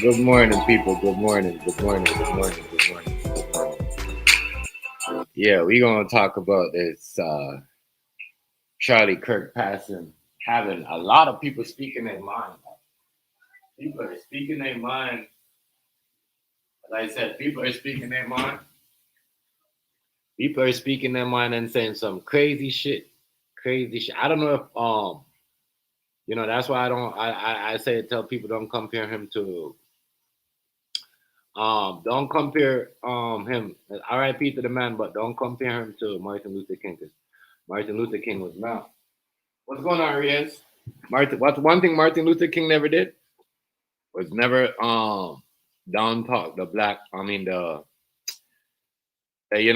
Good morning, people. Good morning. Good morning. Good morning. Good morning. Good morning. Yeah, we're gonna talk about this Charlie Kirk passing, having a lot of people speaking their mind. People are speaking their mind. Like I said, people are speaking their mind. People are speaking their mind and saying some crazy shit. Crazy shit. I don't know if that's why I say tell people don't compare him to don't compare him R.I.P. to the man, but don't compare him to Martin Luther King because Martin Luther King was not. What's going on, Riaz? What's one thing Martin Luther King never did was never down talk the black. I mean the the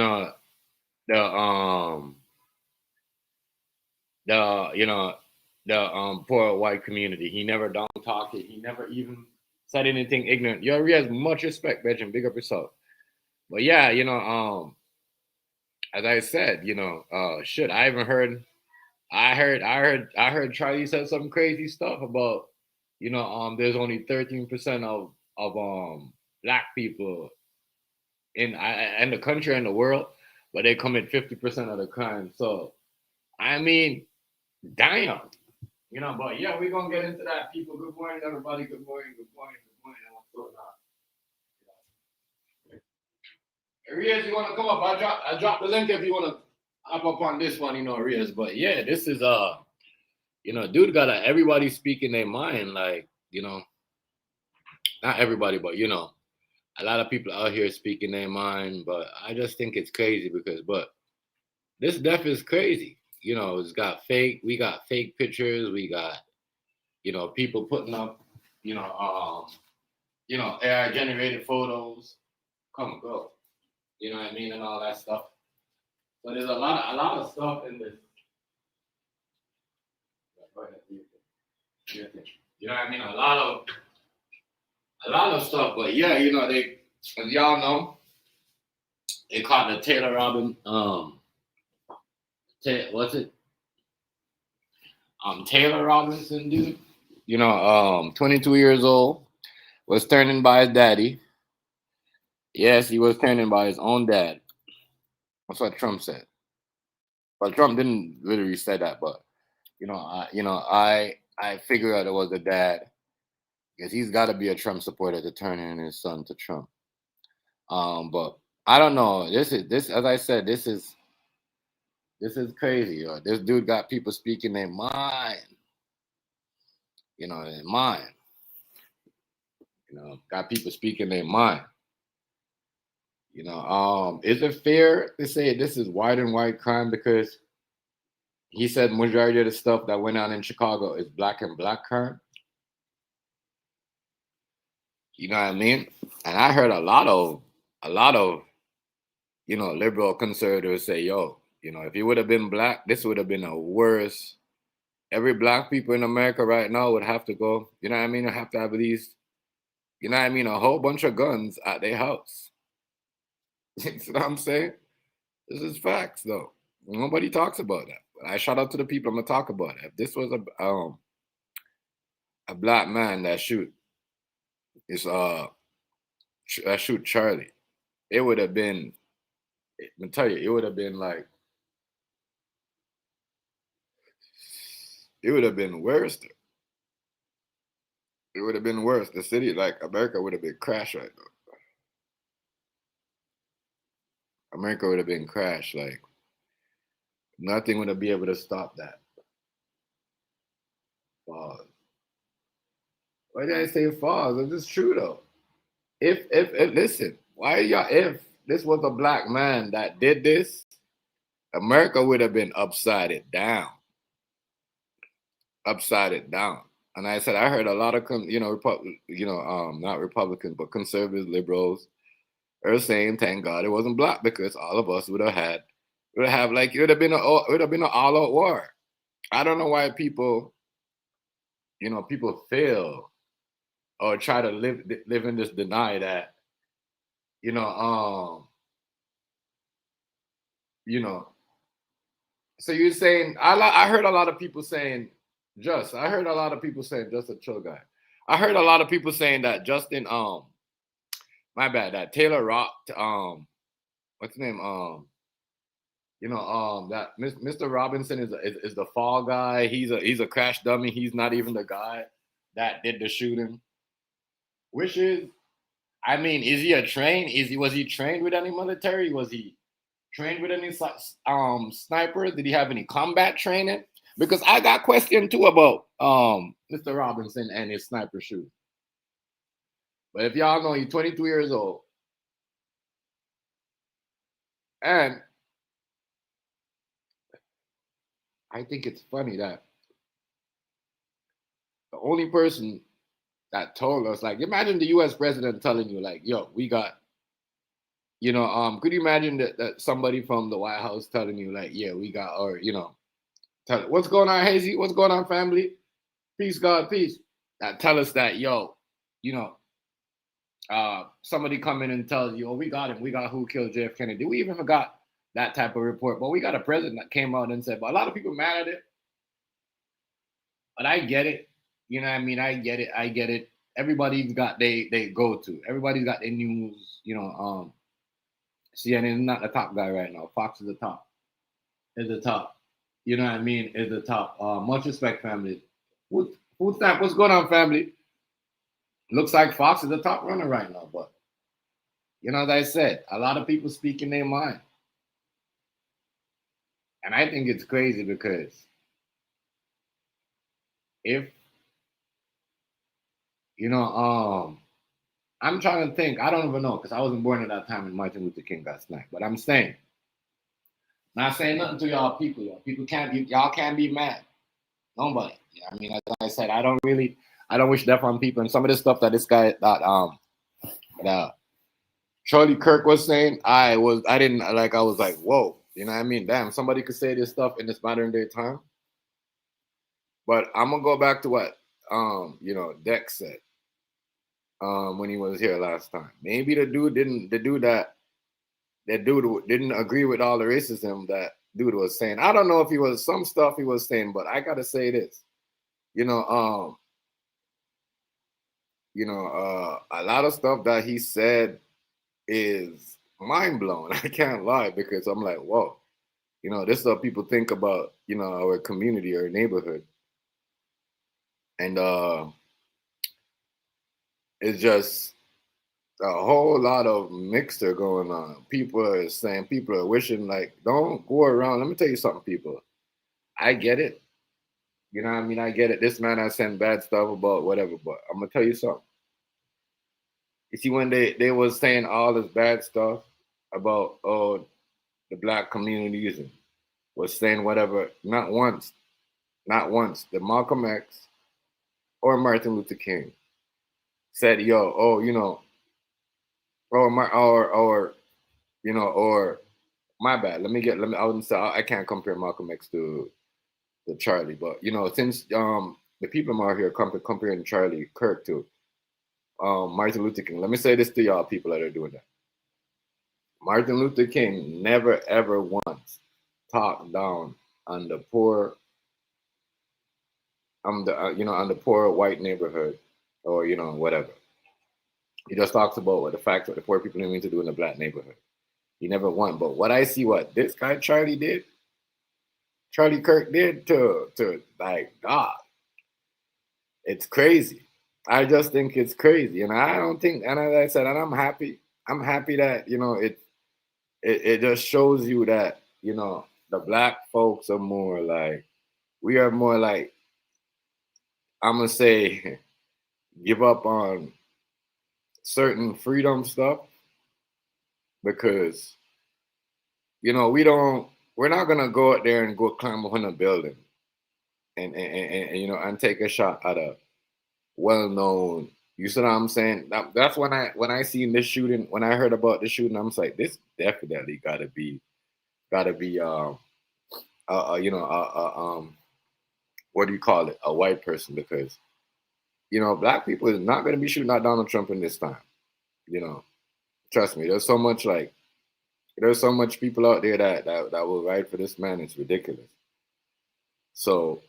the poor white community. He never down talked it. He never even said anything ignorant. Yo, Riaz, much respect, Benjamin. Big up yourself. But yeah, as I said, shit. I even heard. I heard Charlie said some crazy stuff about, there's only 13% of black people in the country and the world, but they commit 50% of the crime. So I mean, damn, But yeah, we're gonna get into that. People, good morning, everybody. Good morning. Good morning. Good morning. What's going on? Arias, you wanna come up? I dropped the link if you wanna hop up on this one, Arias. But yeah, this is dude got everybody speaking their mind, like, not everybody, but a lot of people out here speaking their mind. But I just think it's crazy but this death is crazy. It's got we got fake pictures, we got, people putting up, you know, um, AI generated photos, come go, you know what I mean, and all that stuff. So there's a lot of stuff in this. Go ahead, do your thing. You know what I mean? A lot of stuff, but yeah, as y'all know, they caught the Taylor Robin, what's it? Taylor Robinson dude. 22 years old, was turning by his daddy. Yes, he was turning by his own dad. That's what Trump said. But Trump didn't literally say that. But I figure out it was the dad because he's got to be a Trump supporter to turn in his son to Trump. But I don't know. This as I said. This is crazy. This dude got people speaking their mind. Their mind. Got people speaking their mind. Is it fair to say this is white and white crime because he said majority of the stuff that went on in Chicago is black and black crime? You know what I mean? And I heard a lot of liberal conservatives say, yo, if he would have been black, this would have been a worse. Every black people in America right now would have to go, you know what I mean? Have to have at least, you know what I mean, a whole bunch of guns at their house. You know what I'm saying? This is facts, though. Nobody talks about that. But I shout out to the people I'm gonna talk about it. If this was a black man that shoot Charlie, it would have been. I tell you, it would have been like it would have been worse. It would have been worse. The city, like America, would have been crashed right now. America would have been crashed. Like nothing would have been able to stop that. Pause. Why did I say pause? It's true though. If listen, why y'all if this was a black man that did this, America would have been upside it down. Upside it down. And I said I heard a lot of not Republicans but conservative liberals are saying thank God it wasn't black because all of us would have like it would have been an all out war. I don't know why people fail or try to live in this deny that you know you know so you're saying I heard a lot of people saying I heard a lot of people saying just a chill guy. I heard a lot of people saying that Justin, my bad, that Taylor rocked, what's his name, that Mr. Robinson is the fall guy. He's a crash dummy. He's not even the guy that did the shooting. Which is, I mean, is he a train? Was he trained with any military? Was he trained with any snipers? Did he have any combat training? Because I got questioned too about Mr. Robinson and his sniper shooting. But if y'all know, he's 22 years old, and I think it's funny that the only person that told us, like, imagine the U.S. president telling you, like, yo, we got, could you imagine that somebody from the White House telling you, like, yeah, we got, or, what's going on, Hazy? What's going on, family? Peace, God, peace. That tell us that, yo, somebody come in and tells you, oh, we got him. We got who killed JF Kennedy. We even got that type of report. But we got a president that came out and said, but a lot of people mad at it. But I get it. You know what I mean? I get it. Everybody's got they go to. Everybody's got their news. CNN is not the top guy right now. Fox is the top. Is the top. You know what I mean? Is the top. Much respect, family. Food stamp. What's going on, family? Looks like Fox is the top runner right now. But as I said, a lot of people speaking their mind, and I think it's crazy because if I'm trying to think. I don't even know because I wasn't born at that time when Martin Luther King got sniped. But I'm saying, not saying nothing to y'all people. Y'all can't be mad. Nobody. I mean, as I said, I don't wish death on people. And some of the stuff that this guy that Charlie Kirk was saying, I was like, whoa. You know what I mean? Damn, somebody could say this stuff in this modern day time. But I'm gonna go back to what Dex said. When he was here last time. Maybe the dude didn't agree with all the racism that dude was saying. I don't know if he was some stuff he was saying, but I gotta say this. A lot of stuff that he said is mind blowing. I can't lie because I'm like, whoa, this stuff people think about, our community or neighborhood. And it's just a whole lot of mixture going on. People are wishing, like, don't go around. Let me tell you something, people. I get it. You know what I mean? I get it. This man has said bad stuff about whatever, but I'm going to tell you something. You see, when they was saying all this bad stuff about, the black communities and was saying whatever, not once, that Malcolm X or Martin Luther King said, yo, or my bad. I wouldn't say I can't compare Malcolm X to Charlie, but since the people out here comparing Charlie Kirk to Martin Luther King, let me say this to y'all people that are doing that. Martin Luther King never ever once talked down on the poor, on the poor white neighborhood, or whatever. He just talks about the fact that the poor people need to do in the black neighborhood. He never won. But what I see, what this guy Charlie Kirk did to like God, it's crazy. I just think it's crazy, and I don't think. And as I said, and I'm happy. I'm happy that it just shows you that the black folks are more like, we are more like, I'm gonna say, give up on certain freedom stuff because we're not gonna go out there and go climb up on a building and take a shot at a well-known. You see what I'm saying? That's when I seen this shooting. When I heard about this shooting, I'm just like, this definitely gotta be what do you call it? A white person, because black people is not gonna be shooting at Donald Trump in this time. Trust me. There's so much people out there that will ride for this man. It's ridiculous. So,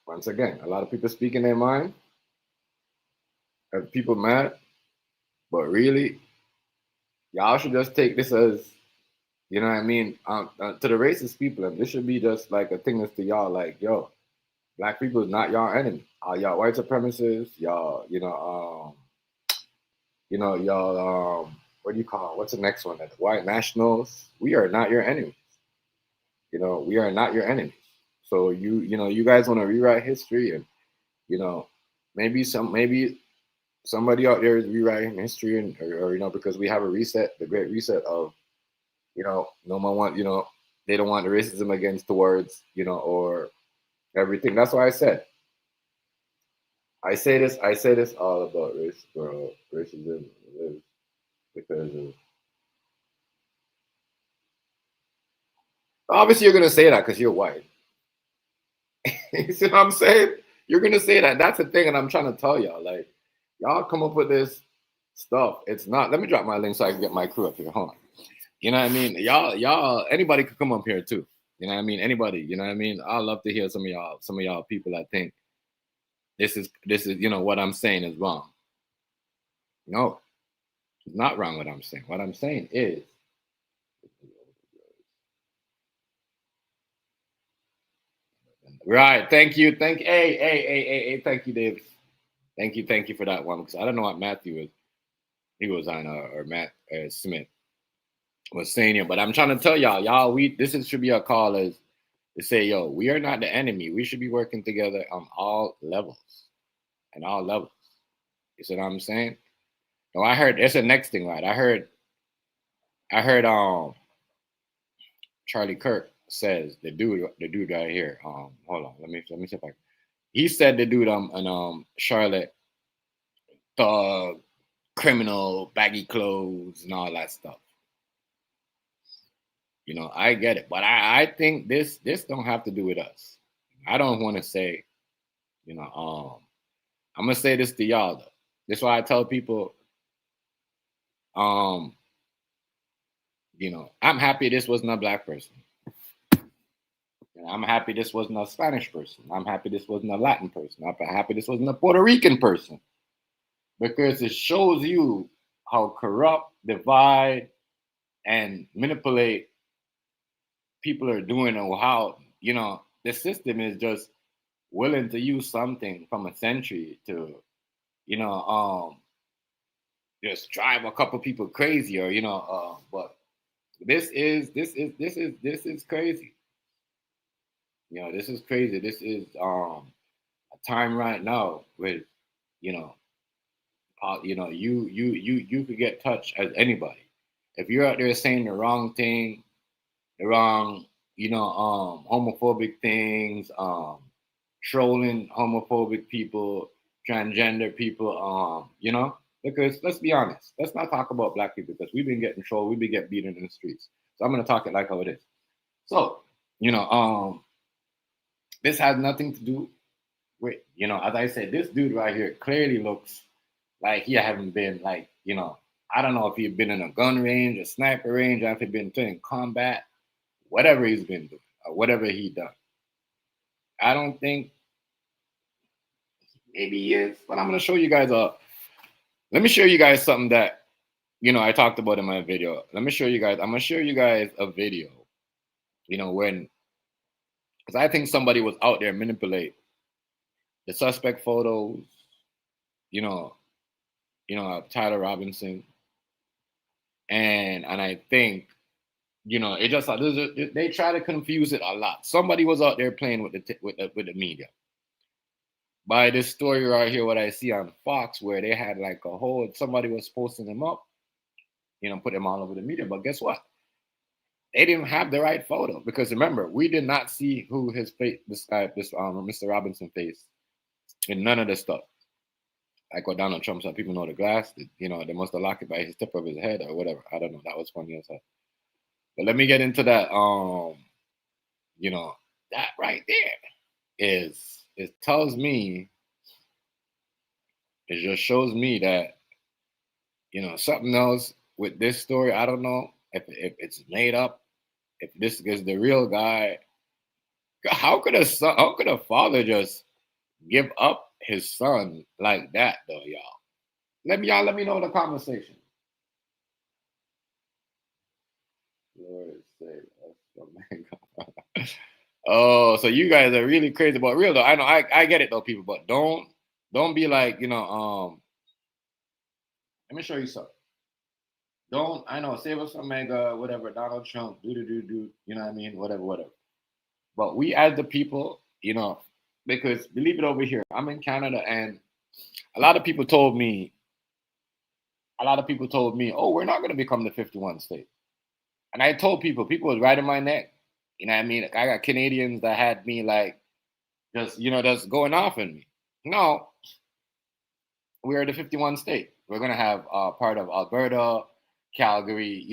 once again, a lot of people speaking their mind. Are people mad? But really, y'all should just take this as, you know what I mean, to the racist people, and this should be just like a thing that's to y'all, like, yo, black people is not y'all enemy. Y'all white supremacists, y'all, y'all, what do you call it? What's the next one? White nationals. We are not your enemies. We are not your enemies. So you guys want to rewrite history, and you know, maybe somebody out there is rewriting history, and or because we have a reset, the great reset of, no one want, they don't want the racism against towards, or everything. That's why I say this all about racism is because of, obviously you're gonna say that because you're white. You see what I'm saying? You're gonna say that. That's the thing, and I'm trying to tell y'all, like, y'all come up with this stuff. It's not. Let me drop my link so I can get my crew up here. Hold on. You know what I mean? Y'all, anybody could come up here too. You know what I mean? Anybody. You know what I mean? I love to hear some of y'all people that think this is what I'm saying is wrong. No, it's not wrong what I'm saying. What I'm saying is, right. Thank you. Hey. Thank you, Dave. Thank you for that one, because I don't know what Matthew was. He was on, or Matt Smith was saying here, but I'm trying to tell y'all, should be a call as to say, yo, we are not the enemy. We should be working together on all levels, and all levels. You see what I'm saying? No, I heard that's the next thing, right? I heard Charlie Kirk says the dude right here. Hold on, let me see if I. He said the dude in Charlotte, thug, criminal, baggy clothes, and all that stuff. I get it, but I think this don't have to do with us. I don't want to say, I'm gonna say this to y'all though. This is why I tell people, um, I'm happy this wasn't a black person. I'm happy this wasn't a Spanish person. I'm happy this wasn't a Latin person. I'm happy this wasn't a Puerto Rican person, because it shows you how corrupt, divide, and manipulate people are doing, or how the system is just willing to use something from a century to you know just drive a couple people crazy, or but this is crazy. This is crazy. This is a time right now with you know you could get touched as anybody if you're out there saying the wrong thing, the wrong homophobic things, trolling homophobic people, transgender people, because let's be honest, let's not talk about black people, because we've been getting trolled, we've been getting beaten in the streets. So I'm gonna talk it like how it is. So, this has nothing to do with, as I said, this dude right here clearly looks like he haven't been like, I don't know if he's been in a gun range, a sniper range, or if he's been doing combat, whatever he's been doing, or whatever he done. I don't think maybe he is, but I'm gonna show you guys let me show you guys something that I talked about in my video. Let me show you guys. I'm gonna show you guys a video. When, because I think somebody was out there manipulate the suspect photos. You know, Tyler Robinson, and I think it just they try to confuse it a lot. Somebody was out there playing with the media. By this story right here, what I see on Fox, where they had like a whole, somebody was posting them up, put them all over the media. But guess what? They didn't have the right photo, because remember, we did not see who his face, this Mr. Robinson face, in none of the stuff. Like what Donald Trump said, people know the glass. They must have locked it by his tip of his head or whatever. I don't know. That was funny as hell. But let me get into that. That right there it tells me, it just shows me that something else with this story. I don't know if it's made up, if this is the real guy. How could a father just give up his son like that, though, y'all? Let me know the conversation. Lord save us from mankind. Oh, so you guys are really crazy about real though. I know I get it though, people, but don't be like, let me show you something. Don't I know save us from mega, whatever, Donald Trump, do, you know what I mean? Whatever. But we as the people, because believe it over here, I'm in Canada and a lot of people told me, oh, we're not gonna become the 51 state. And I told people was right in my neck. You know what I mean? Like, I got Canadians that had me like just going off on me. No, we are the 51 state. We're gonna have part of Alberta, Calgary,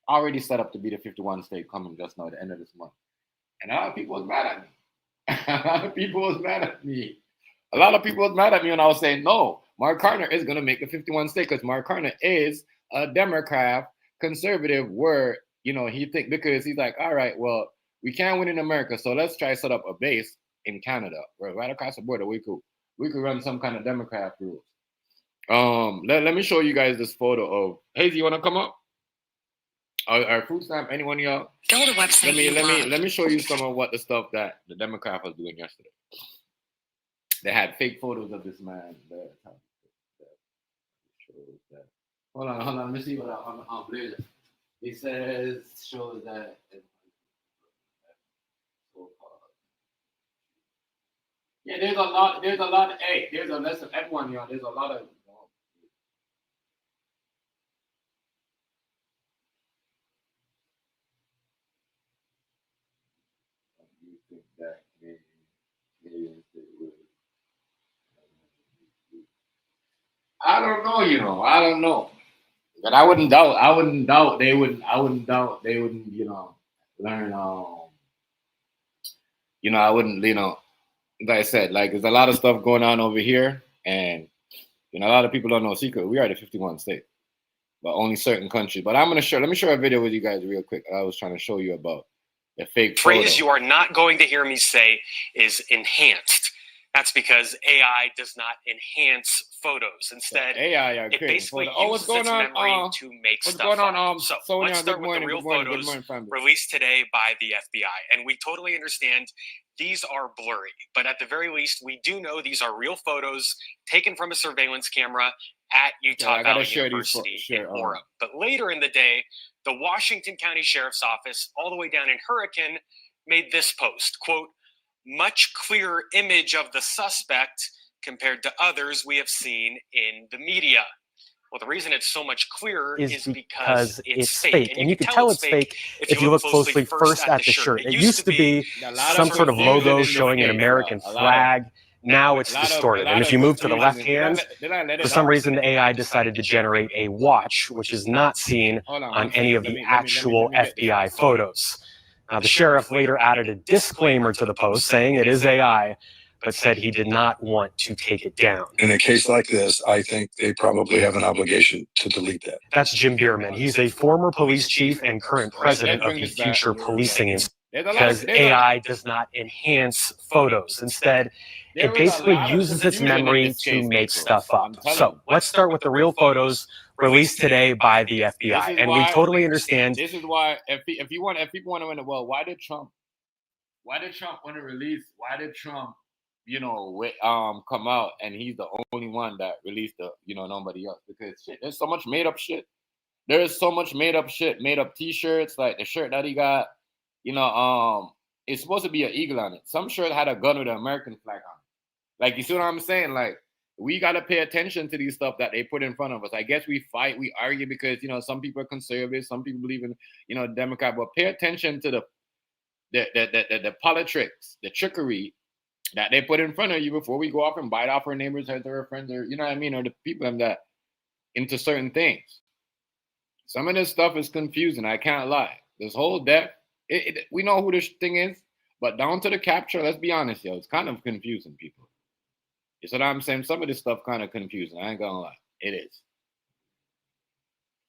already set up to be the 51 state coming just now at the end of this month. And a lot of people was mad at me. A lot of people was mad at me. A lot of people was mad at me when I was saying, no, Mark Carner is going to make the 51 state because Mark Carner is a Democrat, conservative, where, he think because he's like, all right, well, we can't win in America, so let's try to set up a base in Canada, right across the border. We could run some kind of Democrat rules. Let me show you guys this photo of Hazy. You want to come up? Our food stamp, anyone y'all? Build a website. Let me show you some of what the stuff that the Democrat was doing yesterday. They had fake photos of this man. Hold on. Let me see what on Blazer. He says shows that. Yeah, there's a lot. Hey, there's a lesson. Everyone, y'all. There's a lot of. You think that I don't know. I don't know. But I wouldn't doubt. They wouldn't. I wouldn't doubt they wouldn't. Learn. I wouldn't. Like I said, like there's a lot of stuff going on over here, and a lot of people don't know secret. We are the 51 state, but only certain countries. But let me show a video with you guys real quick. I was trying to show you about the fake phrase you are not going to hear me say is enhanced. That's because AI does not enhance photos. Instead, it basically uses its memory to make stuff up. So let's start with the real photos released today by the FBI. And we totally understand these are blurry, but at the very least, we do know these are real photos taken from a surveillance camera at Utah Valley University in Orem. But later in the day, the Washington County Sheriff's Office, all the way down in Hurricane, made this post, quote, much clearer image of the suspect compared to others we have seen in the media. Well, the reason it's so much clearer is because it's fake. And you can tell it's fake if you look closely first at the shirt. It used to be some sort of logo showing an American flag. Now it's distorted. And if you move to the left hand, for some reason, the AI decided to generate a watch, which is not seen on any of the actual FBI photos. The sheriff later added a disclaimer to the post saying it is AI, but said he did not want to take it down. In a case like this, I think they probably have an obligation to delete that. That's Jim Bierman. He's a former police chief and current president of the Future Policing Institute. Because AI does not enhance photos. Instead, it basically uses its memory to make stuff up. So let's start with the real photos released today by the FBI. And we totally understand. This is why if people want to know, well, why did Trump want to release? Why did Trump, come out and he's the only one that released nobody else? Because shit, there's so much made up shit. There is so much made up shit, made up T-shirts, like the shirt that he got. It's supposed to be an eagle on it. Some shirt had a gun with an American flag on it. Like, you see what I'm saying? Like, we got to pay attention to these stuff that they put in front of us. I guess we fight, we argue because, some people are conservative, some people believe in, Democrat, but pay attention to the politics, the trickery that they put in front of you before we go off and bite off our neighbors' heads or our friends or, you know what I mean, or the people that into certain things. Some of this stuff is confusing. I can't lie. This whole death, we know who this thing is, but down to the capture, let's be honest, it's kind of confusing, people. You see what I'm saying? Some of this stuff kind of confusing. I ain't gonna lie. It is.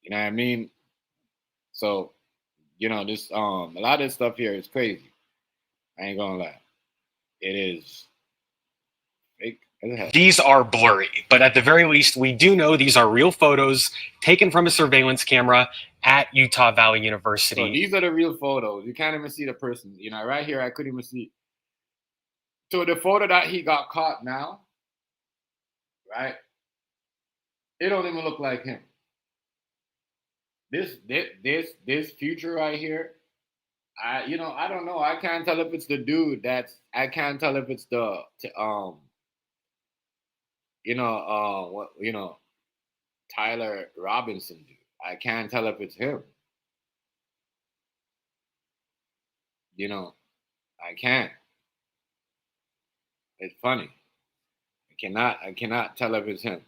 You know what I mean? So, this a lot of this stuff here is crazy. I ain't gonna lie. It is fake These are blurry, but at the very least, we do know these are real photos taken from a surveillance camera at Utah Valley University. So these are the real photos. You can't even see the person. You know, right here, I couldn't even see. So the photo that he got caught now, right? It don't even look like him. This future right here, I don't know. I can't tell if it's the dude I can't tell if it's the Tyler Robinson dude. I can't tell if it's him. You know, I can't. It's funny. I cannot tell if it's him.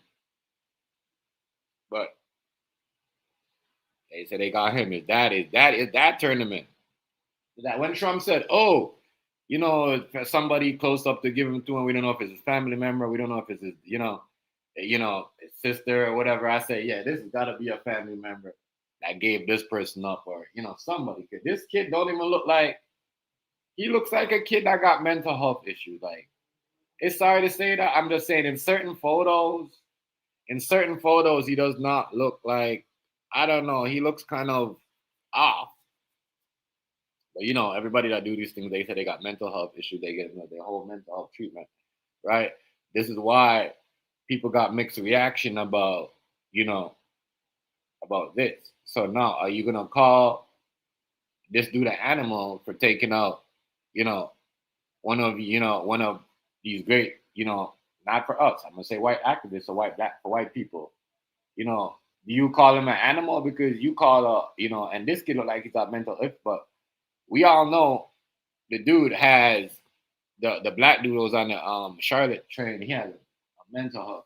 But they said they got him. Is that tournament? That when Trump said, "Oh, you know, somebody close up to give him to him, we don't know if it's his family member, we don't know if it's his, his sister or whatever." I said, "Yeah, this has got to be a family member that gave this person up, or somebody." Cause this kid don't even look like he looks like a kid that got mental health issues. Like, it's sorry to say that. I'm just saying, in certain photos, he does not look like. I don't know. He looks kind of off. But everybody that do these things, they say they got mental health issues. They get their whole mental health treatment, right? This is why people got mixed reaction about this. So now, are you gonna call this dude an animal for taking out, one of these great, not for us. I'm gonna say white activists or black for white people. Do you call him an animal because you call and this kid look like he's got mental illness, but we all know the dude has the black dude was on the Charlotte train. He has a mental health.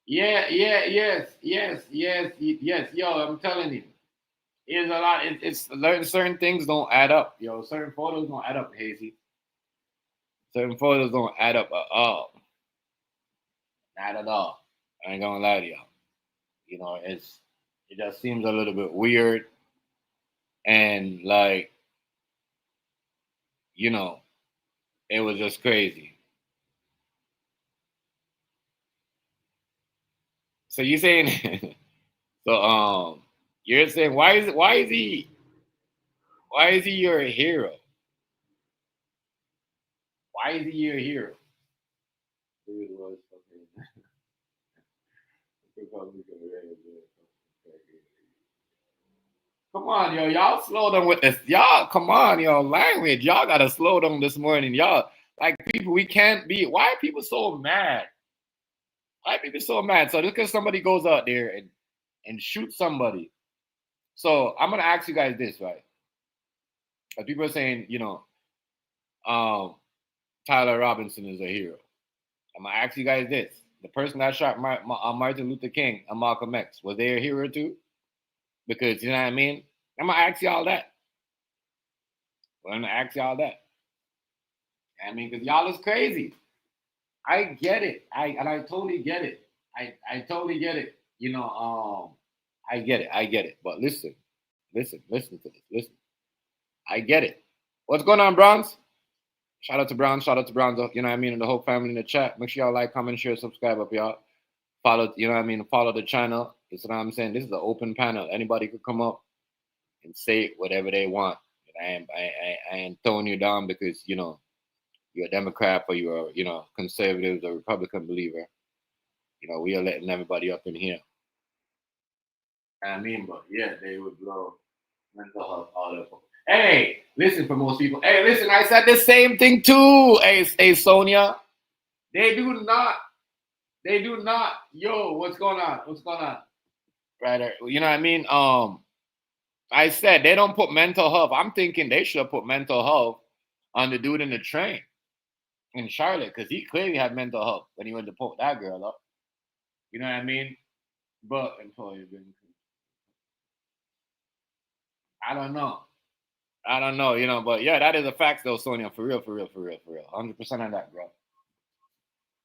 Yes. Yo, I'm telling you, it's a lot. It's certain things don't add up. Certain photos don't add up, Hazy. Certain photos don't add up at all. Not at all. I ain't gonna lie to y'all. It just seems a little bit weird, and like, it was just crazy. So you saying, so you're saying why is he your hero? Why is he your hero? Come on, yo, y'all slow down with this. Y'all, come on, yo, language. Y'all gotta slow down this morning, y'all. Like people, we can't be. Why are people so mad? Why are people so mad? So just because somebody goes out there and shoots somebody. So I'm gonna ask you guys this, right? People are saying, Tyler Robinson is a hero. I'm gonna ask you guys this: the person that shot Martin Luther King and Malcolm X, was they a hero too? Because you know what I mean. I'm gonna ask y'all that. I'm gonna ask y'all that. I mean, because y'all is crazy. I get it. I totally get it. I totally get it. I get it. I get it. But listen to this. Listen. I get it. What's going on, Bronze? Shout out to Bronze. You know what I mean? And the whole family in the chat. Make sure y'all like, comment, share, subscribe up, y'all. Follow, you know what I mean? Follow the channel. That's what I'm saying. This is an open panel. Anybody could come up and say whatever they want. I ain't throwing you down because, you're a Democrat or you're, conservative or Republican believer. We are letting everybody up in here. I mean, but yeah, they would blow mental health all up. Hey, listen, for most people. Hey, listen, I said the same thing too. Hey, Sonia. They do not. Yo, what's going on? Right. You know what I mean? I said they don't put mental health. I'm thinking they should have put mental health on the dude in the train in Charlotte because he clearly had mental health when he went to poke that girl up. You know what I mean? But I don't know. But yeah, that is a fact though, Sonia. For real. 100% on that, bro.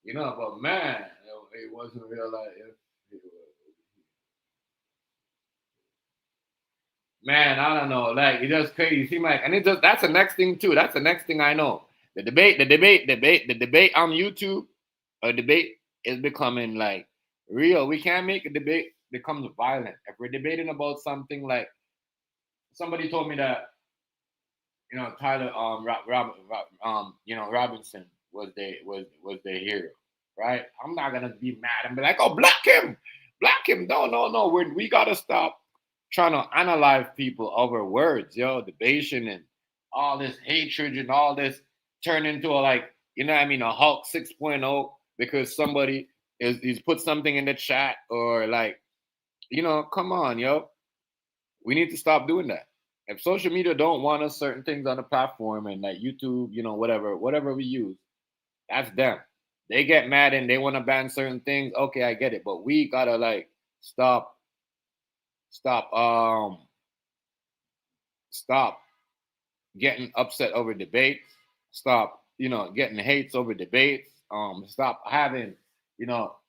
But man, it wasn't real life. man, I don't know. Like, it's just crazy. Seem like, and that's the next thing too. That's the next thing I know. The debate on YouTube, a debate is becoming like real. We can't make a debate becomes violent. If we're debating about something like somebody told me that, Tyler Robinson was their hero, right? I'm not gonna be mad and be like, oh, block him. No. We gotta stop trying to analyze people over words, debation and all this hatred and all this turn into a Hulk 6.0 because somebody he's put something in the chat or come on, we need to stop doing that. If social media don't want us certain things on the platform and like YouTube, whatever we use, that's them. They get mad and they want to ban certain things. Okay, I get it, but we gotta stop getting upset over debates. Stop, getting hates over debates. Stop having,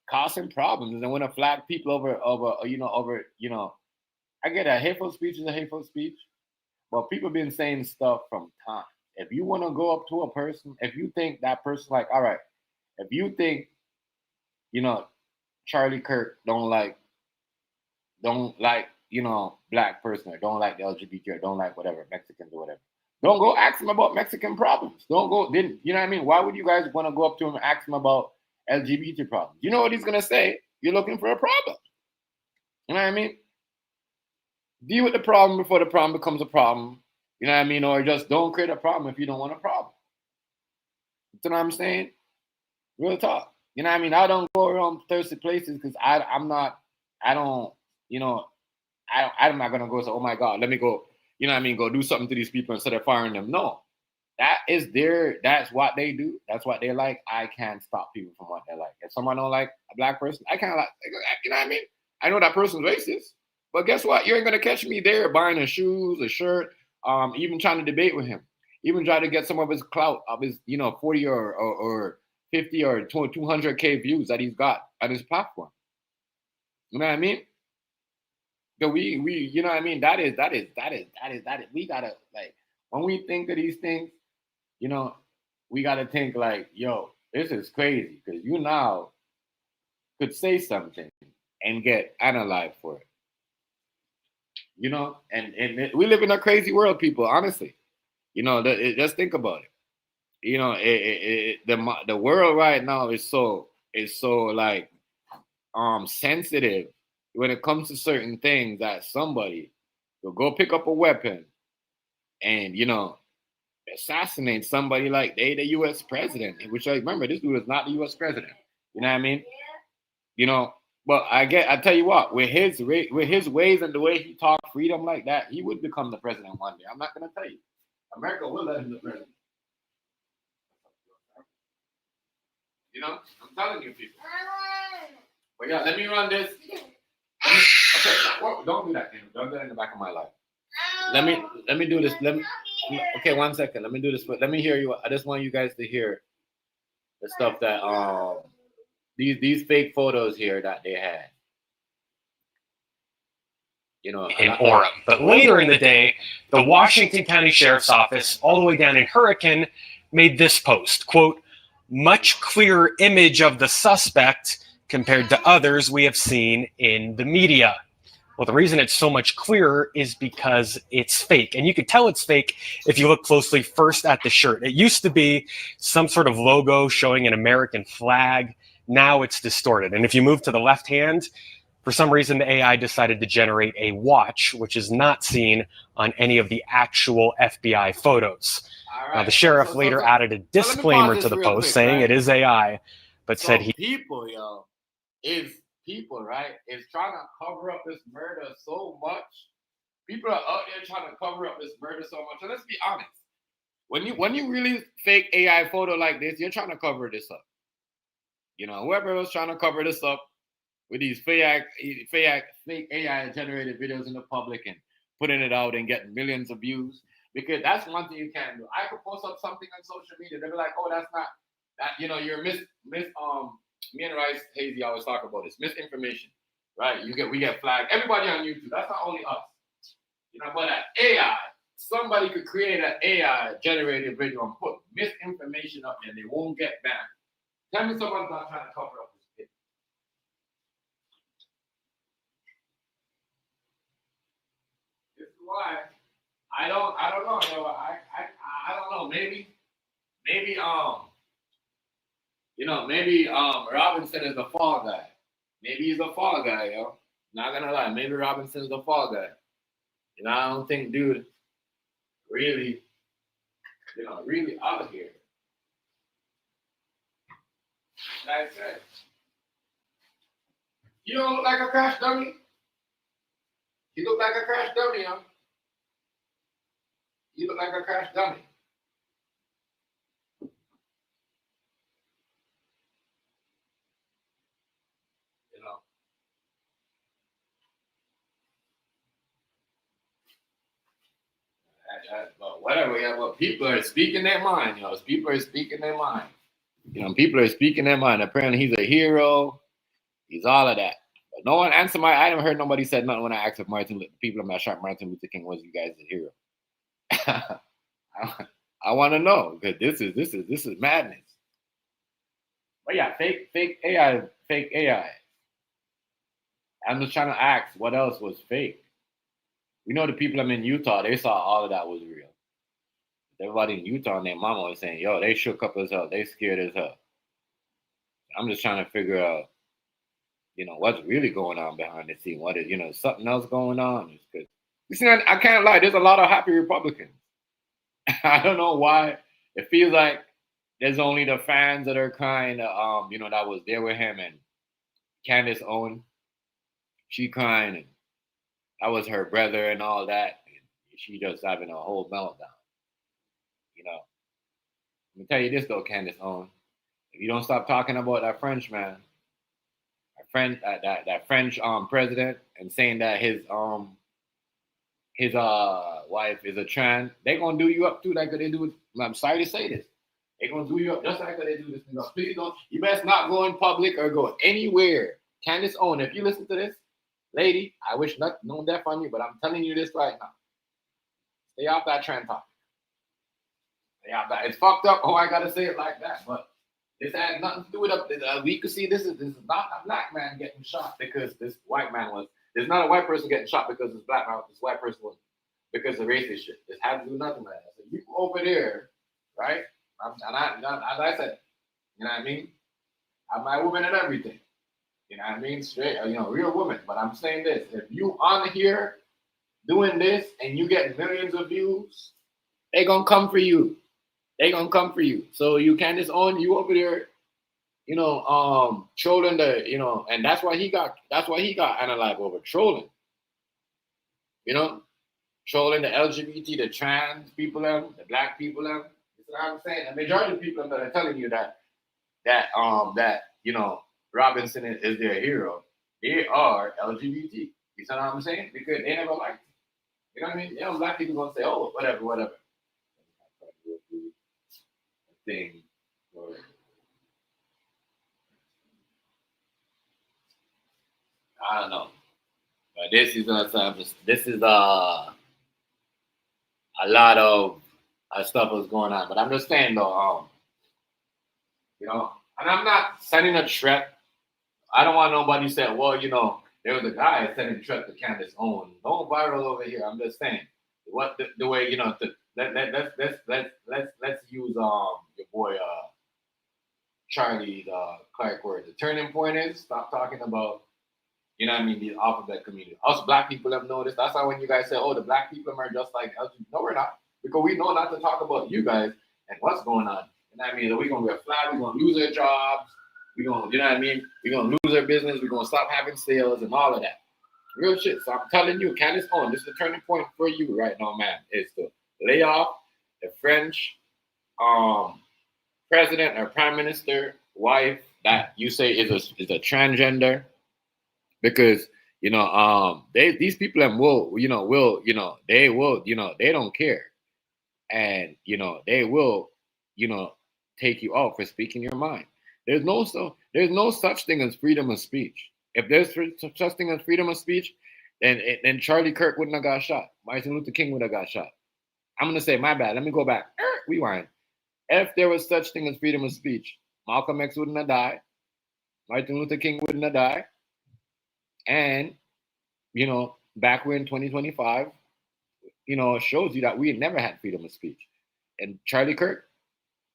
causing problems. And when to flag people over, I get a hateful speech is a hateful speech, but people been saying stuff from time. If you want to go up to a person, if you think that person all right, if you think, Charlie Kirk don't like, black person or don't like the LGBT or don't like whatever, Mexicans or whatever. Don't go ask him about Mexican problems. Don't go, you know what I mean? Why would you guys want to go up to him and ask him about LGBT problems? You know what he's going to say? You're looking for a problem. You know what I mean? Deal with the problem before the problem becomes a problem. You know what I mean? Or just don't create a problem if you don't want a problem. You know what I'm saying? Real talk. You know what I mean? I don't go around thirsty places because I'm not going to go say, oh my God, let me go, go do something to these people instead of firing them. No. That's what they do. That's what they like. I can't stop people from what they like. If someone don't like a black person, I can't you know what I mean? I know that person's racist, but guess what? You ain't going to catch me there buying his shoes, a shirt, even trying to debate with him, even try to get some of his clout of his, 40 or 50 or 200K views that he's got on his platform. You know what I mean? So we, you know what I mean? That is, we gotta, when we think of these things, we gotta think yo, this is crazy because you now could say something and get analyzed for it. And we live in a crazy world, people, honestly. Just think about it. The world right now is so sensitive when it comes to certain things that somebody will go pick up a weapon and assassinate somebody like the U.S. president, which I remember this dude is not the U.S. president. You know what I mean? But I tell you what, with his ways and the way he talked freedom like that, he would become the president one day. I'm not gonna tell you. America will let him the president. I'm telling you, people. But yeah, let me run this. Okay, don't do that. Don't do that in the back of my life. Let me do this. Okay, 1 second. Let me do this. Let me hear you. I just want you guys to hear the stuff that these fake photos here that they had. In Orem. But later in the day, the Washington County Sheriff's Office, all the way down in Hurricane, made this post, quote, much clearer image of the suspect compared to others we have seen in the media. Well, the reason it's so much clearer is because it's fake. And you could tell it's fake if you look closely first at the shirt. It used to be some sort of logo showing an American flag. Now it's distorted. And if you move to the left hand, for some reason, the AI decided to generate a watch, which is not seen on any of the actual FBI photos. Right. Now, the sheriff later added a disclaimer to the post saying it is AI, but said people, right, is trying to cover up this murder so much. People are out there trying to cover up this murder so much. And let's be honest. When you really fake AI photo like this, you're trying to cover this up. Whoever was trying to cover this up with these fake AI generated videos in the public and putting it out and getting millions of views. Because that's one thing you can't do. I could post up something on social media. They'll be like, oh, that's not that, you're me and Rice Hazy always talk about this. Misinformation. Right? We get flagged. Everybody on YouTube. That's not only us. But an AI, somebody could create an AI generated video and put misinformation up there and they won't get banned. Tell me someone's not trying to cover up this shit. This is why I don't know, yo. I don't know. Maybe Robinson is the fall guy. Maybe he's a fall guy, yo. Not gonna lie, maybe Robinson's the fall guy. I don't think dude really out here. Like I said, you don't look like a crash dummy. You look like a crash dummy, yo. You look like a crash dummy. But whatever, yeah, but people are speaking their mind, People are speaking their mind. People are speaking their mind. Apparently he's a hero. He's all of that. But no one answered I haven't heard nobody said nothing when I asked if people that shot Martin Luther King was you guys a hero. I want to know, because this is madness. But yeah, fake AI. I'm just trying to ask what else was fake. We know the people in Utah, they saw all of that was real. Everybody in Utah and their mama was saying, yo, they shook up as hell. They scared as hell. I'm just trying to figure out, what's really going on behind the scene. What is, something else going on? I can't lie. There's a lot of happy Republicans. I don't know why. It feels like there's only the fans that are crying, that was there with him, and Candace Owen, she crying, and that was her brother and all that. And she just having a whole meltdown. Let me tell you this though, Candace Owen. If you don't stop talking about that French man, that French president, and saying that his wife is a trans, they gonna do you up too, like they do. I'm sorry to say this. They gonna do you up just like they do this. Please don't. You best not go in public or go anywhere. Candace Owen, if you listen to this, lady, I wish no death on you, but I'm telling you this right now. Stay off that trend topic. Stay off that. It's fucked up. Oh, I gotta say it like that, but this had nothing to do with it. We could see this is not a black man getting shot because this white man was. There's not a white person getting shot because this black man, this white person was because of racist shit. This had to do nothing like that. So you over there, right? As I said, you know what I mean? I'm my woman and everything. You know what I mean? Straight, real woman. But I'm saying this: if you on here doing this and you get millions of views, they gonna come for you. They gonna come for you. So you Candace Owen, you over there, trolling and that's why he got analyzed over trolling. Trolling the LGBT, the trans people, the black people. That's what I'm saying. The majority of people that are telling you that Robinson is their hero, they are LGBT. You see what I'm saying? Because they never liked it. You know what I mean? Black people gonna say, oh, whatever. Thing. I don't know, but this is a lot of stuff was going on. But I'm just saying though, and I'm not sending a threat. I don't want nobody to say, well, there was a guy sending a threat to Candace Owen. No viral over here. I'm just saying what the way let's use your boy Charlie Clark word. The turning point is stop talking about the alphabet community. Us black people have noticed. That's why when you guys say, oh, the black people are just like us. No, we're not. Because we know not to talk about you guys and what's going on. You know what I mean? We're going to get flat. We're going to lose our jobs. We're going to, we're going to lose our business. We're going to stop having sales and all of that. Real shit. So I'm telling you, Candace Owen, this is the turning point for you right now, man. Is to lay off the French president or prime minister wife that you say is a transgender. Because these people they don't care, and they will take you out for speaking your mind. There's no such thing as freedom of speech. If there's such thing as freedom of speech, then Charlie Kirk wouldn't have got shot. Martin Luther King would have got shot. I'm gonna say, my bad. Let me go back. Rewind. If there was such thing as freedom of speech, Malcolm X wouldn't have died. Martin Luther King wouldn't have died. And, back when 2025, shows you that we never had freedom of speech. And Charlie Kirk,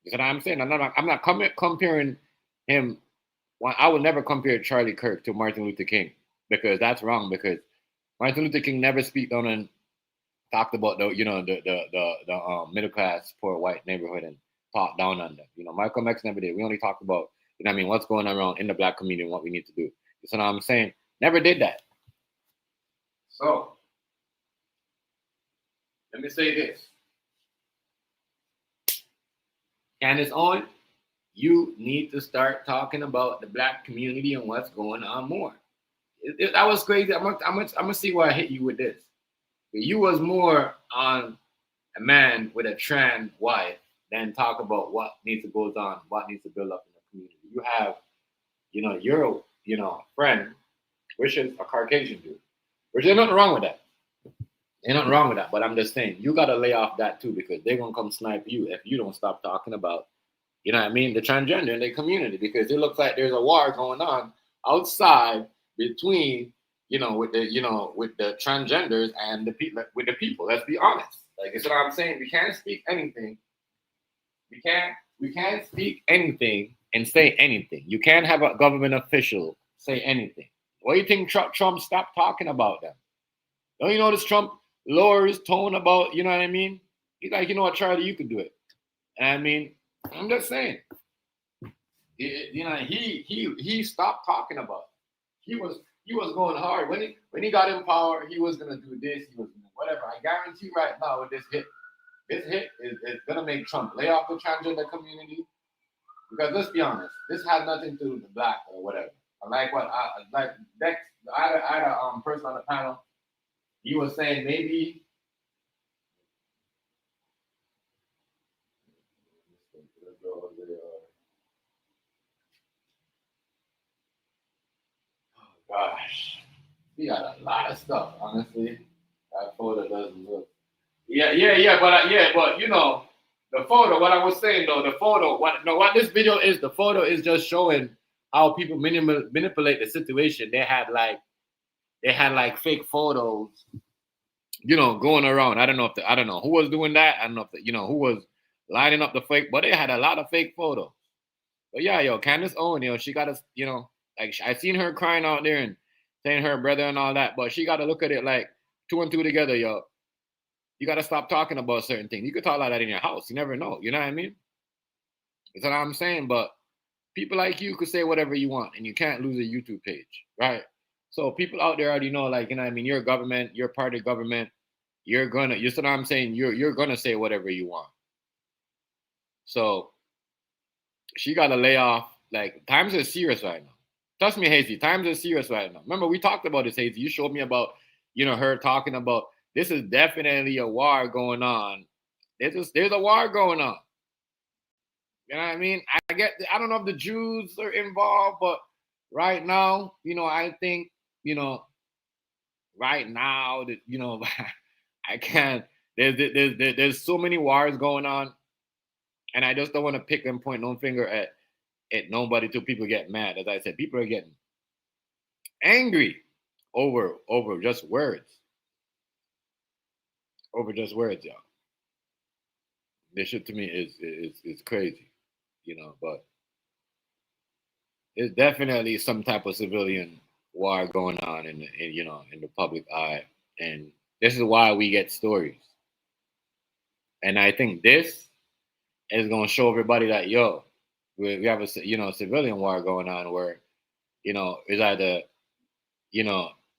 that's what I'm saying. I'm not comparing him. I would never compare Charlie Kirk to Martin Luther King, because that's wrong. Because Martin Luther King never speak down and talked about the middle class poor white neighborhood and talked down on them. Malcolm X never did. We only talked about what's going on around in the black community and what we need to do. So now I'm saying never did that. So let me say this. Candace Owen, you need to start talking about the black community and what's going on more. That was crazy. I'm gonna see why I hit you with this. You was more on a man with a trans wife than talk about what needs to go on, what needs to build up in the community. You have, your friend, which is a Caucasian dude, which there's nothing wrong with that. There's nothing wrong with that. But I'm just saying, you got to lay off that too, because they're going to come snipe you if you don't stop talking about, the transgender in their community, because it looks like there's a war going on outside between, with the transgenders and the people, with the people. Let's be honest. Like, that's what I'm saying. We can't speak anything. We can't speak anything and say anything. You can't have a government official say anything. What do you think Trump stopped talking about them? Don't you notice Trump lower his tone about, you know what I mean? He's like, what, Charlie, you can do it. And I'm just saying. He stopped talking about it. He was going hard. When he got in power, he was gonna do this, he was gonna whatever. I guarantee right now with this hit is gonna make Trump lay off the transgender community. Because let's be honest, this had nothing to do with the black or whatever. I had a person on the panel. He was saying maybe gosh, he got a lot of stuff. Honestly, that photo doesn't look. But the photo. What I was saying though, the photo. What this video is? The photo is just showing how people manipulate the situation. They had like fake photos, going around. I don't know who was doing that. I don't know if who was lining up the fake, but they had a lot of fake photos. But yeah, Candace Owen, she got us, like I seen her crying out there and saying her brother and all that, but she got to look at it like 2 and 2 together, yo. You got to stop talking about certain things. You could talk like that in your house. You never know. You know what I mean? That's what I'm saying. But people like you could say whatever you want, and you can't lose a YouTube page, right? So people out there already know, like, you're government, you're part of government. You see what I'm saying? You're gonna say whatever you want. So she got to lay off. Like, times are serious right now. Trust me, Hazy, times are serious right now. Remember, we talked about this, Hazy. You showed me about, her talking about this is definitely a war going on. There's a war going on. You know what I mean? I don't know if the Jews are involved, but right now, I think, right now that, I can't. There's so many wars going on, and I just don't want to pick and point no finger at nobody till people get mad. As I said, people are getting angry over just words. Over just words, y'all. This shit to me is crazy, but there's definitely some type of civilian war going on in the public eye, and this is why we get stories. And I think this is gonna show everybody that we have a civilian war going on where it's either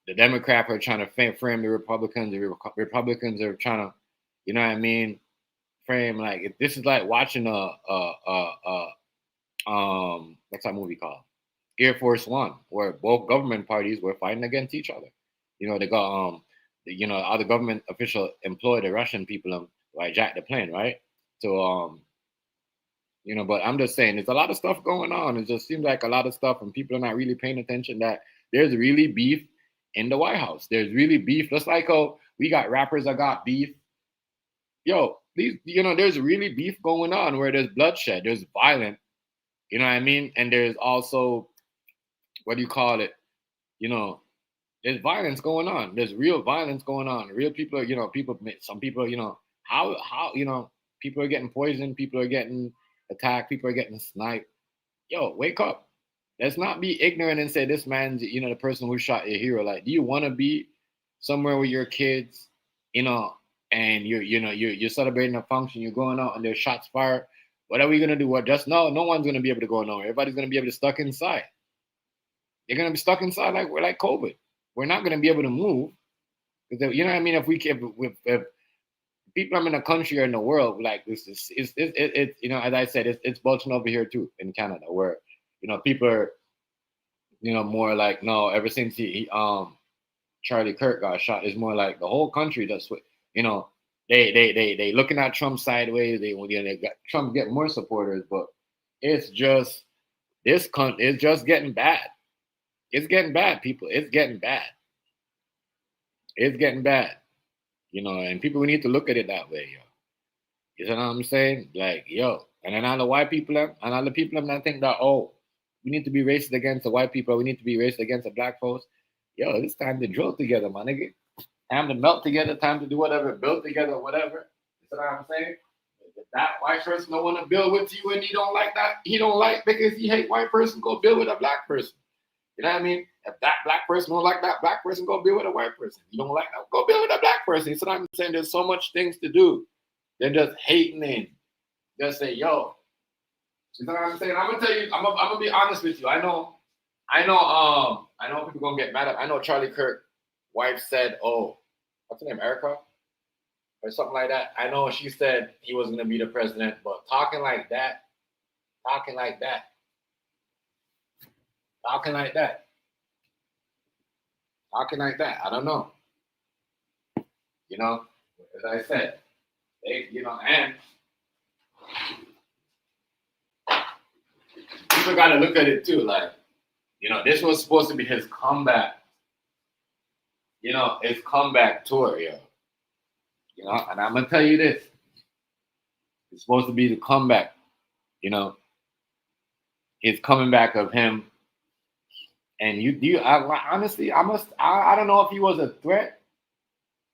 the Democrats are trying to frame the Republicans. The Republicans are trying to, frame like this is like watching what's that movie called? Air Force One, where both government parties were fighting against each other. They got other government official employed the Russian people to hijack the plane, right? So but I'm just saying there's a lot of stuff going on. It just seems like a lot of stuff, and people are not really paying attention that there's really beef in the White House. There's really beef. Just like how we got rappers that got beef. Yo, there's really beef going on where there's bloodshed, there's violence. You know what I mean? And there's also, what do you call it? There's violence going on. There's real violence going on. Real people, some people, how, people are getting poisoned. People are getting attacked. People are getting sniped. Yo, wake up. Let's not be ignorant and say this man's, the person who shot your hero. Like, do you want to be somewhere with your kids, and you're celebrating a function, you're going out and there's shots fired? What are we gonna do? What? Just no one's gonna be able to go nowhere. Everybody's gonna be able to stuck inside. They're gonna be stuck inside like COVID. We're not gonna be able to move because you know what I mean. If people in the country or in the world, like this is it's as I said, it's bulging over here too in Canada, where people are more like, no, ever since he Charlie Kirk got shot, it's more like the whole country just they looking at Trump sideways. They got Trump getting more supporters, but it's just it's just getting bad. It's getting bad, people. It's getting bad. It's getting bad. And people, we need to look at it that way, yo. You know what I'm saying? Like, yo, and then all the white people and all the people that think that, oh, we need to be racist against the white people, we need to be racist against the black folks. Yo, it's time to drill together, my nigga. Time to melt together, time to do whatever, build together, whatever. You know what I'm saying? If that white person don't want to build with you and he don't like that, he don't like because he hate white person, go build with a black person. You know what I mean? If that black person don't like that black person, go build with a white person. You don't like that, go build with a black person. So I'm saying there's so much things to do. They're just hating and just say, yo. You know what I'm saying? I'm gonna tell you, I'm gonna be honest with you. I know people gonna get mad at. I know Charlie Kirk's wife said, oh, what's her name, Erica? Or something like that. I know she said he was gonna be the president, but talking like that, I don't know. As I said, and people got to look at it too. Like, this was supposed to be his comeback. His comeback tour, yo. And I'm gonna tell you this: it's supposed to be the comeback. It's coming back of him. And honestly, I don't know if he was a threat.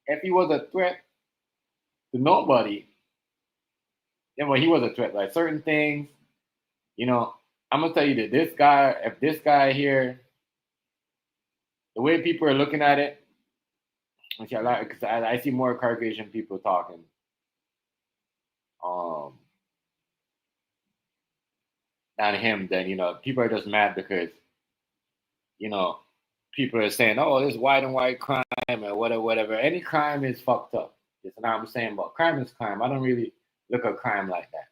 If he was a threat to nobody, then he was a threat. Like certain things, I'm gonna tell you that if this guy here, the way people are looking at it, because I see more Caucasian people talking. Than him, then people are just mad because people are saying, oh, this white and white crime or whatever. Any crime is fucked up. That's what I'm saying. But crime is crime. I don't really look at crime like that.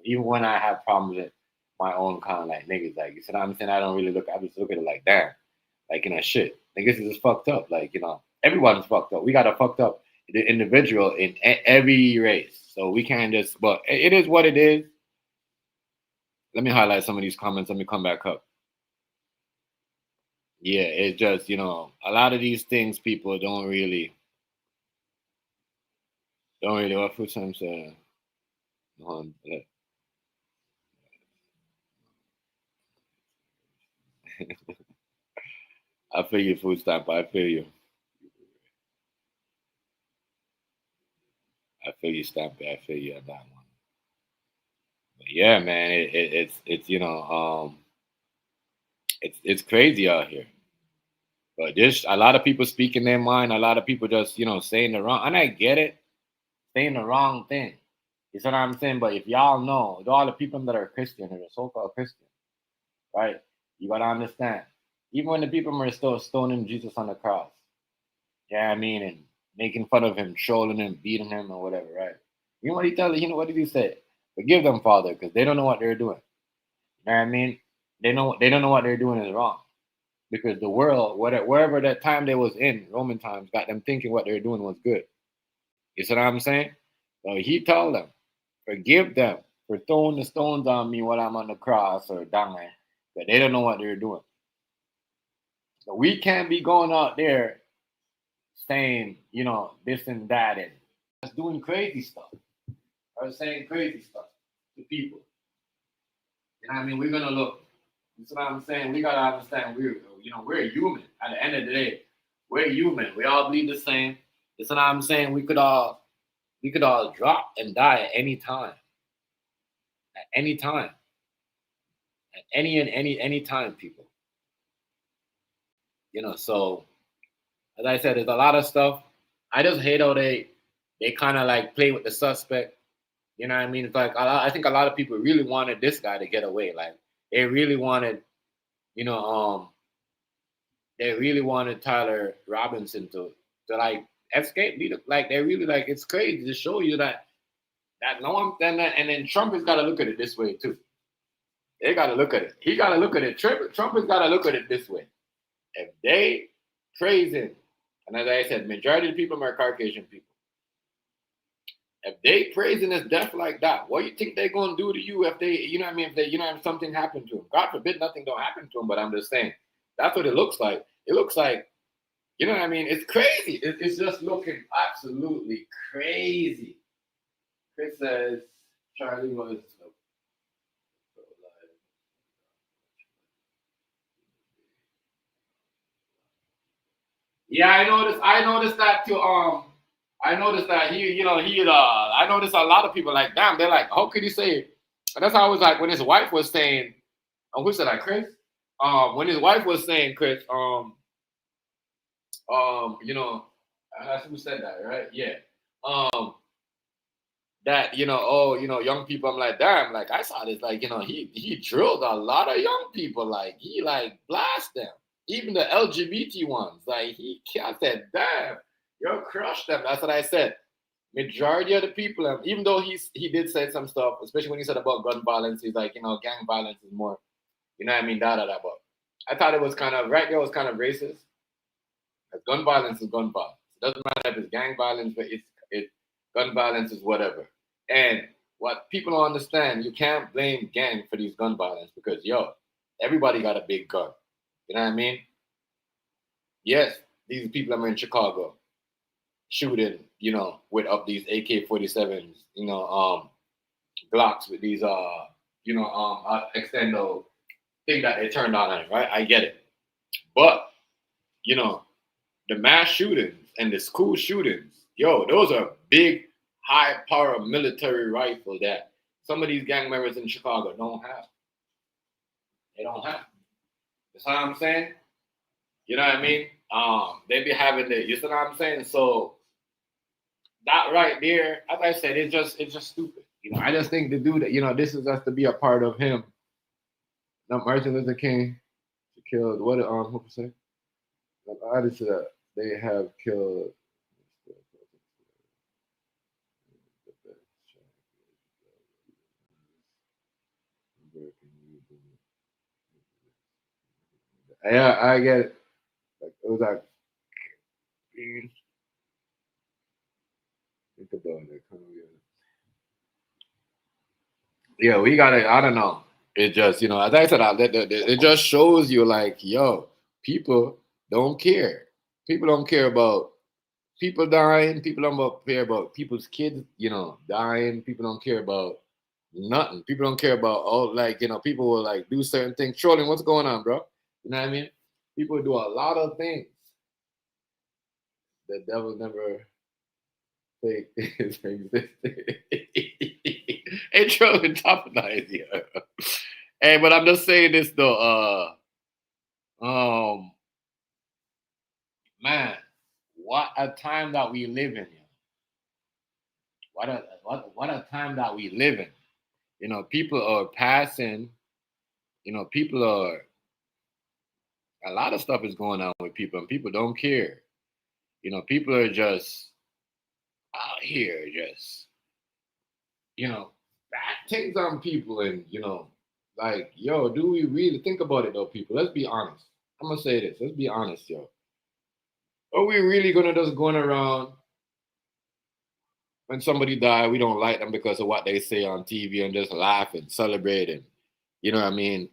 Even when I have problems with my own kind of like niggas, like, you know what I'm saying? I just look at it like, damn, like, shit. Niggas is just fucked up. Like, everyone's fucked up. We got a fucked up individual in every race. So we can't just, but it is what it is. Let me highlight some of these comments. Let me come back up. Yeah, it's just, a lot of these things people don't really what food time say. I feel you, food stamp. I feel you. I feel you, Stampy. I feel you on that one. But yeah, man, it's crazy out here. But there's a lot of people speaking their mind. A lot of people just saying the wrong, and I get it, saying the wrong thing. You know what I'm saying? But if y'all know, all the people that are Christian or so-called Christian, right? You gotta understand. Even when the people are still stoning Jesus on the cross, yeah, I mean, and making fun of him, trolling him, beating him, or whatever, right? You know what he tells? What did he say? Forgive them, Father, because they don't know what they're doing. You know what I mean? They don't know what they're doing is wrong, because the world, wherever that time they was in, Roman times, got them thinking what they're doing was good. You see what I'm saying? So he told them, forgive them for throwing the stones on me while I'm on the cross or dying, but they don't know what they're doing. We can't be going out there saying, this and that and just doing crazy stuff or saying crazy stuff to people. You know what I mean? We're gonna look. That's what I'm saying. We gotta understand we're human. At the end of the day, we're human. We all bleed the same. That's what I'm saying. We could all drop and die at any time. At any time. At any time, people. So as I said, there's a lot of stuff. I just hate how they kind of like play with the suspect. You know what I mean? It's like I think a lot of people really wanted this guy to get away. Like they really wanted, they really wanted Tyler Robinson to like escape. Like they really like it's crazy to show you that no one and then Trump has got to look at it this way too. They got to look at it. He got to look at it. Trump has got to look at it this way. If they praise him, and as I said, majority of the people are Caucasian people. If they praising his death like that, what do you think they're gonna do to you if they, if something happened to him? God forbid nothing don't happen to him, but I'm just saying that's what it looks like. It looks like, it's crazy. It's just looking absolutely crazy. Chris says Charlie was. Yeah, I noticed that too. I noticed that I noticed a lot of people like, damn, they're like, how could he say? And that's how I was like when his wife was saying, who said that, Chris? When his wife was saying, Chris, that's who said that, right? Yeah. That young people. I'm like, damn, like I saw this, like he drilled a lot of young people, like he like blast them, even the LGBT ones, like I said, damn, you crushed them. That's what I said. Majority of the people, even though he did say some stuff, especially when he said about gun violence, he's like, gang violence is more, but I thought it was kind of right there was kind of racist. Gun violence is gun violence. It doesn't matter if it's gang violence, but gun violence is whatever. And what people don't understand, you can't blame gang for these gun violence because everybody got a big gun. You know what I mean? Yes, these people are in Chicago shooting, with up these AK-47s, Glocks with these extendo thing that they turned on, right? I get it. But, the mass shootings and the school shootings, those are big, high-power military rifle that some of these gang members in Chicago don't have. They don't have. That's what I'm saying? You know what I mean? They be having the, you know what I'm saying? So that right there, as I said, it's just stupid. I just think the dude that, this is just to be a part of him. Not Martin Luther King killed what who say? Added to that, they have killed. Yeah, I get it. Like it was like think about it. Yeah, we gotta. I don't know. It just, as I said, it just shows you like, people don't care. People don't care about people dying. People don't care about people's kids, dying. People don't care about nothing. People don't care about all, like, people will like do certain things. Trolling, what's going on, bro? You know what I mean? People do a lot of things. The devil never fake is existing. Hey, trolling top of the idea. Hey, but I'm just saying this though. Man, what a time that we live in. What a time that we live in. People are passing. People are. A lot of stuff is going on with people, and people don't care. People are just out here, just bad things on people, and like, do we really think about it though, people? Let's be honest. I'm gonna say this. Let's be honest, yo. Are we really gonna just going around when somebody die, we don't like them because of what they say on TV and just laugh and celebrate and, you know what I mean?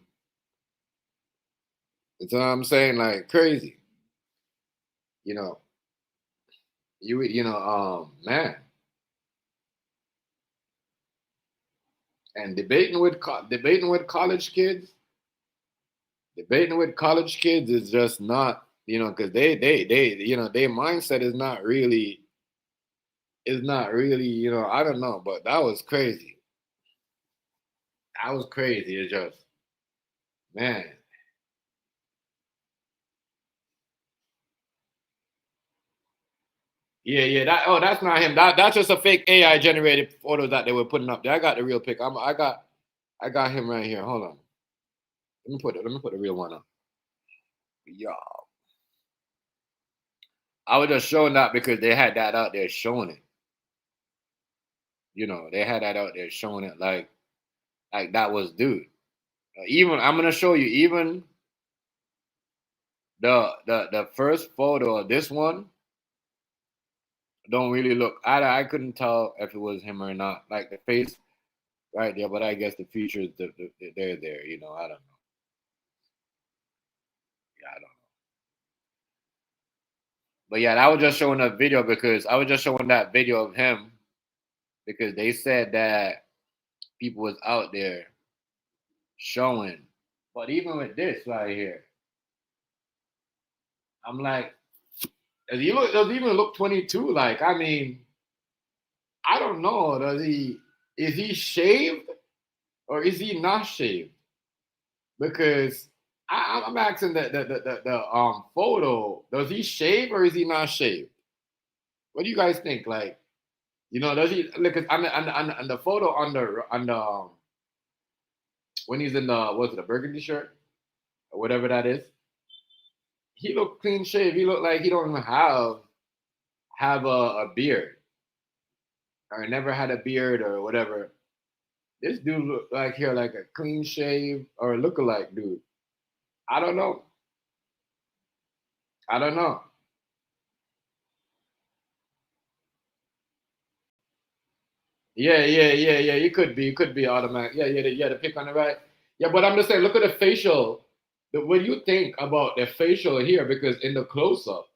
That's what I'm saying, like crazy. Man. And debating with college kids is just not, because they their mindset is not really, I don't know, but that was crazy. It's just, man. Yeah. That's not him. That's just a fake AI generated photo that they were putting up there. I got the real pic. I got him right here. Hold on. Let me put the real one up. Yeah. I was just showing that because they had that out there showing it. They had that out there showing it like that was dude. Even I'm gonna show you even the first photo of this one don't really look. I couldn't tell if it was him or not. Like the face right there, but I guess the features they're there. I don't know. Yeah, I don't know. But yeah, I was just showing a video because I was just showing that video of him because they said that people was out there showing. But even with this right here, I'm like, does he even look 22? Like, I mean, I don't know. Is he shaved or is he not shaved? Because I'm asking the photo, does he shave or is he not shaved? What do you guys think? Like, does he look on the photo on the when he's in the what's it, a burgundy shirt or whatever that is? He looked clean shaved. He looked like he don't even have a beard or never had a beard or whatever. This dude look like here like a clean shave or a lookalike dude. I don't know. I don't know. Yeah. You could be. It could be automatic. Yeah. The pick on the right. Yeah, but I'm just saying. Look at the facial. What do you think about the facial here? Because in the close up,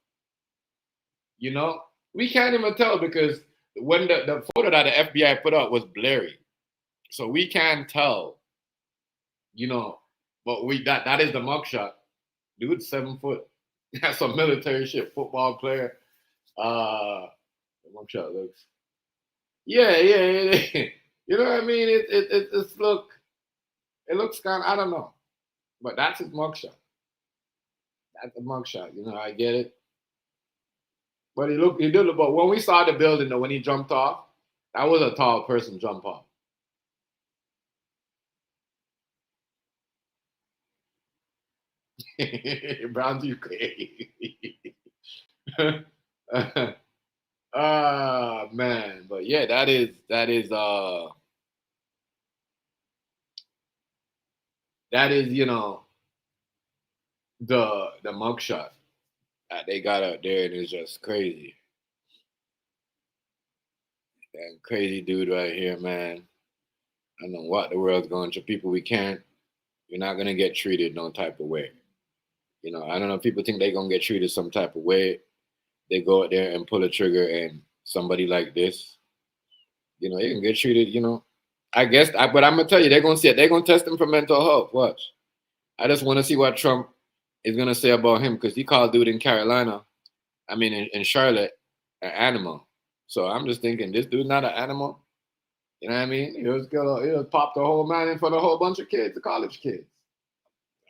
we can't even tell because when the photo that the FBI put out was blurry, so we can't tell. You know, but that is the mugshot. Dude, 7 foot. That's some military shit. Football player. The mugshot looks. Yeah. You know what I mean? It looks kind of, I don't know. But that's his mugshot. That's the mugshot. I get it. But he did look, but when we saw the building though, when he jumped off, that was a tall person jump off. Brown you crazy. Ah man. But yeah, that is the mugshot that they got out there, and it's just crazy. That crazy dude right here, man. I don't know what the world's going to. People, you're not gonna get treated no type of way. I don't know. People think they're gonna get treated some type of way. They go out there and pull a trigger, and somebody like this, you can get treated. I guess. But I'm gonna tell you, they're gonna see it. They're gonna test him for mental health. Watch. I just want to see what Trump is gonna say about him because he called dude in Carolina. I mean, in Charlotte, an animal. So I'm just thinking, this dude not an animal. You know what I mean? He'll pop the whole man in front of a whole bunch of kids, the college kids.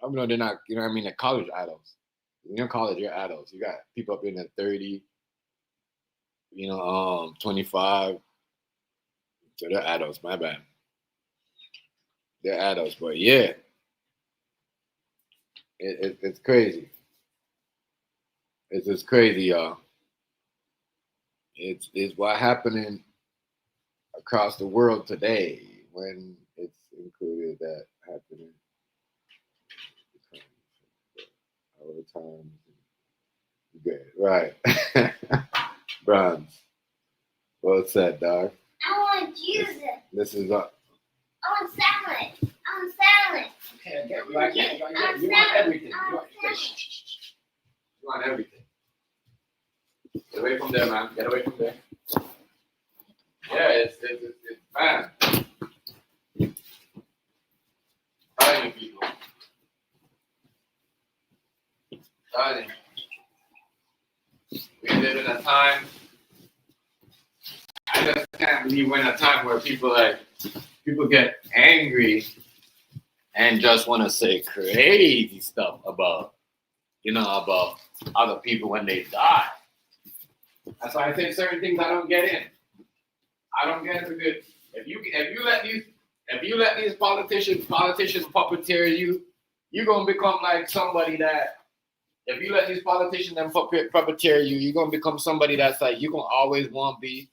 I know they're not, you know what I mean? They're college adults. When you're in college, you're adults. You got people up in the 30, 25. So they're adults, my bad. They're adults, but yeah. It's crazy. It's just crazy, y'all. It's what happening across the world today when it's included that happening all the time. Good, right? Bronze. Well said, dog. I want to use it. This is up. I want salad. I want salad. Yeah, you want everything. You want everything. Get away from there, man. Get away from there. Yeah, it's bad. Telling you, people. Telling you. We live in a time. I just can't believe we're in a time where people get angry and just want to say crazy stuff about other people when they die. That's why I say certain things I don't get in. I don't get it because if you let these politicians puppeteer you, you're gonna become like somebody that. If you let these politicians and puppeteer you, you're gonna become somebody that's like you're gonna always want to be,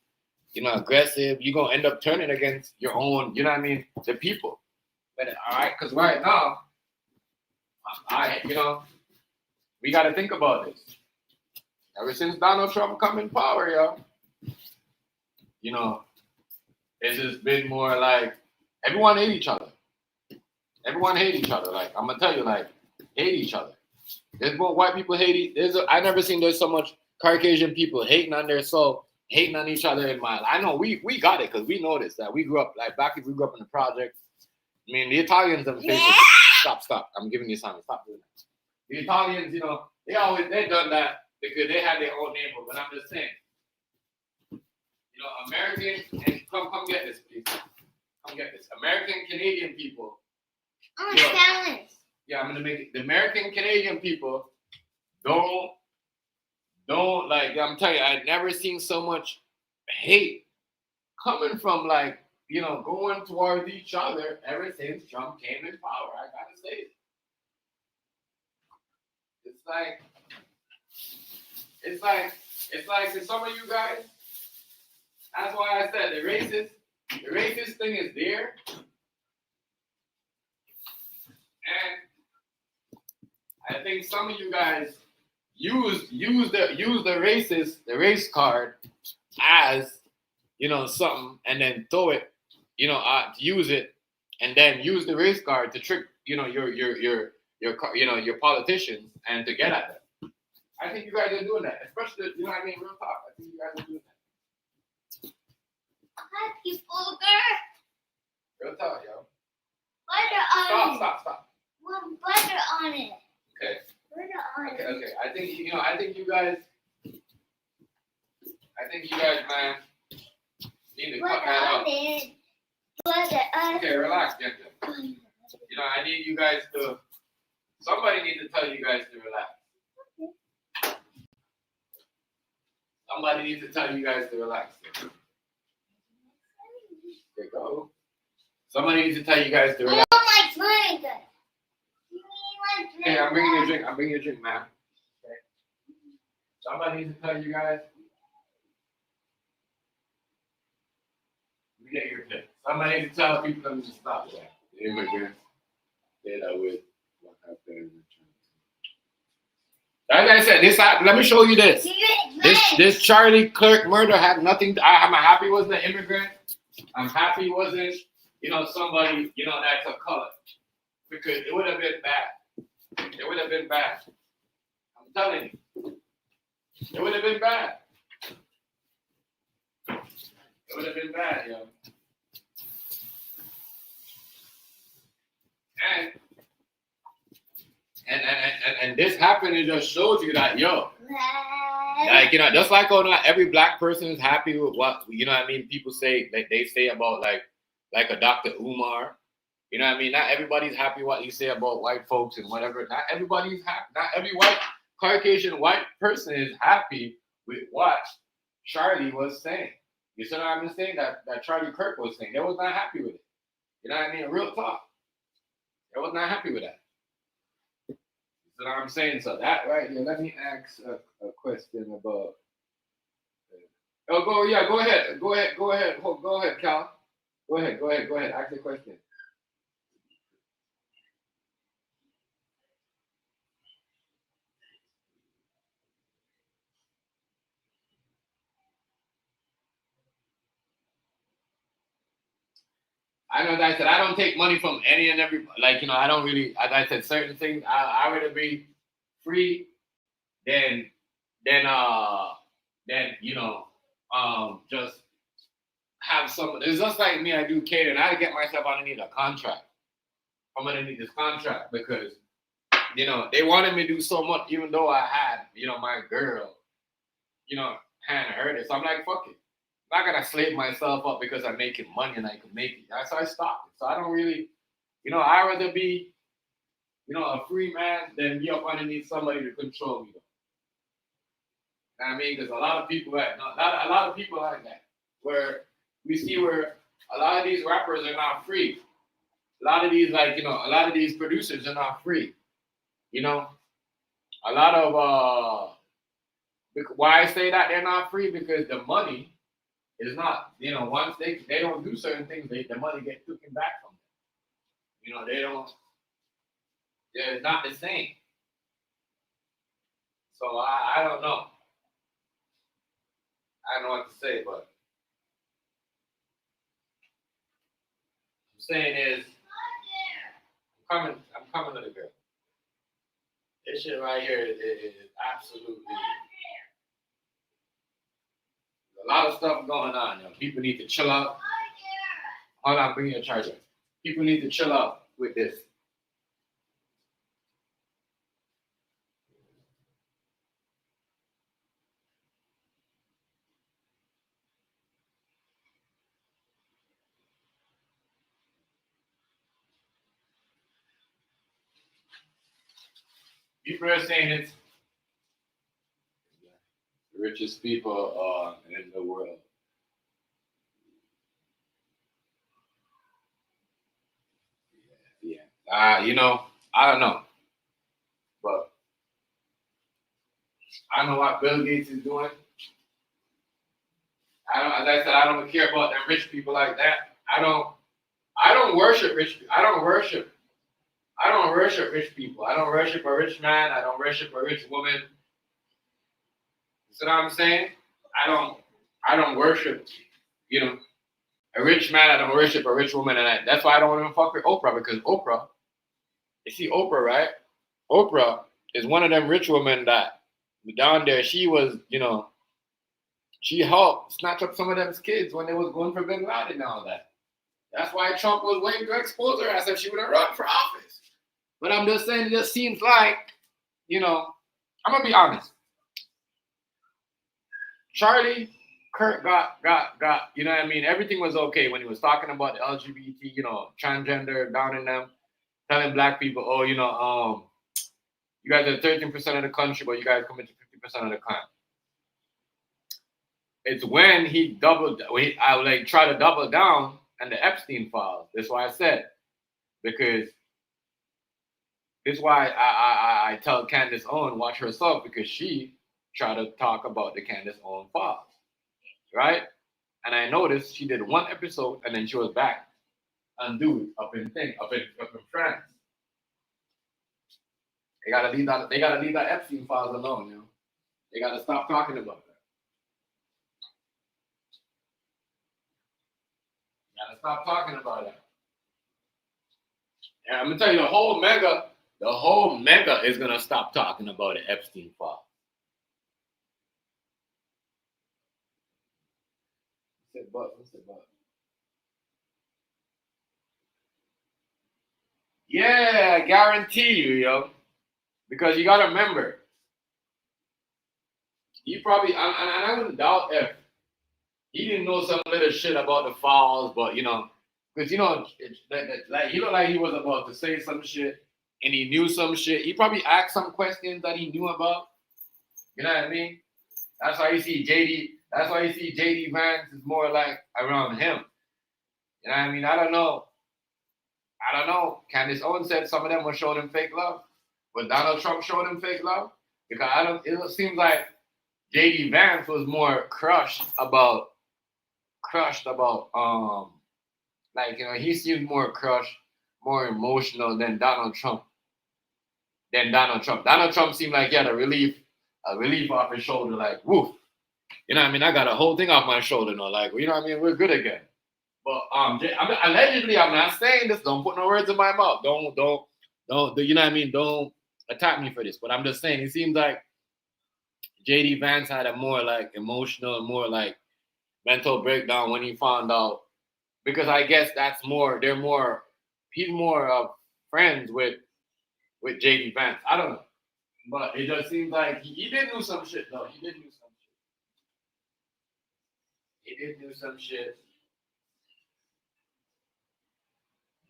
aggressive. You're gonna end up turning against your own, the people. But all right, because right now, we got to think about this. Ever since Donald Trump come in power, it's just been more like everyone hate each other. Everyone hate each other. Like I'm gonna tell you, hate each other. There's more white people I never seen there's so much Caucasian people hating on their soul, hating on each other in my life. I know we got it because we noticed that we grew up back if we grew up in the project. I mean, the Italians have stop. I'm giving you something. Stop doing that. The Italians, they done that because they had their own neighborhood. But I'm just saying, American and come get this, please. Come get this. American Canadian people. Yeah, I'm gonna make it. The American Canadian people don't I'm telling you, I've never seen so much hate coming from going towards each other ever since Trump came in power. I gotta say it. It's like to some of you guys. That's why I said the racist thing is there, and I think some of you guys use the race card as something, and then throw it, use it, and then use the race card to trick your politicians and to get at them. I think you guys are doing that, especially real talk. I think you guys are doing that. Happy burger. Real talk, yo. Butter on it. Stop. Want butter on it. Okay. Butter on it. Okay. I think you guys, man, need to cut that out. Butter on it. Okay, relax, gentlemen. I need you guys to. Somebody needs to tell you guys to relax. Somebody needs to tell you guys to relax. There you go. Somebody needs to tell you guys to relax. Oh, my drink. Okay, I'm bringing you a drink. I'm bringing you a drink, man. Okay. Somebody needs to tell you guys. Let me get your drink. Somebody needs to tell people to stop that. The immigrants did that with what happened. Like I said, let me show you this. This Charlie Kirk murder had nothing. I'm happy it wasn't an immigrant. I'm happy it wasn't, somebody, that's a color. Because it would have been bad. It would have been bad. I'm telling you. It would have been bad. It would have been bad, yo. And this happened, it just shows you that, just like not every black person is happy with what, people say, they say about like a Dr. Umar. Not everybody's happy what you say about white folks and whatever. Not everybody's happy. Not every Caucasian white person is happy with what Charlie was saying. You see what I'm saying? That Charlie Kirk was saying. They was not happy with it. Real talk. They was not happy with that. You know what I'm saying? So that right here, let me ask a question about. Go ahead, Cal. Go ahead. Ask the question. I know that I said I don't take money from any and every, like, I don't really, as I said, certain things, I rather be free than, than, just have some, it's just like me, I do catering. I get myself underneath a contract. I'm underneath this contract because, they wanted me to do so much, even though I had, my girl, hand her this. So I'm like, fuck it. I'm not gonna slave myself up because I'm making money and I can make it. That's why I stopped it. So I don't really, I'd rather be, a free man than be up underneath somebody to control me. You know what I mean? Because a lot of people like that. Where we see where a lot of these rappers are not free. A lot of these, a lot of these producers are not free. A lot of why I say that they're not free, because the money is not, once they don't do certain things, the money gets taken back from them. They're not the same. So I don't know. I don't know what to say, but I'm saying is I'm coming to the girl. This shit right here is absolutely a lot of stuff going on. People need to chill out. Hold on, bring your charger. People need to chill out with this. People are saying it's the richest people in the world. Yeah. I don't know. But I don't know what Bill Gates is doing. As I said, I don't care about them rich people like that. I don't worship rich people. I don't worship rich people. I don't worship a rich man. I don't worship a rich woman. You see what I'm saying? I don't worship, a rich man. I don't worship a rich woman, and that's why I don't even fuck with Oprah, because Oprah, you see Oprah, right? Oprah is one of them rich women that down there, she was, she helped snatch up some of them kids when they was going for Bin Laden and all that. That's why Trump was waiting to expose her. I said she would have run for office. But I'm just saying, it just seems like, I'm going to be honest. Charlie Kirk got, you know what I mean? Everything was okay when he was talking about the LGBT, transgender, down in them, telling black people, oh, you guys are 13% of the country, but you guys commit to 50% of the crime. It's when he try to double down on the Epstein files. That's why I said, because this is why I tell Candace Owen watch herself, because she tried to talk about the Candace Owen files, right? And I noticed she did one episode and then she was back and do it up in France. They gotta leave that Epstein files alone, They gotta stop talking about that. Gotta stop talking about that. And I'm gonna tell you, the whole mega is gonna stop talking about the Epstein file. What's it about? Yeah, I guarantee you, because you gotta remember, he probably, and I wouldn't doubt if he didn't know some little shit about the files, but because he looked like he was about to say some shit, and he knew some shit. He probably asked some questions that he knew about. You know what I mean? That's why you see JD Vance is more like around him. You know what I mean? I don't know. Candace Owens said some of them were showing him fake love, but Donald Trump showed him fake love, because it seems like JD Vance was more crushed about he seemed more crushed, more emotional than Donald Trump. Donald Trump seemed like he had a relief off his shoulder, like, woof. You know what I mean? I got a whole thing off my shoulder now, like, you know what I mean? We're good again. But allegedly, I'm not saying this. Don't put no words in my mouth. Don't. You know what I mean? Don't attack me for this. But I'm just saying, it seems like JD Vance had a more like emotional, more like mental breakdown when he found out, because I guess that's more. He's more of friends with JD Vance. I don't know, but it just seems like he did do some shit though. He did do some shit.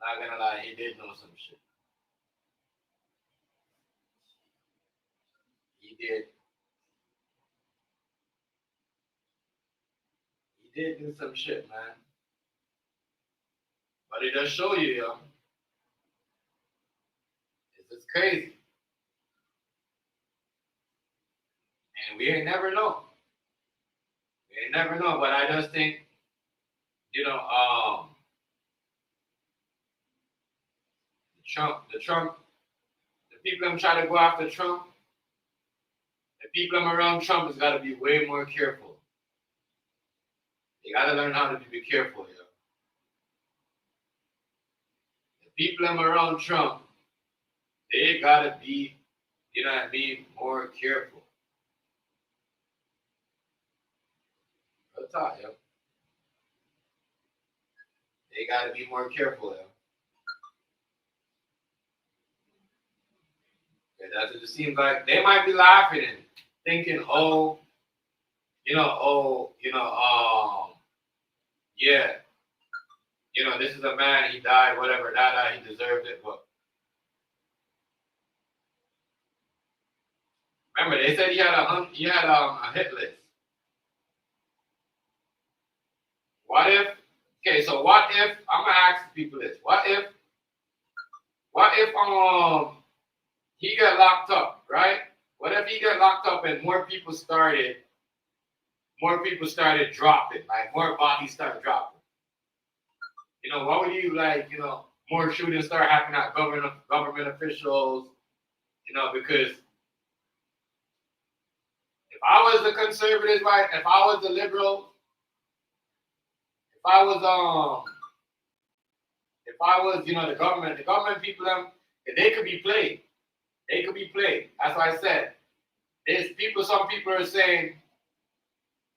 Not gonna lie, he did know some shit. He did. He did do some shit, man. But it does show you, yo. It's crazy. And we ain't never know. But I just think, the people I'm trying to go after Trump, the people I'm around Trump has got to be way more careful. They got to learn how to be careful, yo. The people I'm around Trump, they got to be, more careful. Real talk, yo. They got to be more careful, yo. That's what it seems like. They might be laughing and thinking, yeah, this is a man, he died, whatever, he deserved it. But remember, they said he had a hit list. What if I'm gonna ask people this? What if he got locked up, right? What if he got locked up and more people started dropping, like more bodies started dropping? What would you like, more shootings start happening at government officials, because if I was the conservatives, right, if I was the liberal, if I was the government people, they could be played. That's why I said, some people are saying,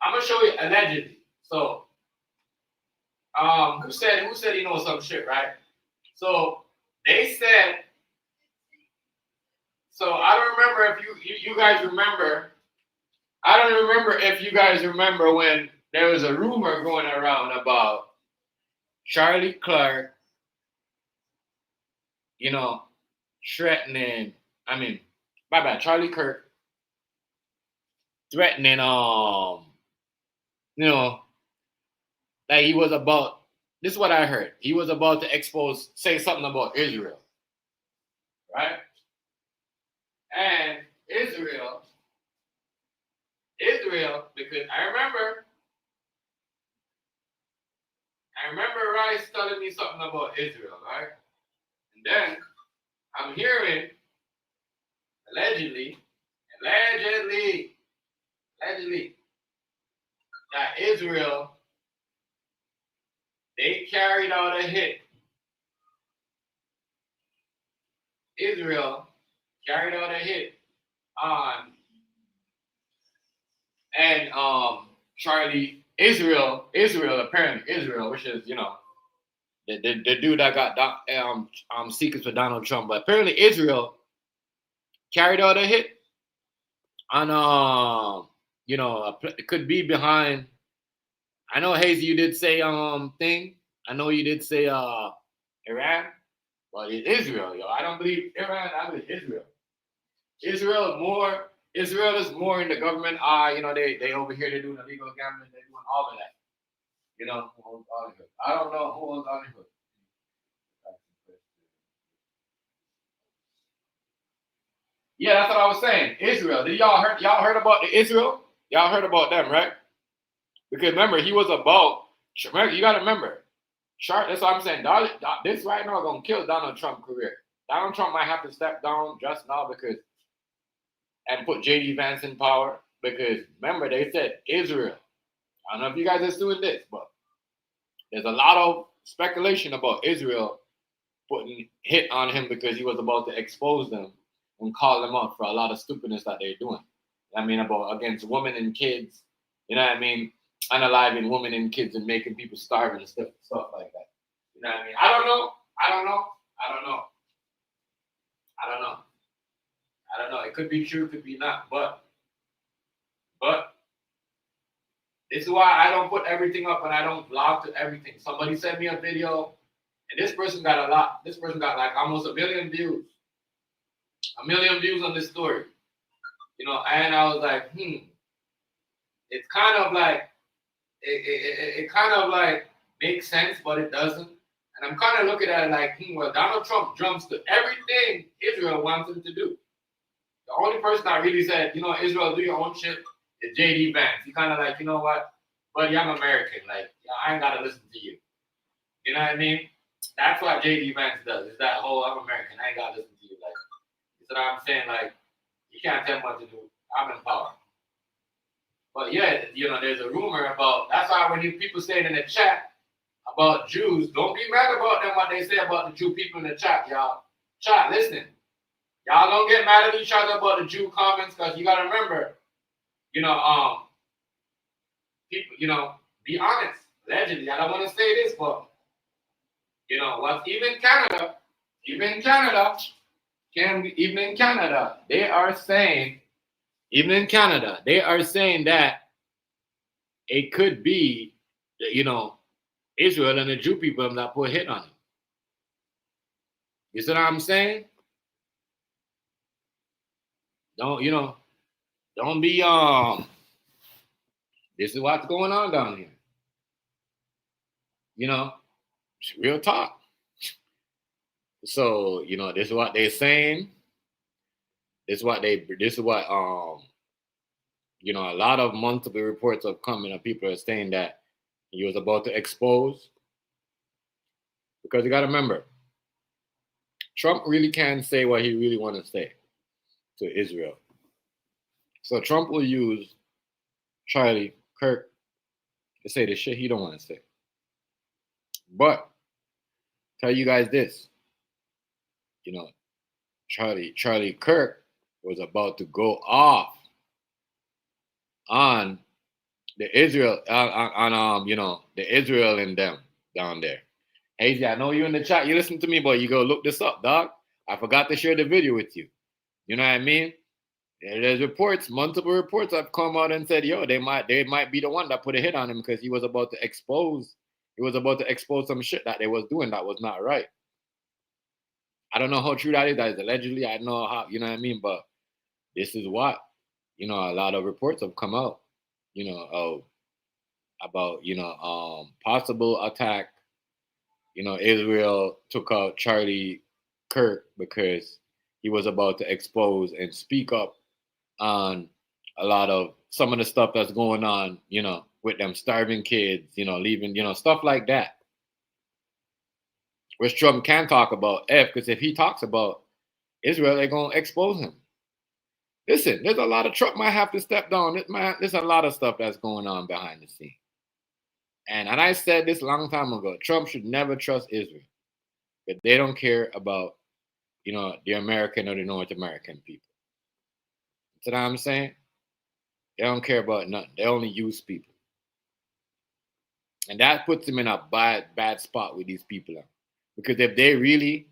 I'm gonna show you allegedly. So, who said he knows some shit, right? So they said. So I don't remember if you guys remember. I don't remember if you guys remember when there was a rumor going around about Charlie Clark, threatening. Charlie Kirk threatening. That he was about. This is what I heard. He was about to say something about Israel, right? And Israel, because I remember Rice telling me something about Israel, right? And then I'm hearing allegedly that Israel, they carried out a hit. Israel carried out a hit on Israel, which is the dude that got secrets for Donald Trump, but apparently Israel carried out a hit on it could be behind. I know Hazy, you did say thing. I know you did say Iran, but it's Israel, yo. I don't believe Iran. I believe Israel. Israel is more in the government eye. They over here, they're doing illegal gambling, they're doing all of that. Who owns Hollywood? I don't know who owns Hollywood. Yeah, that's what I was saying. Israel. Did y'all heard about Israel? Y'all heard about them, right? Because remember, he was about. You gotta remember. That's what I'm saying. This right now is gonna kill Donald Trump's career. Donald Trump might have to step down just now and put JD Vance in power, because remember they said Israel. I don't know if you guys are doing this, but there's a lot of speculation about Israel putting hit on him because he was about to expose them and call them out for a lot of stupidness that they're doing. I mean, about against women and kids, you know what I mean? Unaliving women and kids and making people starve and stuff like that. You know what I mean? I don't know. It could be true, could be not. But this is why I don't put everything up and I don't vlog to everything. Somebody sent me a video and this person got a lot. This person got like almost 1 million views. 1 million views on this story. You know, and I was like, it's kind of like, it kind of like makes sense, but it doesn't. And I'm kind of looking at it like, well, Donald Trump jumps to everything Israel wants him to do. The only person that really said, you know, Israel, do your own shit is J.D. Vance. He kind of like, you know what, buddy, I'm American. Like, I ain't got to listen to you. You know what I mean? That's what J.D. Vance does. Is that whole, I'm American. I ain't got to listen to you. Like, you know what I'm saying? Like, you can't tell me what to do. I'm in power. But yeah, you know, there's a rumor about, that's why when people say in the chat about Jews, don't be mad about them, what they say about the Jew people in the chat, y'all. Chat, listen. Y'all don't get mad at each other about the Jew comments, because you got to remember, you know, people, you know, be honest. Allegedly, I don't want to say this, but, you know, what, even in Canada, they are saying, that it could be, you know, Israel and the Jew people that put hit on him. You see what I'm saying? Don't be, this is what's going on down here. You know, it's real talk. So, you know, this is what they're saying. This is what, you know, a lot of multiple reports have come in and people are saying that he was about to expose. Because you got to remember, Trump really can't say what he really want to say to Israel. So Trump will use Charlie Kirk to say the shit he don't want to say. But tell you guys this, you know, Charlie Kirk was about to go off on the Israel, you know, the Israel and them down there. Hazy, I know you in the chat. You listen to me, but you go look this up, dog. I forgot to share the video with you. You know what I mean? There's reports, multiple reports have come out and said, yo, they might be the one that put a hit on him because he was about to expose some shit that they was doing that was not right. I don't know how true that is. That is allegedly. I know how, you know what I mean? But this is what, you know, a lot of reports have come out, you know, about, you know, possible attack. You know, Israel took out Charlie Kirk because he was about to expose and speak up on a lot of some of the stuff that's going on, you know, with them starving kids, you know, leaving, you know, stuff like that. Which Trump can talk about, because if he talks about Israel, they're going to expose him. Listen, there's a lot of Trump might have to step down. There's a lot of stuff that's going on behind the scenes. And I said this a long time ago, Trump should never trust Israel. But they don't care about, you know, the American or the North American people. You know what I'm saying? They don't care about nothing. They only use people. And that puts them in a bad spot with these people. Because if they really,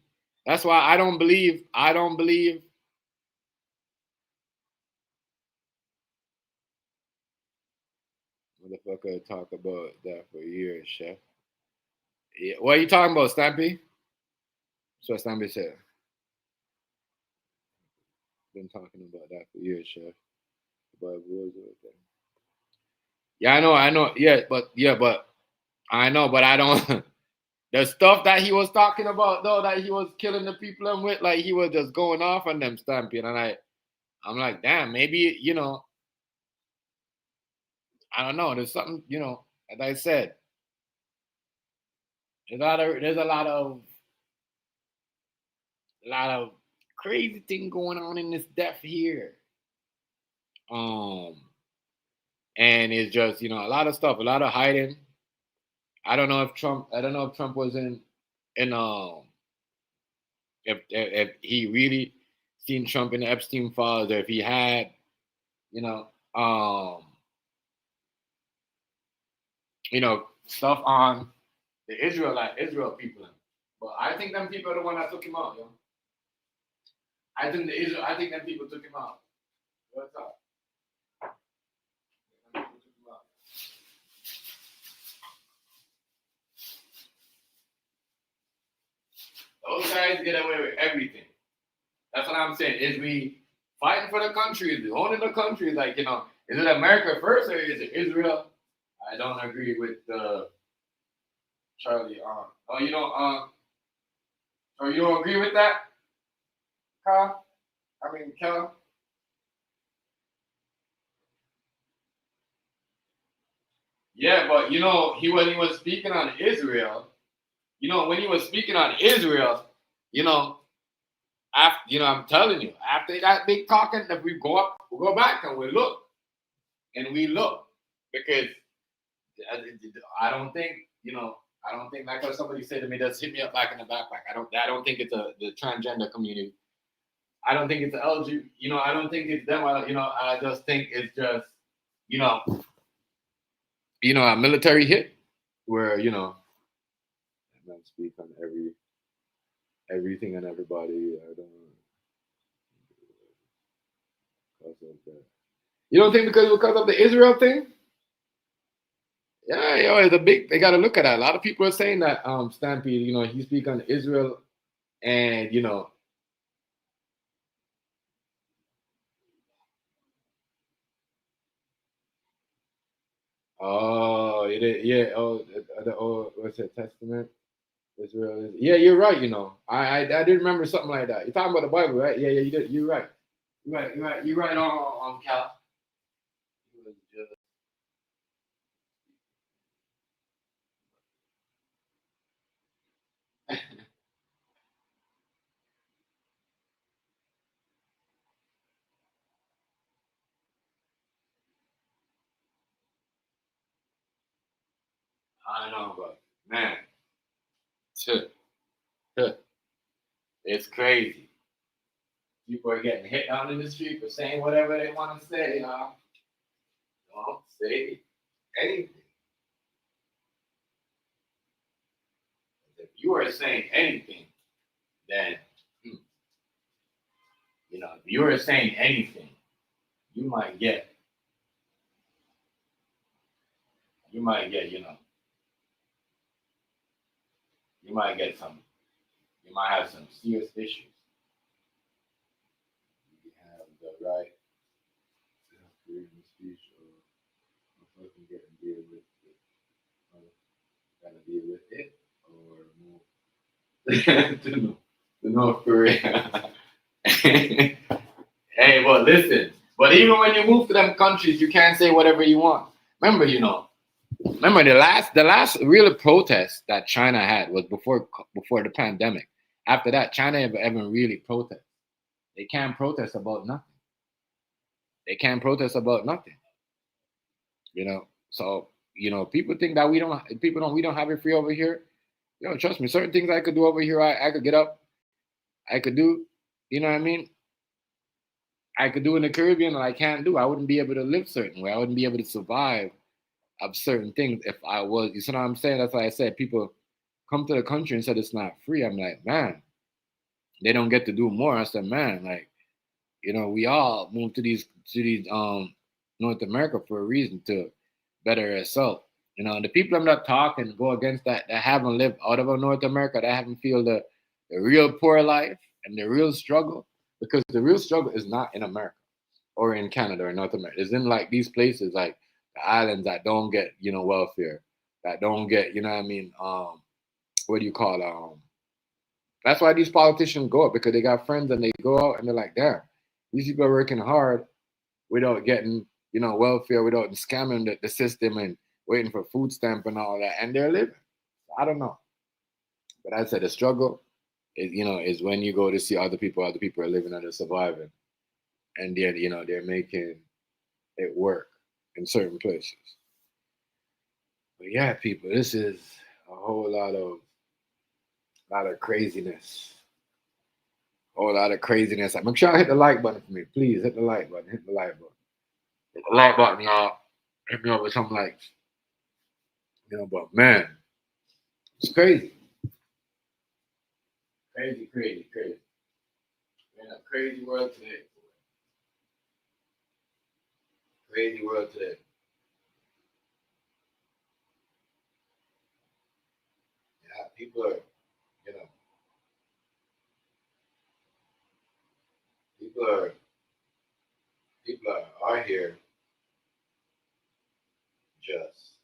that's why I don't believe motherfucker talk about that for years, chef. Yeah, what are you talking about, Stampy? That's what Stampy said. Been talking about that for years, chef. Yeah, I know. Yeah, but I know, but I don't. The stuff that he was talking about, though, that he was killing the people with, like he was just going off on them, Stamping, and I'm like, damn, maybe, you know, I don't know. There's something, you know, as I said, there's a lot of crazy thing going on in this death here. And it's just, you know, a lot of stuff, a lot of hiding, I don't know if Trump was in if he really seen Trump in the Epstein files, or if he had, you know, stuff on the Israel people. But I think them people are the one that took him out, yo. I think them people took him out. What's up? Those guys get away with everything. That's what I'm saying. Is we fighting for the country? Is we owning the country? Like, is it America first or is it Israel? I don't agree with Charlie. Oh, you don't. Oh, you don't agree with that, Cal? Cal. Yeah, but when he was speaking on Israel, when he was speaking on Israel, after I'm telling you, after that big talking, that we go back and we look, because I don't think like what somebody said to me, just hit me up back in the backpack. I don't think it's the transgender community. I don't think it's the LG. I don't think it's them. I just think it's just a military hit where I don't speak on everything and everybody. I don't because of that. You don't think because of the Israel thing? Yeah, it's a big. They got to look at that. A lot of people are saying that Stampede. He speak on Israel, and Oh, it is. Yeah. What's it? Testament. Israel. Yeah, you're right. I did remember something like that. You're talking about the Bible, right? Yeah, you did. You're right. You're right on Cal. I know, but man, it's crazy. People are getting hit down in the street for saying whatever they want to say. Don't say anything. If you are saying anything, then if you are saying anything, you might get you might get have some serious issues. You have the right to have freedom of speech, or fucking get and deal with it. Gotta deal with it, or move to North Korea. Hey, but listen. But even when you move to them countries, you can't say whatever you want. Remember, the last real protest that China had was before the pandemic. After that, China haven't really protest. They can't protest about nothing. So people think that we don't have it free over here. Trust me, certain things I could do over here, I could get up, I could do, you know what I mean? I could do in the Caribbean and I can't do. I wouldn't be able to live certain way. I wouldn't be able to survive of certain things if I was. You see what I'm saying? That's why I said people come to the country and said it's not free. I'm like, man, they don't get to do more. I said, man, like, we all moved to these North America for a reason, to better ourselves. The people that talk and go against that haven't lived out of North America, that haven't feel the real poor life and the real struggle, because the real struggle is not in America or in Canada or North America. It's in like these places, like the islands that don't get welfare, that don't get what do you call that's why these politicians go up, because they got friends and they go out and they're like, damn, these people are working hard without getting welfare, without scamming the system and waiting for food stamp and all that, and they're living. I don't know, but I said the struggle is when you go to see other people are living and they're surviving, and they're making it work in certain places. But yeah, people, this is a whole lot of craziness. A whole lot of craziness. Make sure I hit the like button for me. Please hit the like button. Hit the like button. Hit the like button, y'all. Hit me up with some likes. But man, it's crazy. Crazy, crazy, crazy. We're in a crazy world today. Crazy world today. Yeah, people are, people are here just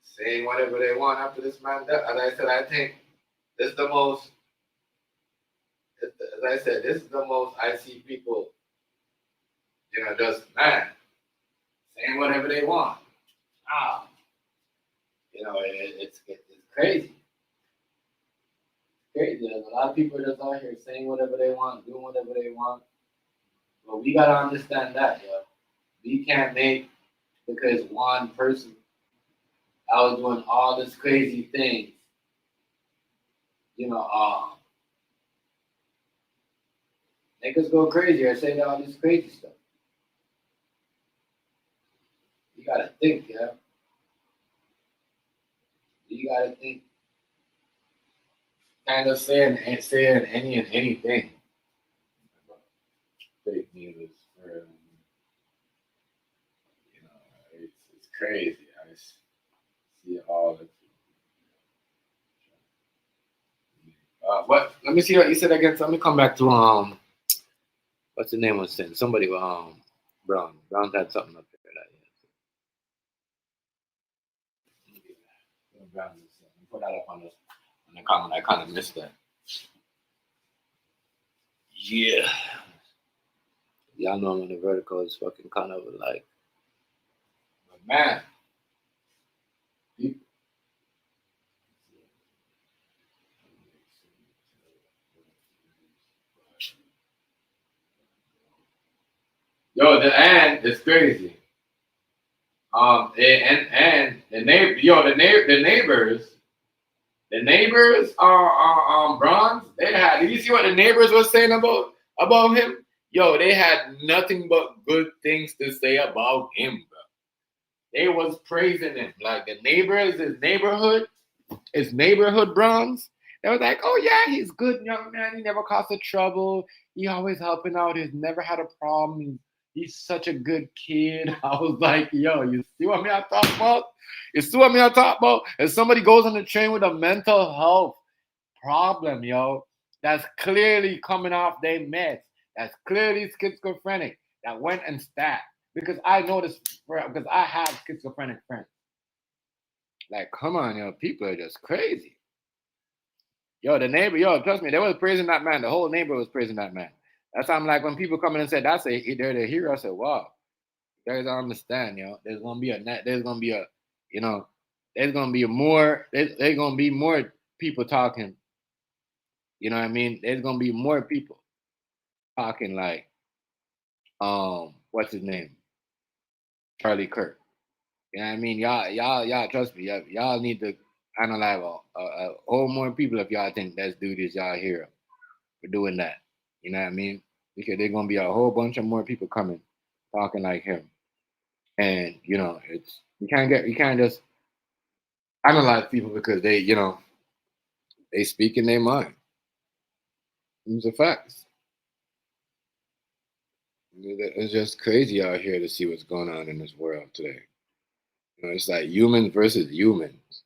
saying whatever they want after this man does. As I said, I think this is the most, as I said, this is the most I see people, just, man, saying whatever they want. It's crazy. Crazy. There's a lot of people that's out here saying whatever they want, doing whatever they want. But we gotta understand that, yo. We can't make because one person out doing all this crazy things, make us go crazy or say all this crazy stuff. You gotta think, yeah. You gotta think. Kind of saying any and anything. Fake news, it's crazy. I see all the. What? Let me see what you said again. So let me come back to what's the name of the thing? Somebody Brown. Brown had something up there. Brown put that up on the comment. I kind of missed that. Yeah. Y'all know when the vertical is fucking kind of like, but man. Yo, the and it's crazy. And the neighbors are bronze. They had. Did you see what the neighbors were saying about him? Yo, they had nothing but good things to say about him, bro. They was praising him. Like the neighbors, his neighborhood bronze. They was like, oh yeah, he's good young man. He never caused a trouble. He always helping out. He's never had a problem. He's such a good kid. I was like, yo, you see what I talk about? You see what I talk about? If somebody goes on the train with a mental health problem, yo, that's clearly coming off their meds. That's clearly schizophrenic. That went and stabbed. Because I know this, because I have schizophrenic friends. Like, come on, yo, people are just crazy. Yo, the neighbor, trust me, they was praising that man. The whole neighbor was praising that man. That's why I'm like, when people come in and say they're the hero, I said, wow, you guys don't understand, yo. There's gonna be more people talking. You know what I mean? There's gonna be more people talking like, what's his name? Charlie Kirk. You know what I mean? Y'all trust me. Y'all need to analyze a whole more people if y'all think that dude is y'all hero for doing that. You know what I mean? Because there's gonna be a whole bunch of more people coming talking like him. And it's you can't just analyze people because they speak in their mind. These are facts. It's just crazy out here to see what's going on in this world today. It's like humans versus humans.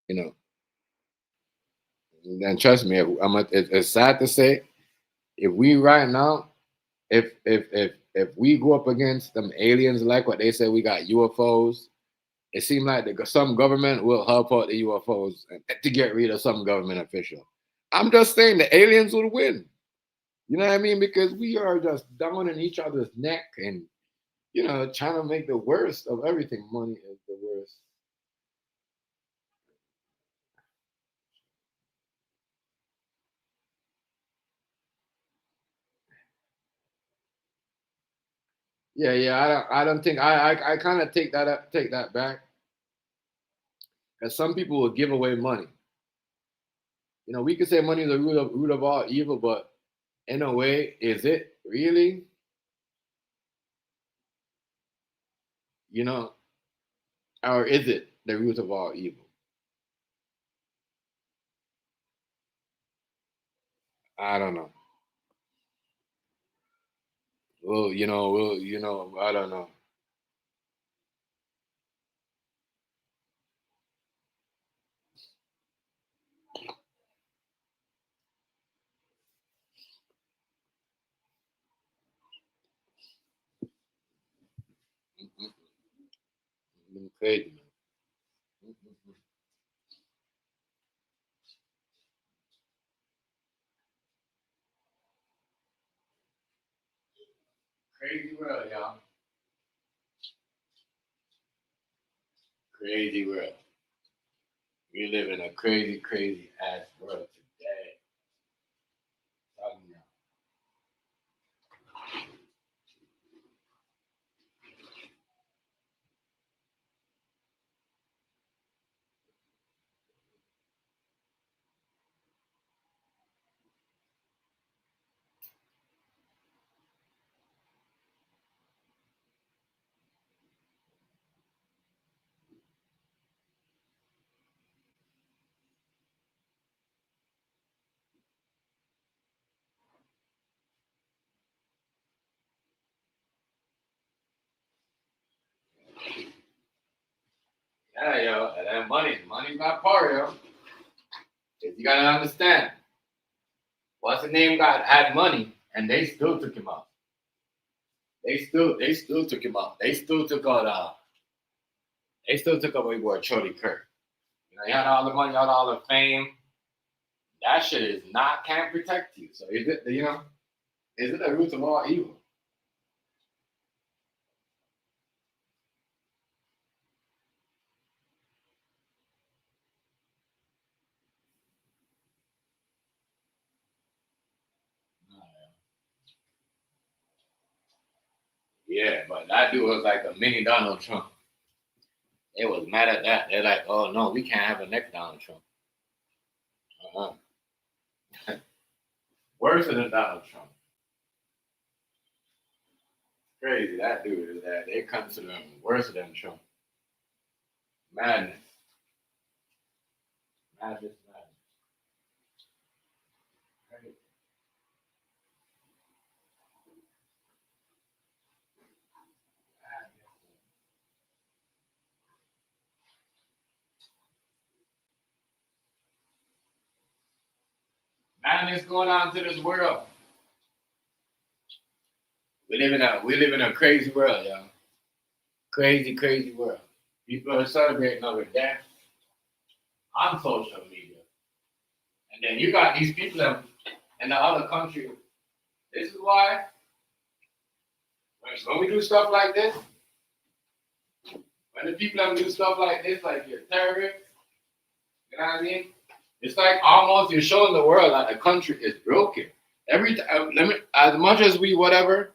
And trust me, it's sad to say, if we right now, if we go up against them aliens, like what they say, we got UFOs. It seems like some government will help out the UFOs to get rid of some government official. I'm just saying the aliens will win. You know what I mean? Because we are just down in each other's neck and trying to make the worst of everything. Money is the worst. Yeah. I don't think I kind of take that back. Because some people will give away money. You know, we could say money is the root of all evil, but in a way, is it really? You know, or is it the root of all evil? I don't know. I don't know. Crazy, man. Crazy world, y'all. Crazy world. We live in a crazy, crazy ass world today. Yeah, yo, and that money's not power, yo. You gotta understand. What's the name? God had money, and they still took him out. They still took him out. They still took out. They still took away boy Charlie Kirk. You know, he had all the money, had all the fame. That shit is not can't protect you. So is it? You know, is it the root of all evil? Yeah, but that dude was like a mini Donald Trump. They was mad at that. They're like, oh no, we can't have a next Donald Trump. Uh-huh. Worse than Donald Trump. Crazy, that dude is that. They consider him worse than Trump. Madness. Madness. Crazy. Madness going on to this world. We live in a crazy world, y'all. Crazy, crazy world. People are celebrating over death on social media. And then you got these people in the other country. This is why when we do stuff like this, when the people do stuff like this, like you're terrorists, you know what I mean? It's like almost you're showing the world that the country is broken. Every time, as much as we whatever,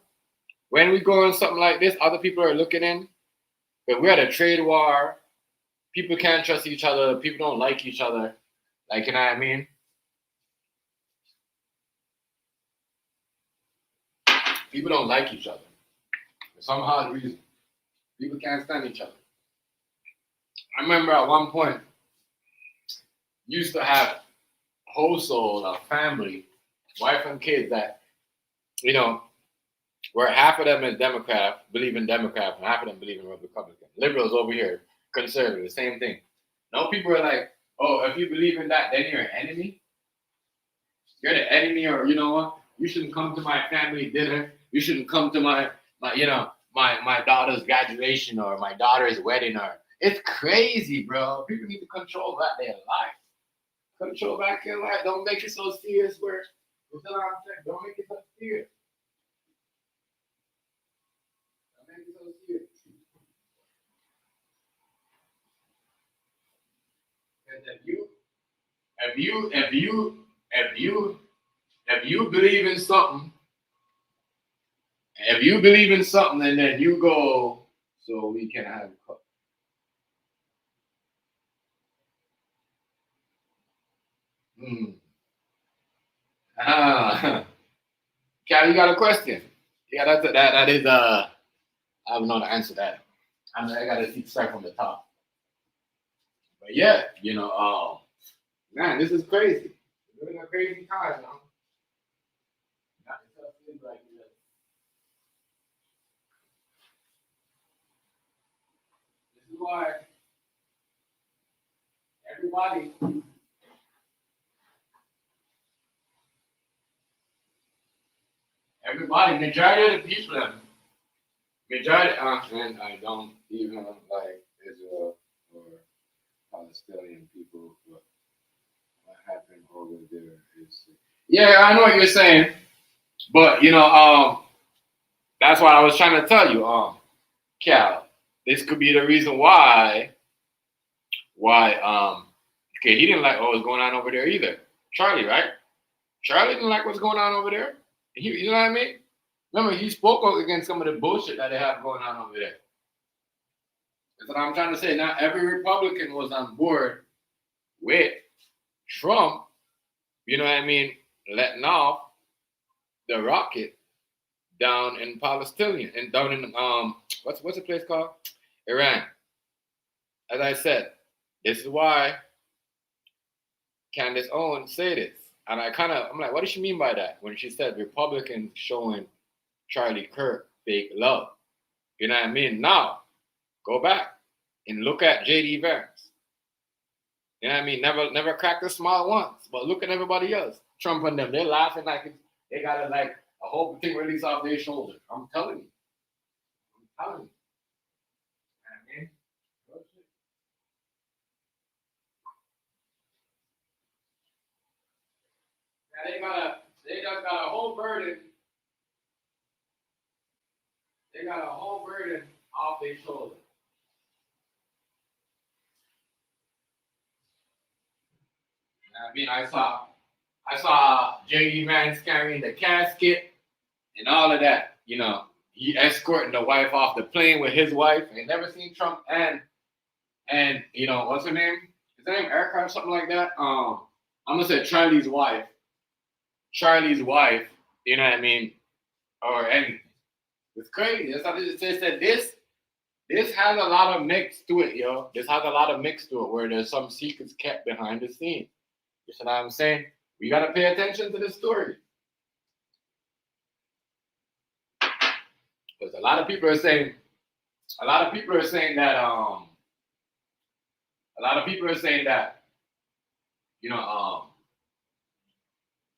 when we go on something like this, other people are looking in. But we're at a trade war. People can't trust each other. People don't like each other. Like, you know what I mean? People don't like each other. For some odd reason. People can't stand each other. I remember at one point, used to have household, a family, wife and kids that, you know, where half of them is Democrat, believe in Democrat, and half of them believe in Republican. Liberals over here, conservative, same thing. Now people are like, oh, if you believe in that, then you're an enemy. You're the enemy, or you know what? You shouldn't come to my family dinner. You shouldn't come to my daughter's graduation or my daughter's wedding. Or it's crazy, bro. People need to control back their life. Control back your life. Don't make it so serious. Don't make it so serious. Don't make it so serious. Because if you believe in something, If you believe in something and then you go, so we can have. Cal, you got a question? Yeah, that is I don't know to answer that. I got to start from the top. But yeah, man, this is crazy. We're in a crazy time now. This is why everybody, majority of the people, majority, and I don't even like Israel or Palestinian people, but what happened over there is, yeah, I know what you're saying, but that's what I was trying to tell you, Cal. This could be the reason why, okay, he didn't like what was going on over there either. Charlie, right? Charlie didn't like what's going on over there. You know what I mean? Remember, he spoke out against some of the bullshit that they have going on over there. That's what I'm trying to say. Not every Republican was on board with Trump, you know what I mean, letting off the rocket down in Palestinian and down in what's the place called? Iran. As I said, this is why Candace Owens said this. And I'm like, what does she mean by that? When she said Republicans showing Charlie Kirk fake love. You know what I mean? Now, go back and look at J.D. Vance. You know what I mean? Never cracked a smile once. But look at everybody else. Trump and them, they're laughing like they got a whole thing released off their shoulder. I'm telling you. I mean, they just got a whole burden. They got a whole burden off their shoulder. I mean, I saw J.D. Vance carrying the casket and all of that. He escorting the wife off the plane with his wife. I never seen Trump and what's her name? Is her name Erica or something like that? I'm gonna say Charlie's wife. You know what I mean? Or anything. It's crazy. That's how it says that this has a lot of mix to it, yo. This has a lot of mix to it where there's some secrets kept behind the scenes. You see what I'm saying? We gotta pay attention to this story. Because a lot of people are saying that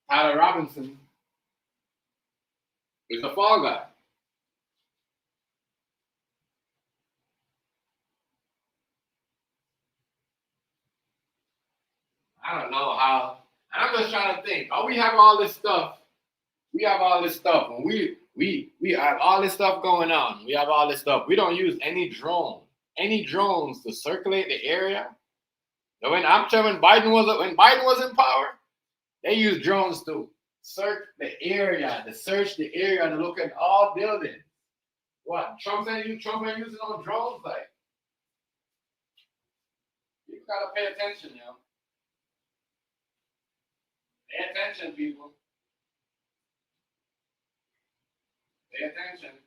Tyler Robinson is the fall guy. I don't know how. And I'm just trying to think. Oh, we have all this stuff. And we have all this stuff going on. We have all this stuff. We don't use any drones to circulate the area. When Biden was in power, they used drones to search the area, to look at all buildings. What? Trump ain't using no drones, like. You gotta pay attention, yo. Pay attention, people. Pay attention.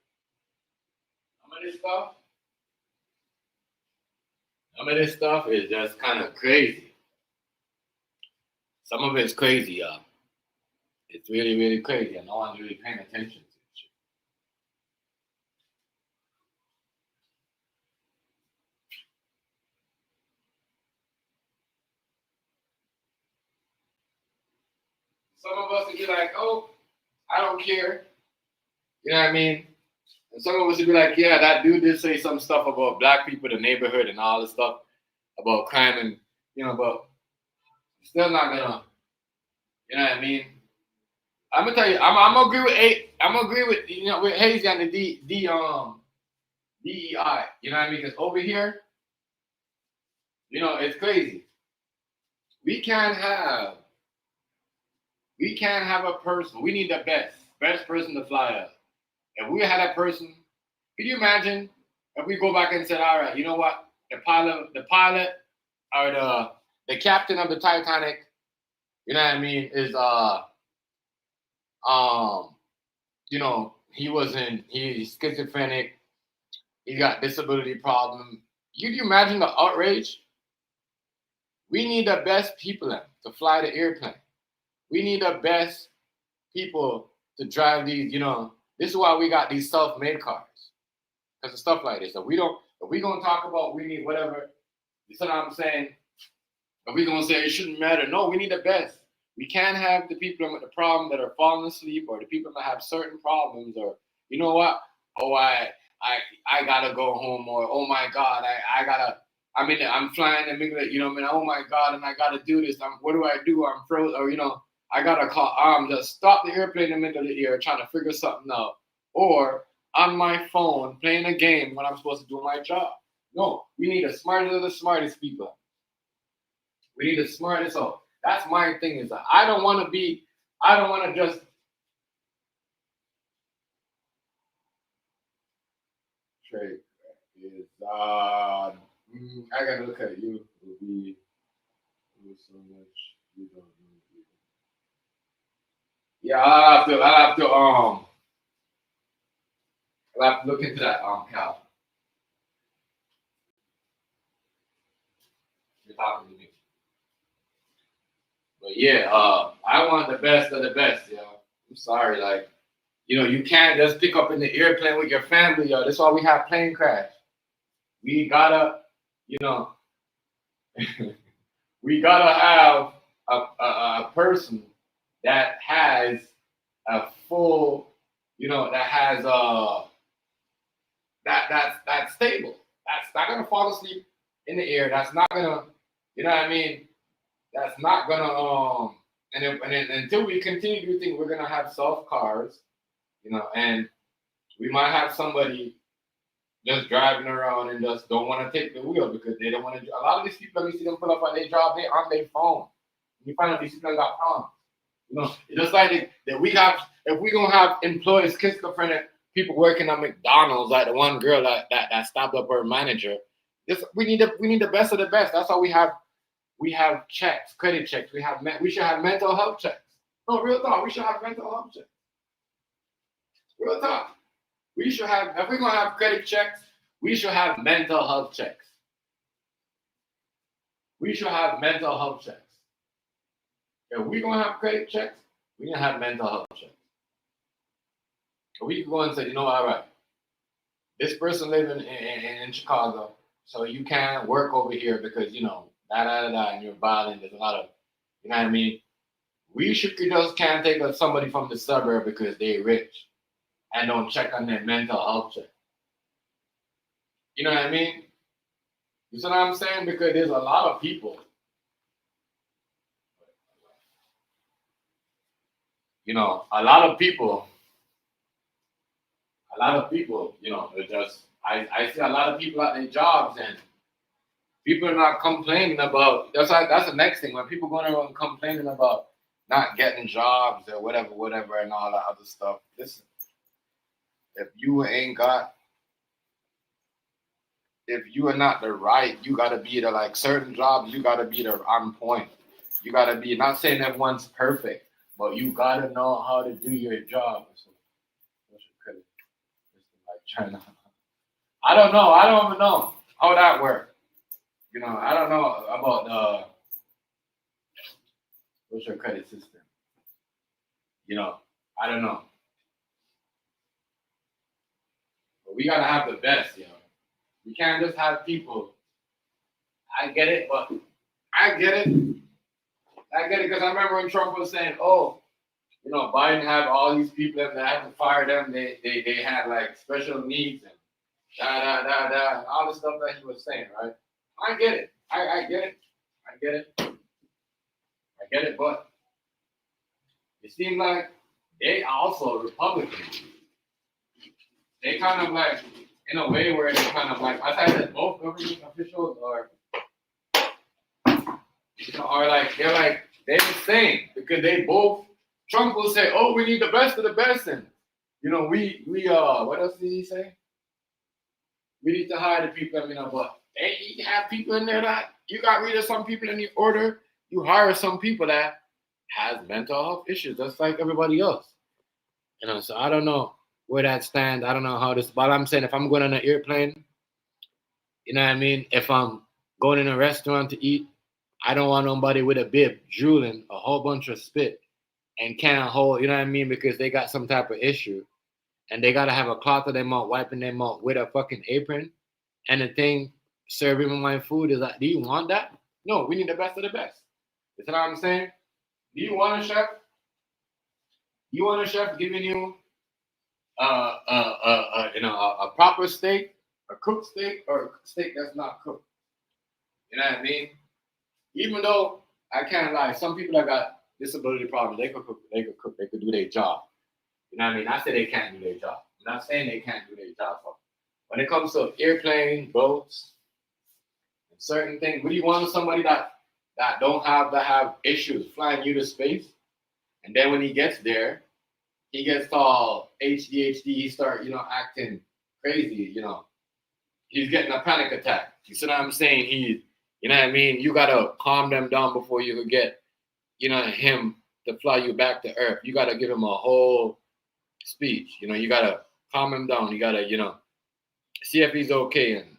Some of this stuff is just kind of crazy. Some of it's crazy, y'all. It's really, really crazy, and no one's really paying attention to it. Some of us would be like, oh, I don't care. You know what I mean? And some of us would be like, yeah, that dude did say some stuff about black people, the neighborhood, and all this stuff about crime, and but still not gonna, you know what I mean? I'm gonna tell you, I'm gonna agree with with Hazy on the DEI. You know what I mean? Because over here, it's crazy. We can't have a person. We need the best person to fly us. if we had that person, could you imagine if we go back and said, all right, you know what? The pilot or the captain of the Titanic, you know what I mean, is you know, he's schizophrenic, he got disability problem. Could you imagine the outrage? We need the best people to fly the airplane. We need the best people to drive these, you know. This is why we got these self-made cars. Because of stuff like this. So if we gonna talk about we need whatever, you see what I'm saying? If we gonna say it shouldn't matter, no, we need the best. We can't have the people with the problem that are falling asleep, or the people that have certain problems, or you know what? Oh, I gotta go home, or oh my God, I'm flying and you know, oh my God, and I gotta do this. What do I do? I'm frozen, or you know, I gotta call just stop the airplane in the middle of the air trying to figure something out. Or on my phone playing a game when I'm supposed to do my job. No, we need the smartest of the smartest people. We need the smartest. So that's my thing is that I don't want to just trade is I gotta look at you. We do so much you don't know. Yeah, I'll have to look into that Cal. You're talking to me. But yeah, I want the best of the best, yo. I'm sorry, like, you know, you can't just pick up in the airplane with your family, yo. That's why we have plane crash. We gotta, you know, we gotta have a person that has a full, you know, that has that's stable. That's not gonna fall asleep in the air. That's not gonna, you know what I mean? That's not gonna and until we continue to do things, we're gonna have self cars, you know, and we might have somebody just driving around and just don't want to take the wheel because they don't want to. A lot of these people, let me see them pull up on their job, they on their phone. You find out these people got problems. You know, it's just like that we have. If we gonna have employees, schizophrenic people working at McDonald's, like the one girl that stopped up her manager. We need the best of the best. That's why we have. We have checks, credit checks. We should have mental health checks. No, real talk. We should have mental health checks. Real talk. We should have. If we're gonna have credit checks, we should have mental health checks. We should have mental health checks. If we're gonna have credit checks, we need to have mental health checks. So we can go and say, you know, all right, this person living in Chicago, so you can't work over here because you know. And you're violent. There's a lot of, you know what I mean? We just can't take somebody from the suburb because they're rich and don't check on their mental health check. You know what I mean? You see what I'm saying? Because there's a lot of people, you know, a lot of people, you know, I see a lot of people at their jobs and people are not complaining about. That's the next thing when people going around complaining about not getting jobs or whatever, and all that other stuff. Listen, if you are not the right, you gotta be the like certain jobs. You gotta be the on point. You gotta be not saying everyone's perfect, but you gotta know how to do your job. So, like China. I don't know. I don't even know how that works. You know, I don't know about what's your credit system. You know, I don't know. But we gotta have the best, you know. We can't just have people. I get it because I remember when Trump was saying, oh, you know, Biden had all these people and they had to fire them. They had like special needs and and all the stuff that he was saying, right? I get it. I get it, but it seemed like they also Republicans. They kind of like, in a way where they kind of like, I said that both government officials are, you know, they're the same because they both, Trump will say, oh, we need the best of the best. And You know, what else did he say? We need to hire the people, but hey, you have people in there that you got rid of some people in the order. You hire some people that has mental health issues, just like everybody else. So I don't know where that stands. I don't know how this, but I'm saying if I'm going on an airplane, you know what I mean? If I'm going in a restaurant to eat, I don't want nobody with a bib drooling a whole bunch of spit and can't hold, you know what I mean? Because they got some type of issue and they got to have a cloth of their mouth, wiping their mouth with a fucking apron. And the thing serving my food is like, do you want that? No, we need the best of the best. You know what I'm saying? Do you want a chef? You want a chef giving you a proper steak, a cooked steak, or a steak that's not cooked? You know what I mean? Even though I can't lie, some people that got disability problems, they could cook, they could do their job. You know what I mean? I say they can't do their job. I'm not saying they can't do their job. When it comes to airplane, boats, and certain things, would you want somebody that don't have issues flying you to space? And then when he gets there, he gets all ADHD, he start, acting crazy, He's getting a panic attack. You see what I'm saying? You know what I mean? You gotta calm them down before you could get, him to fly you back to Earth. You gotta give him a whole speech. You gotta calm him down. You gotta, see if he's okay, and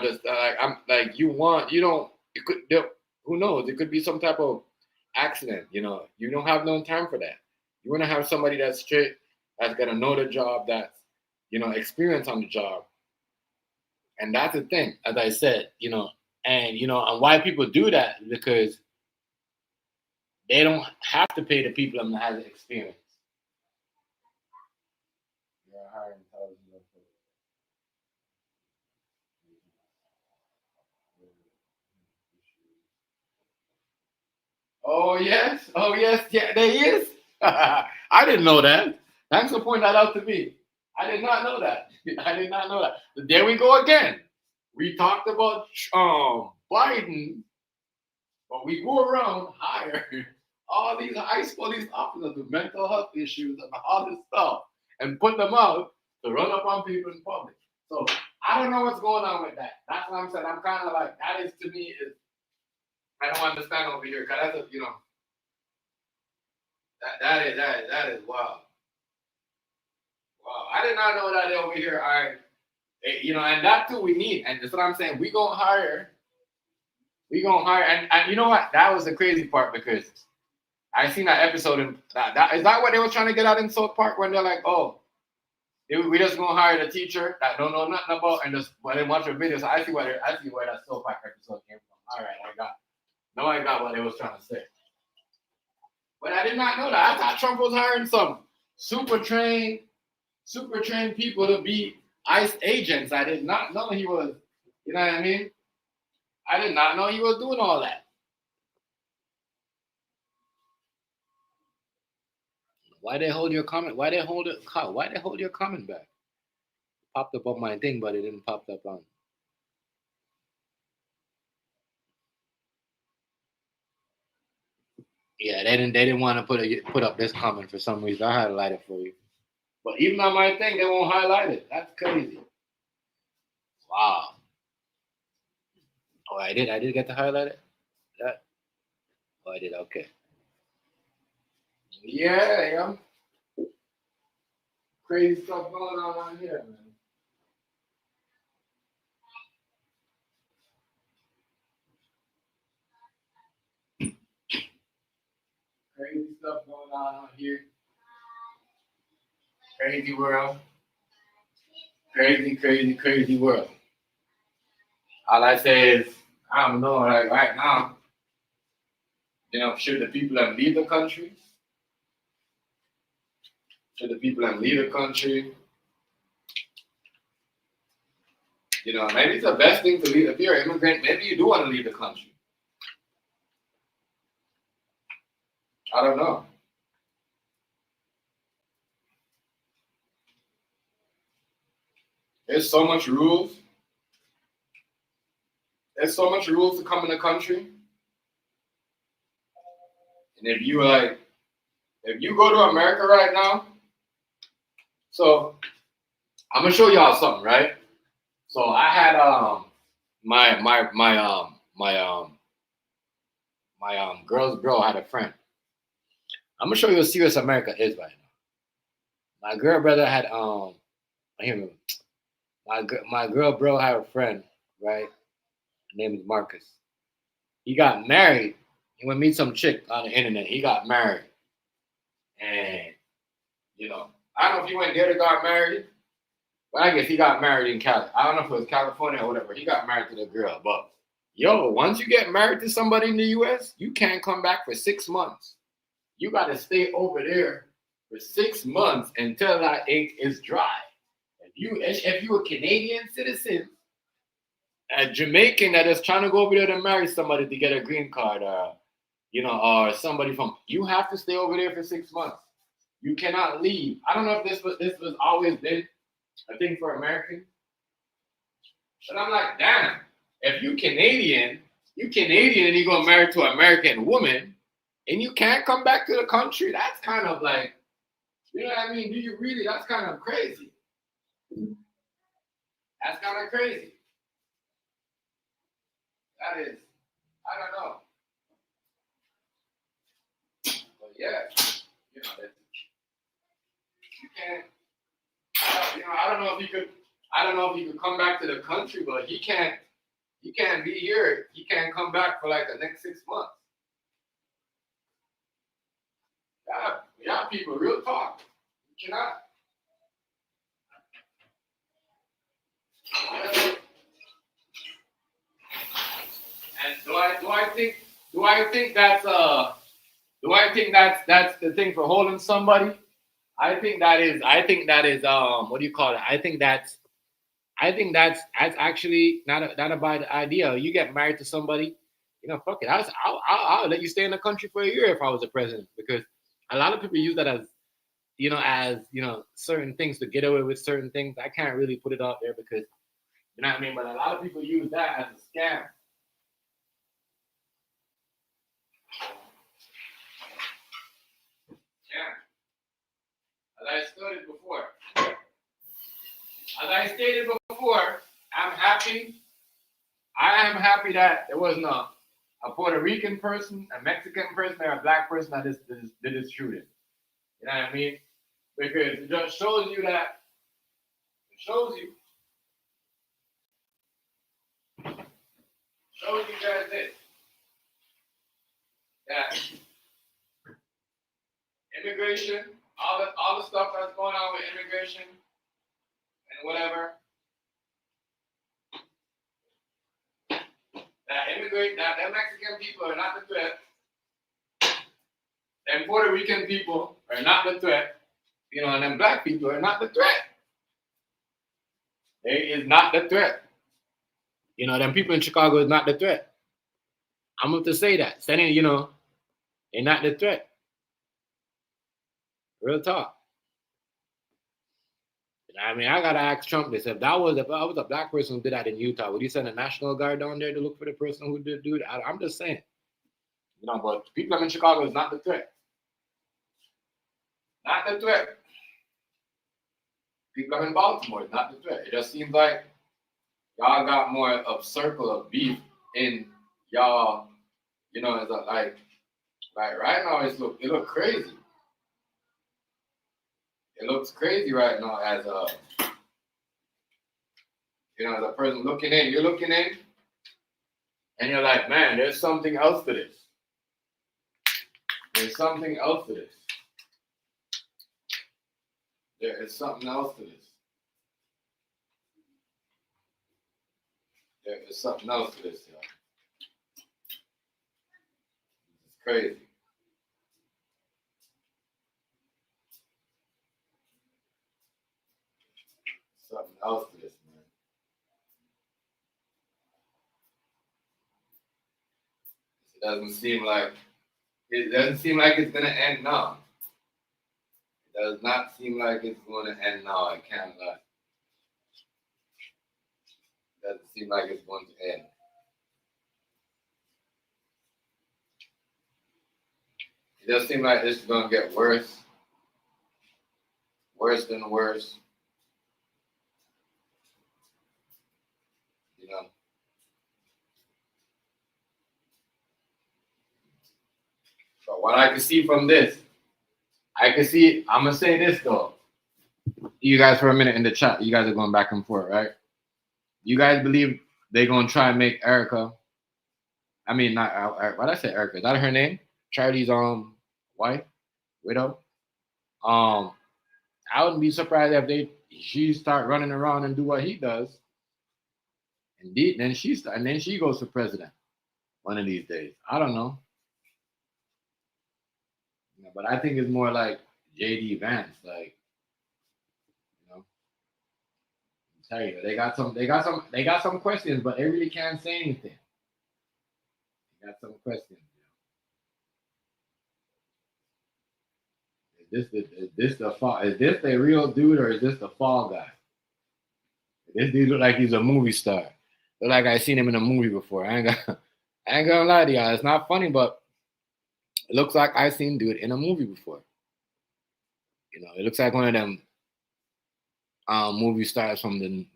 just I'm like it could, who knows? It could be some type of accident. You don't have no time for that. You want to have somebody that's straight, that's gonna know the job, that's experience on the job, and that's the thing. As I said, and why people do that is because they don't have to pay the people that has experience. Oh yes, yeah, there is. I didn't know that. Thanks for pointing that out to me. I did not know that. I did not know that. But there we go again. We talked about Biden, but we go around hire all these ICE police officers with mental health issues and all this stuff, and put them out to run up on people in public. So I don't know what's going on with that. That's what I'm saying. I'm kind of like, that is, to me, is, I don't understand over here, because that's that is wild. Wow, I did not know that over here. And that too we need, and that's what I'm saying. We gonna hire, and you know what? That was the crazy part, because I seen that episode, and that is that what they were trying to get at in South Park, when they're like, oh, we just gonna hire the teacher that don't know nothing about, and just when they watch your videos. So I see where that South Park episode came from. All right, I got what they was trying to say. But I did not know that. I thought Trump was hiring some super trained people to be ICE agents. I did not know he was, you know what I mean? I did not know he was doing all that. Why they hold your comment? Why they hold your comment back? It popped up on my thing, but it didn't pop up on. Yeah, they didn't want to put up this comment for some reason. I highlighted it for you. But even on my thing, they won't highlight it. That's crazy. Wow. Oh, I did get to highlight it? That? Oh, I did, okay. Yeah. Crazy stuff going on here, man. Crazy stuff going on here. Crazy world. Crazy world. All I say is, I don't know, like right now, should the people that leave the country? Maybe it's the best thing to leave. If you're an immigrant, maybe you do want to leave the country. I don't know. There's so much rules. There's so much rules to come in the country. And if you go to America right now, So I'm gonna show y'all something, right? So I had my girl's bro had a friend. I'm gonna show you what serious America is right now. My girl brother had my girl bro had a friend, right? Her name is Marcus. He got married. He went meet some chick on the internet. He got married, and I don't know if he went there to got married, but I guess he got married in Cali. I don't know if it was California or whatever. He got married to the girl, but once you get married to somebody in the U.S., you can't come back for 6 months. You got to stay over there for 6 months until that ink is dry. If you a Canadian citizen, a Jamaican that is trying to go over there to marry somebody to get a green card, or somebody from, you have to stay over there for 6 months. You cannot leave. I don't know if this was always been a thing for Americans, but I'm like, damn. If you Canadian and you go married to an American woman, and you can't come back to the country, that's kind of like, you know what I mean? Do you really? That's kind of crazy. That's kind of crazy. That is, I don't know. But yeah, you can't, I don't know if he could come back to the country, but he can't be here. He can't come back for like the next 6 months. Yeah, people, real talk. You cannot. And do I think that's the thing for holding somebody? I think that is what do you call it? I think that's actually not a bad idea. You get married to somebody, fuck it. I'll let you stay in the country for a year if I was the president, because a lot of people use that as certain things to get away with certain things. I can't really put it out there because you know what I mean. But a lot of people use that as a scam. Yeah. As I stated before, I'm happy. I am happy that there wasn't a Puerto Rican person, a Mexican person, or a black person that did this shooting. You know what I mean? Because it just shows you that. It shows you guys this. That immigration, all the stuff that's going on with immigration and whatever. That Mexican people are not the threat. Them Puerto Rican people are not the threat. And them black people are not the threat. They is not the threat. Them people in Chicago is not the threat. I'm going to say that. Saying, they're not the threat. Real talk. I mean, I gotta ask Trump this: if I was a black person who did that in Utah, would you send a National Guard down there to look for the person who did do that? I'm just saying, But people in Chicago is not the threat. Not the threat. People in Baltimore is not the threat. It just seems like y'all got more of circle of beef in y'all. It's like right now it look crazy. It looks crazy right now as a person looking in. You're looking in, and you're like, man, there's something else to this. There's something else to this. There is something else to this. There is something else to this, y'all. It's crazy. Something else to this, man. It doesn't seem like it's gonna end now. It does not seem like it's going to end now. I can't lie. It doesn't seem like it's going to end. It does seem like this is going to get worse worse than worse. You know. But what I can see from this, I'm gonna say this though. You guys for a minute in the chat, you guys are going back and forth, right? You guys believe they're gonna try and make Erica, I mean not what I say Erica, is that her name? Charity's wife, widow. I wouldn't be surprised if she start running around and do what he does. Indeed, then she goes for president one of these days. I don't know. But I think it's more like JD Vance, like, you know. I tell you, they got some questions, but they really can't say anything. They got some questions. Is this the real dude, or is this the fall guy? This dude look like he's a movie star. Look like I seen him in a movie before. I ain't gonna lie to y'all. It's not funny, but it looks like I seen dude in a movie before. You know, it looks like one of them movie stars from the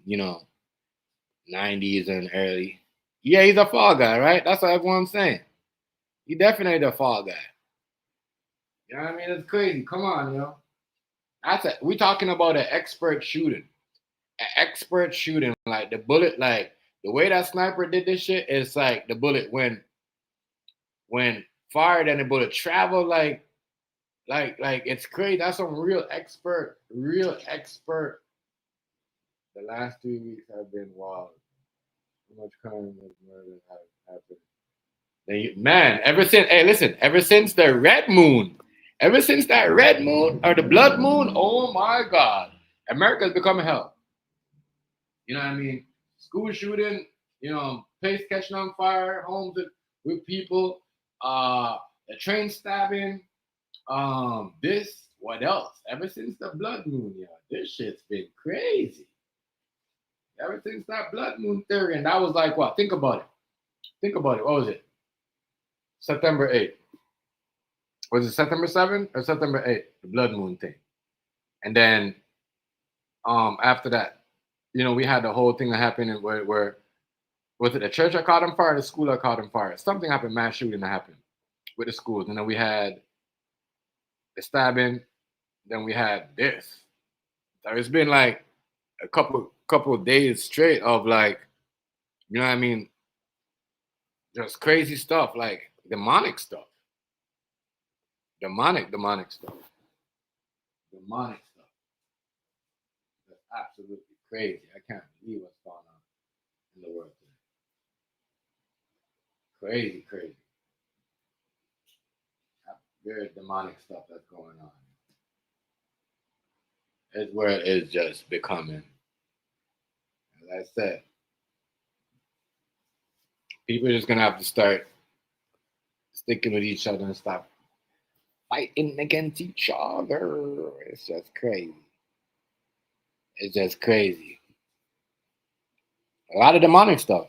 90s and early. Yeah, he's a fall guy, right? That's what everyone's saying. He definitely the fall guy. You know what I mean? It's crazy. Come on, we talking about an expert shooting. An expert shooting. Like the bullet, like the way that sniper did this shit, is like the bullet when fired and the bullet traveled like it's crazy. That's some real expert. The last 2 weeks have been wild. So much crime and murder have happened. Man, ever since the red moon, ever since that red moon or the blood moon, oh my God, America's become hell. You know what I mean? School shooting, place catching on fire, homes with people, the train stabbing, what else? Ever since the blood moon, this shit's been crazy. Ever since that blood moon theory, and that was like what? Think about it. What was it? September 8th. Was it September 7th or September 8th? The blood moon thing. And then after that, we had the whole thing that happened where was it the church that caught on fire, the school that caught on fire? Something happened, mass shooting that happened with the schools. And then we had the stabbing. Then we had this. So it's been like a couple of days straight of like, you know what I mean? Just crazy stuff, like demonic stuff. Demonic stuff. Demonic stuff. That's absolutely crazy. I can't believe what's going on in the world today. Crazy. Very demonic stuff that's going on. It's where it is just becoming, as I said, people are just going to have to start sticking with each other and stop fighting against each other. It's just crazy. A lot of demonic stuff.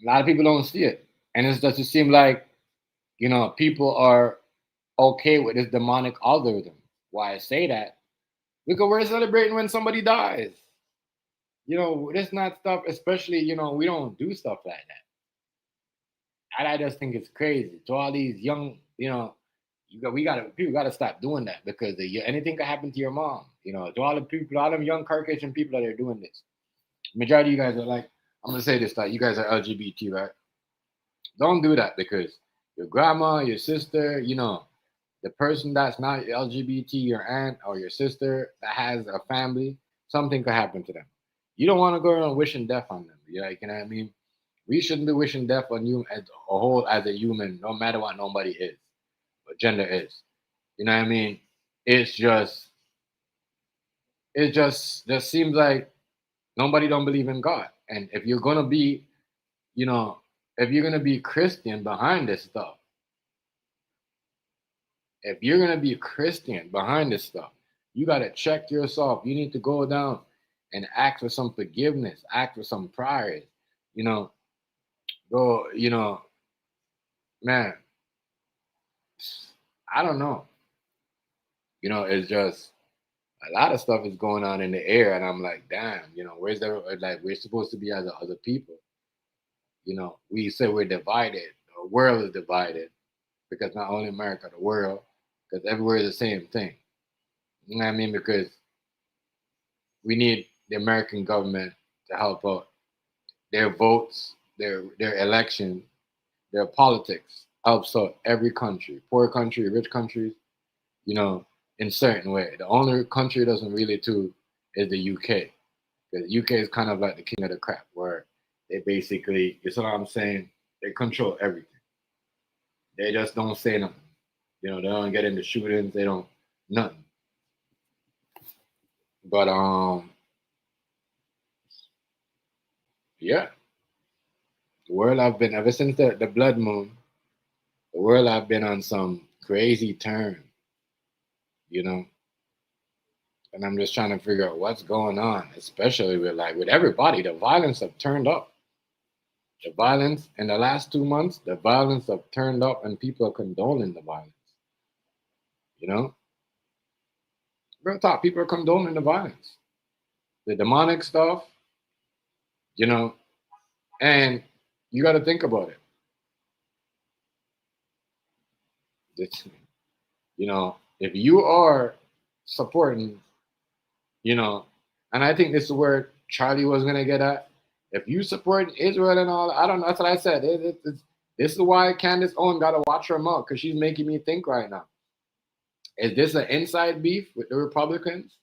A lot of people don't see it. And it doesn't seem like, people are okay with this demonic algorithm. Why I say that? Because we're celebrating when somebody dies. This not stuff, especially, we don't do stuff like that. And I just think it's crazy. To all these young, people gotta stop doing that, because anything could happen to your mom. To all the people, all them young Caucasian people that are doing this. Majority of you guys are like, I'm gonna say this, like, you guys are LGBT, right? Don't do that, because your grandma, your sister, the person that's not LGBT, your aunt or your sister that has a family, something could happen to them. You don't want to go around wishing death on them. You know what I mean? We shouldn't be wishing death on you as a whole, as a human, no matter what nobody is, what gender is. You know what I mean? It just seems like nobody don't believe in God. And if you're gonna be, if you're gonna be Christian behind this stuff, you gotta check yourself. You need to go down and ask for some forgiveness, ask for some prayers. Man, I don't know. It's just A lot of stuff is going on in the air, and I'm like, damn, where's the like we're supposed to be as a people. We say we're divided. The world is divided because not only America, the world, because everywhere is the same thing. You know what I mean? Because we need the American government to help out their votes, their election, their politics helps out every country, poor country, rich countries, in certain way. The only country that doesn't really too is the UK. Because the UK is kind of like the king of the crap, where they basically, you know what I'm saying? They control everything. They just don't say nothing. They don't get into shootings. They don't nothing. But yeah, the world I've been ever since the blood moon. The world I've been on some crazy turn, and I'm just trying to figure out what's going on, especially with everybody. The violence have turned up. The violence in the last 2 months, the violence have turned up, and people are condoning the violence. Real talk, people are condoning the violence, the demonic stuff, and you got to think about it. If you are supporting, and I think this is where Charlie was gonna get at. If you support Israel and all, I don't know. That's what I said. This is why Candace Owen got to watch her mouth, because she's making me think right now. Is this an inside beef with the Republicans?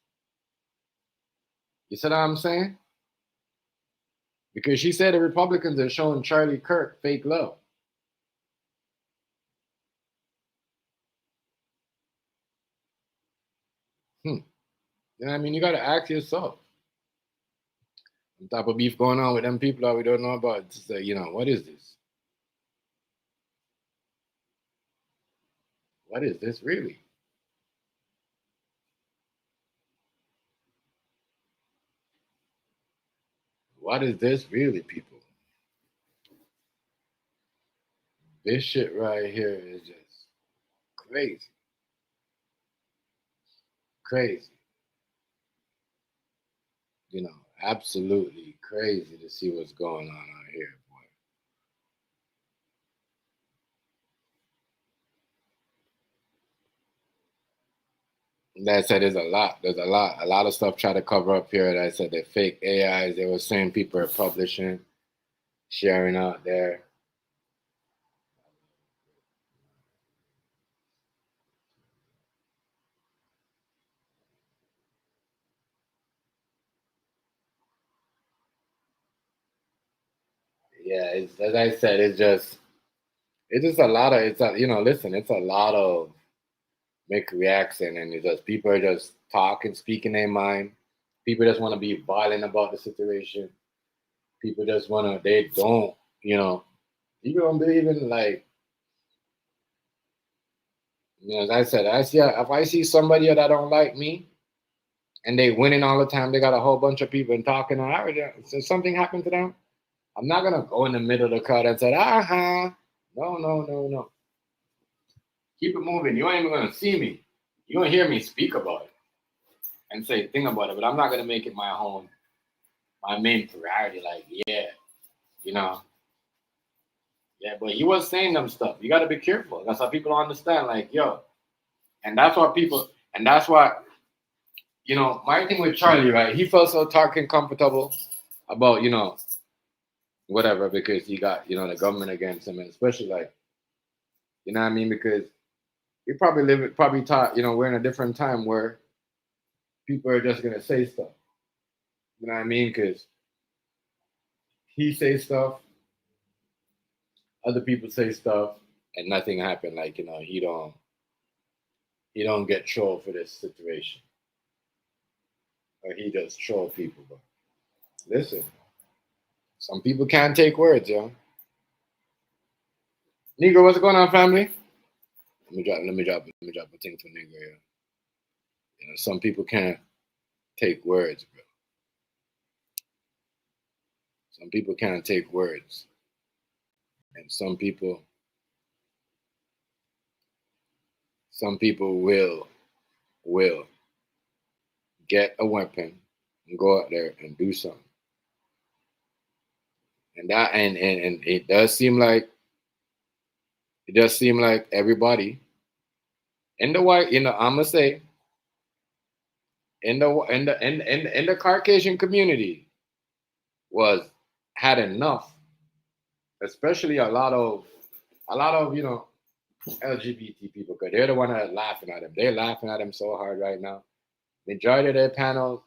You see what I'm saying? Because she said the Republicans are showing Charlie Kirk fake love. I mean, you got to ask yourself. Some type of beef going on with them people that we don't know about. To say, what is this? What is this really? What is this really, people? This shit right here is just crazy. Crazy. Absolutely crazy to see what's going on out here, boy. That said, there's a lot. A lot of stuff try to cover up here. That I said they're fake AIs. They were saying people are publishing, sharing out there. Yeah, as I said, it's just a lot of listen, it's a lot of make reaction, and it's just people are just talking, speaking their mind. People just want to be violent about the situation. People just want to. They don't, people don't believe in like. As I said, if I see somebody that don't like me, and they winning all the time, they got a whole bunch of people and talking. So something happened to them. I'm not gonna go in the middle of the crowd and say, no, no, no, no. Keep it moving. You ain't even gonna see me. You gonna hear me speak about it and say thing about it, but I'm not gonna make it my main priority. Like, yeah, you know, yeah. But he was saying them stuff. You gotta be careful. That's how people understand. Like, yo, and that's why my thing with Charlie, right? He felt so talking comfortable about whatever, because he got the government against him, and especially like what I mean, because he probably taught we're in a different time where people are just gonna say stuff. You know what I mean? Because he says stuff, other people say stuff, and nothing happened. Like he don't get trolled for this situation, or he just troll people. But listen, some people can't take words, yo. Negro, what's going on, family? Let me drop a thing for Negro. Some people can't take words, bro. Some people can't take words, and some people will get a weapon and go out there and do something. And that and it does seem like everybody in the white, I'm gonna say in the Caucasian community had enough, especially a lot of LGBT people, because they're the one that are laughing at them. They're laughing at them so hard right now. Majority of their panels,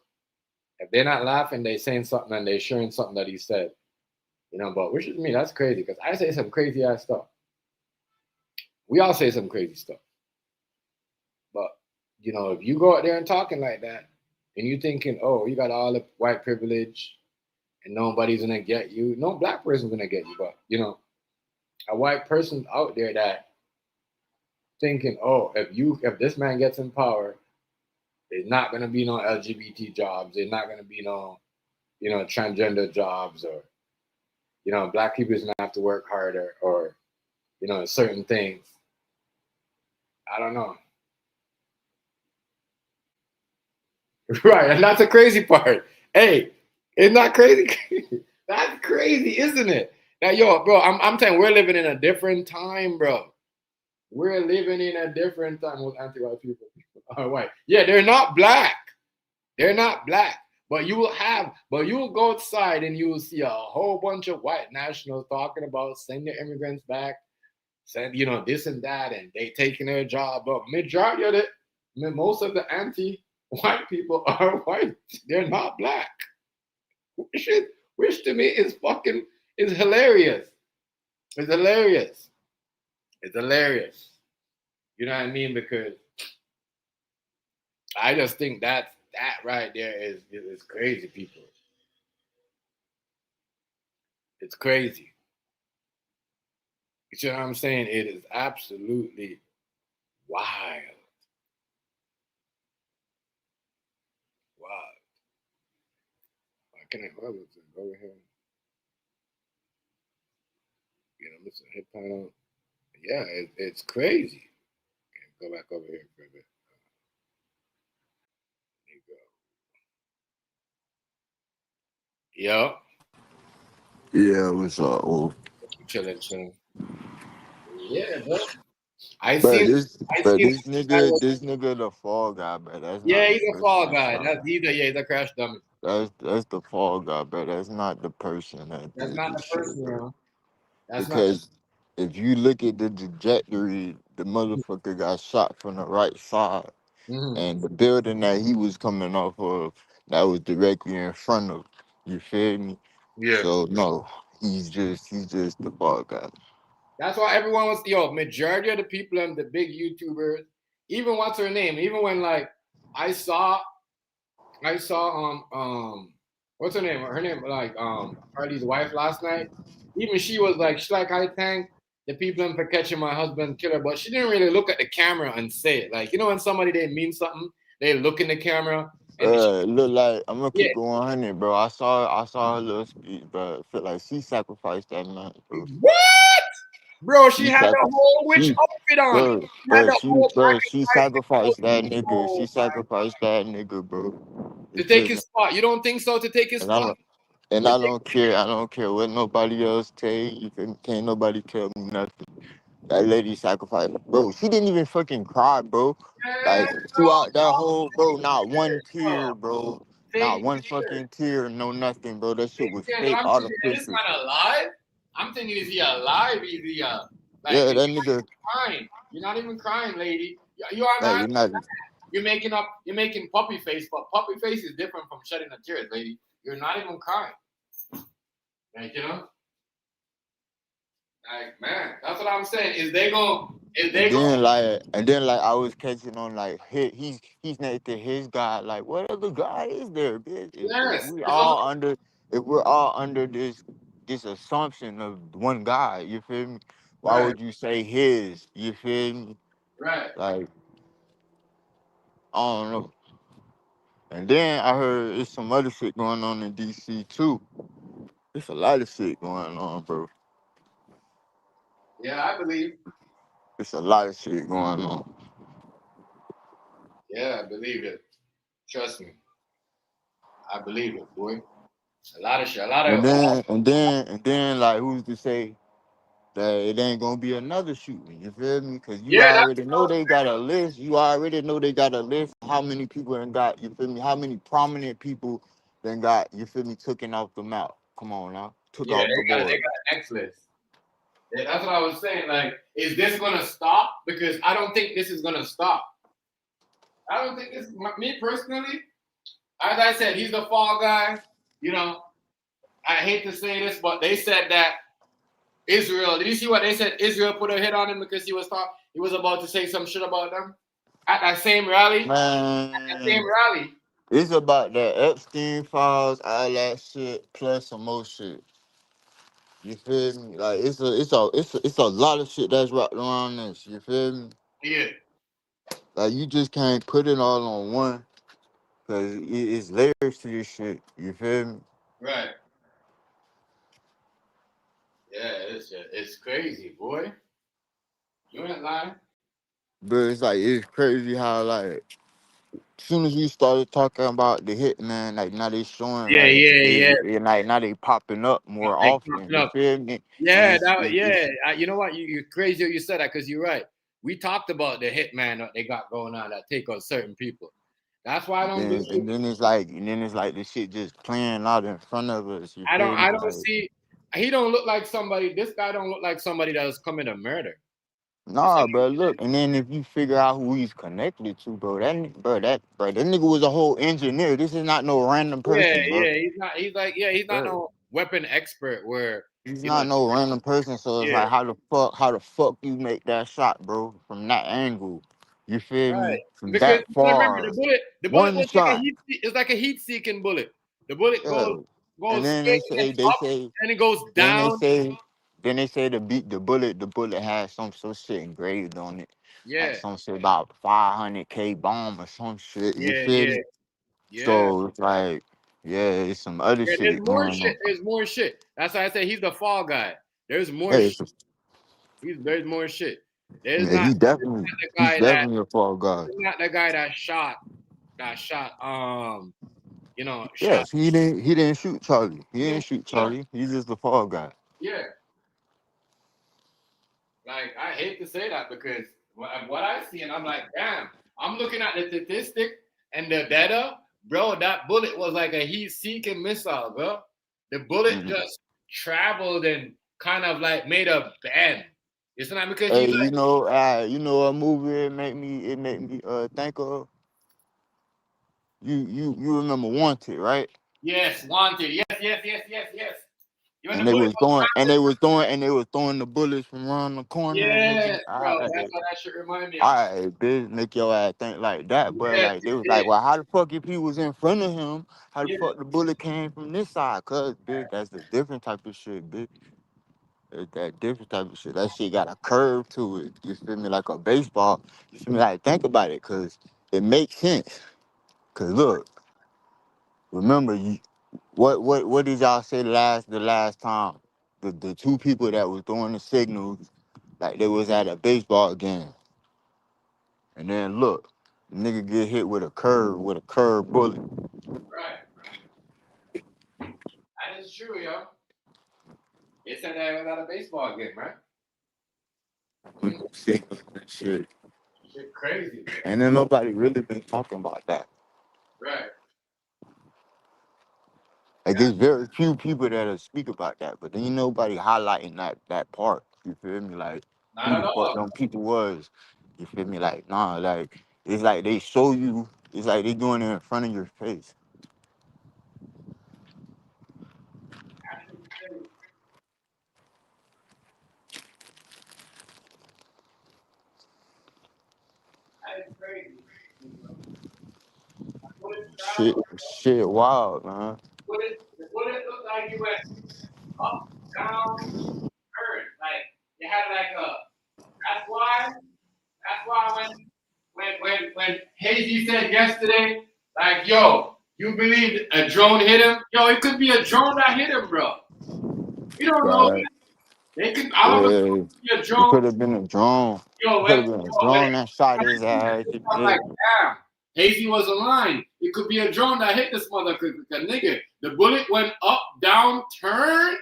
if they're not laughing, they're saying something and they're sharing something that he said. But which is me, that's crazy, because I say some crazy ass stuff. We all say some crazy stuff. But, if you go out there and talking like that, and you thinking, oh, you got all the white privilege and nobody's gonna get you. No black person's gonna get you, but a white person out there that thinking, oh, if this man gets in power, there's not gonna be no LGBT jobs, there's not gonna be no, transgender jobs, or black people's gonna have to work harder, or certain things. I don't know. Right, and that's the crazy part. Hey, it's not crazy. That's crazy, isn't it? Now, bro, I'm telling you, we're living in a different time, bro. We're living in a different time with anti-white people. All right. Yeah, they're not black. They're not black. But you will go outside and you will see a whole bunch of white nationals talking about send your immigrants back, send, this and that, and they taking their job. But most of the anti-white people are white. They're not black. Which to me is hilarious. It's hilarious. It's hilarious. You know what I mean? Because I just think that right there is crazy, people. It's crazy. You know what I'm saying? It is absolutely wild. Wow. Why can't I go over here? Mr. Hip Hop. Yeah, it's crazy. Okay, go back over here for a bit. There you go. Yo. Yeah, what's up? Well, Chilling. Yeah, bro. I but seen this I nigga, was, this nigga, the fall guy, but that's yeah, not the he's a fall person that's guy. trying. He's a crash dummy. That's the fall guy, but that's not the person that That's did not this the shit, person, bro. bro. That's not the Because if you look at the trajectory, the motherfucker got shot from the right side, mm-hmm. and the building that he was coming off of, that was directly in front of. You feel me? Yeah. So no, he's just the fall guy. That's why everyone was majority of the people and the big YouTubers, even what's her name, even when like I saw what's her name? Her name like Harley's wife last night. Even she was like, I thank the people for catching my husband killer, but she didn't really look at the camera and say it. Like, when somebody they mean something, they look in the camera and Look like I'm gonna yeah. keep it 100, bro. I saw her little speech, but I feel like she sacrificed that man, bro. What? Bro, she She had sac the whole witch she outfit on. bro, She had the whole black she and white sacrificed that outfit. nigga. She Oh my, sacrificed that nigga, bro. to It's take just his spot. You don't think so? To take his and I spot? don't and To I take, don't care. I don't care what nobody else tell you. Can't nobody tell me nothing. That lady sacrificed, bro. She didn't even fucking cry, bro. man, Like bro, throughout that whole, bro, not one bro. tear, bro. Not Fake one tears. fucking tear, no nothing, bro. That shit Fake was tears. fake, I'm thinking, is this artificial. man alive? I'm thinking, is he alive? Is he like, Yeah, you're that not nigga, even crying. You're not even crying, lady. You are like, not. you're not. You're making puppy face, but puppy face is different from shedding a tears, lady. You're not even crying. Like, like, man, that's what I'm saying. And then like I was catching on like he's next to his guy. Like what other guy is there, bitch? Yes, there's only If we're all under this assumption of one guy, you feel me? Why right, would you say his? You feel me? right. Like I don't know. And then I heard there's some other shit going on in DC too. There's a lot of shit going on, bro. Yeah, I believe. There's a lot of shit going on. Yeah, I believe it. Trust me. I believe it, boy. A lot of shit. A lot And of. then, like, who's to say that it ain't gonna be another shooting? You feel me? Because you Yeah, that's already know they got a list. You already know they got a list. How many people then got? You feel me? How many prominent people then got? You feel me? Taken off the map. Come on now, took yeah. off the They board. got an X list. Yeah, that's what I was saying. Like, is this gonna stop? Because I don't think this is gonna stop. I don't think this. Me personally, as I said, he's the fall guy. You know, I hate to say this, but they said that Israel. Did you see what they said? Israel put a hit on him because he was about to say some shit about them at that same rally. At that same Man, rally. it's about that Epstein files, all that shit, plus some more shit. You feel me? Like it's a lot of shit that's wrapped around this. You feel me? Yeah. Like you just can't put it all on one, cause it's layers to this shit. You feel me? Right. Yeah, it's crazy, boy. You ain't lying. But it's crazy how like as soon as we started talking about the hitman, like now they showing Yeah, like yeah, yeah. like now they popping up more They often. coming You up. feel me? And Yeah, it's You know what? You're crazy you said that because you're right. We talked about the hitman that they got going on that take on certain people. That's why I don't believe. and then it's like this shit just playing out in front of us. You feel I me? don't Like see. He don't look like somebody. This guy don't look like somebody that was coming to murder. You see? nah, bro. Look, and then if you figure out who he's connected to, that nigga was a whole engineer. This is not no random Yeah, person, bro. yeah. He's not. He's like, yeah. He's not Bro, no weapon expert. Where he's you know, not no random person. So it's yeah, like, how the fuck you make that shot, bro, from that angle? You feel right. me? From Because that you gotta remember far, the bullet one was like a shot. it's like a heat seeking bullet. The bullet Yeah. And goes then straight and up, and it goes then they down. say, then they say the bullet has some shit engraved on it, like Yeah, some shit about 500K bomb or some shit. You yeah, feel yeah, me? yeah. So it's like, yeah, it's some other Yeah, there's shit more going shit. on. There's more shit. That's why I say he's the fall guy. There's more Hey, shit. There's more shit. There's yeah, not the he's guy that definitely a fall guy. he's not the guy that shot shot Yes, he didn't shoot Charlie. He yeah, didn't shoot Charlie. He's just the fall guy. yeah. Like I hate to say that because what I see and I'm like, damn, I'm looking at the statistic and the data, bro. That bullet was like a heat-seeking missile, bro. The bullet Mhm. just traveled and kind of like made a bend. It's not because Hey, he's like, a movie it make me think of you remember Wanted, right? yes, wanted, yes, yes, yes, yes, yes. You want And the they bullet was was throwing the bullets from around the corner, nigga. yes, All bro. That's right, what that shit remind me of. all right, bitch, make your ass think like that. But Yes, like they it was like, did. well, how the fuck if he was in front of him? How the Yeah, fuck the bullet came from this side? Cause bitch, that's the different type of shit, bitch. It's that different type of shit. That shit got a curve to it. You feel me? Like a baseball. You feel me? Like think about it, cause it makes sense. Cause look, remember you. What did y'all say the last time? The two people that was throwing the signals like they was at a baseball game. And then look, the nigga get hit with a curve bullet. right. That is true, yo. They said that was at a baseball game, right? Shit. Shit crazy, bro. And then nobody really been talking about that. Right. Like there's very few people that'll speak about that, but then ain't nobody highlighting that part. You feel me? Like Not who at the fuck all. them people was. You feel me? Like nah, like it's like they show you. It's like they doing it in front of your face. That is crazy. What it traveled, Shit, wild, man. what it looked like it went up, down, turn. Like you had like a that's why when Hazy said yesterday, like, yo, you believe a drone hit him? Yo, it could be a drone that hit him, bro. We don't know. Right. They could I don't know Yeah. if it could be a It drone. could have been a drone. Yo, It could have been a when drone that shot his ass. You I'm feel like, me? damn. Hazy was a line. It could be a drone that hit this motherfucker, nigga. The bullet went up, down, turn.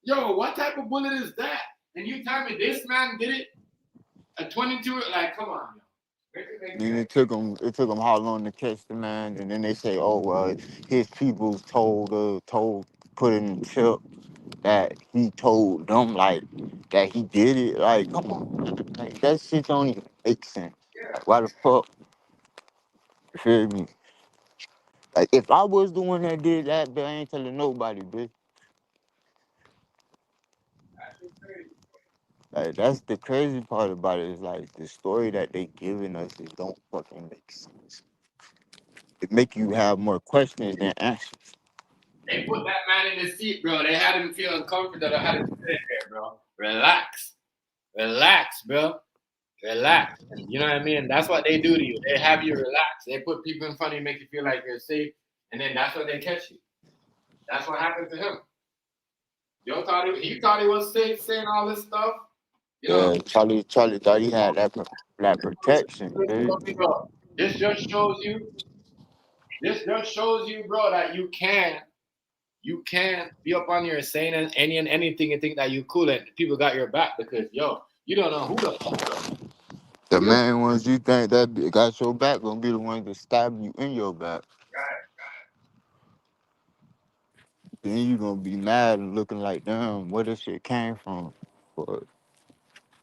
Yo, what type of bullet is that? And you tell me this man did it? A 22, like, come on, yo. Then it took them how long to catch the man, and then they say, oh well, his people put in the tip that he told them like that he did it. Like, come on, man. Like, that shit don't even make sense. Like, why the fuck? You feel me? Like, if I was the one that did that, but I ain't telling nobody, bitch. Like, that's the crazy part about it, is like the story that they giving us, it don't fucking make sense. It make you have more questions than answers. They put that man in the seat, bro. They had him feeling comfortable. I had him sit there, bro. Relax. Relax, bro. Relax. You know what I mean? That's what they do to you. They have you relax. They put people in front of you, make you feel like you're safe, and then that's when they catch you. That's what happened to him. He thought he was safe saying all this stuff. You know? Charlie thought he had that protection, dude. This just shows you. This just shows you, bro, that you can't be up on your saying anything and think that you cool and people got your back, because yo, you don't know who the fuck. The main ones you think that got your back gonna be the ones that stab you in your back. Right. Then you gonna be mad and looking like, damn, where this shit came from. But,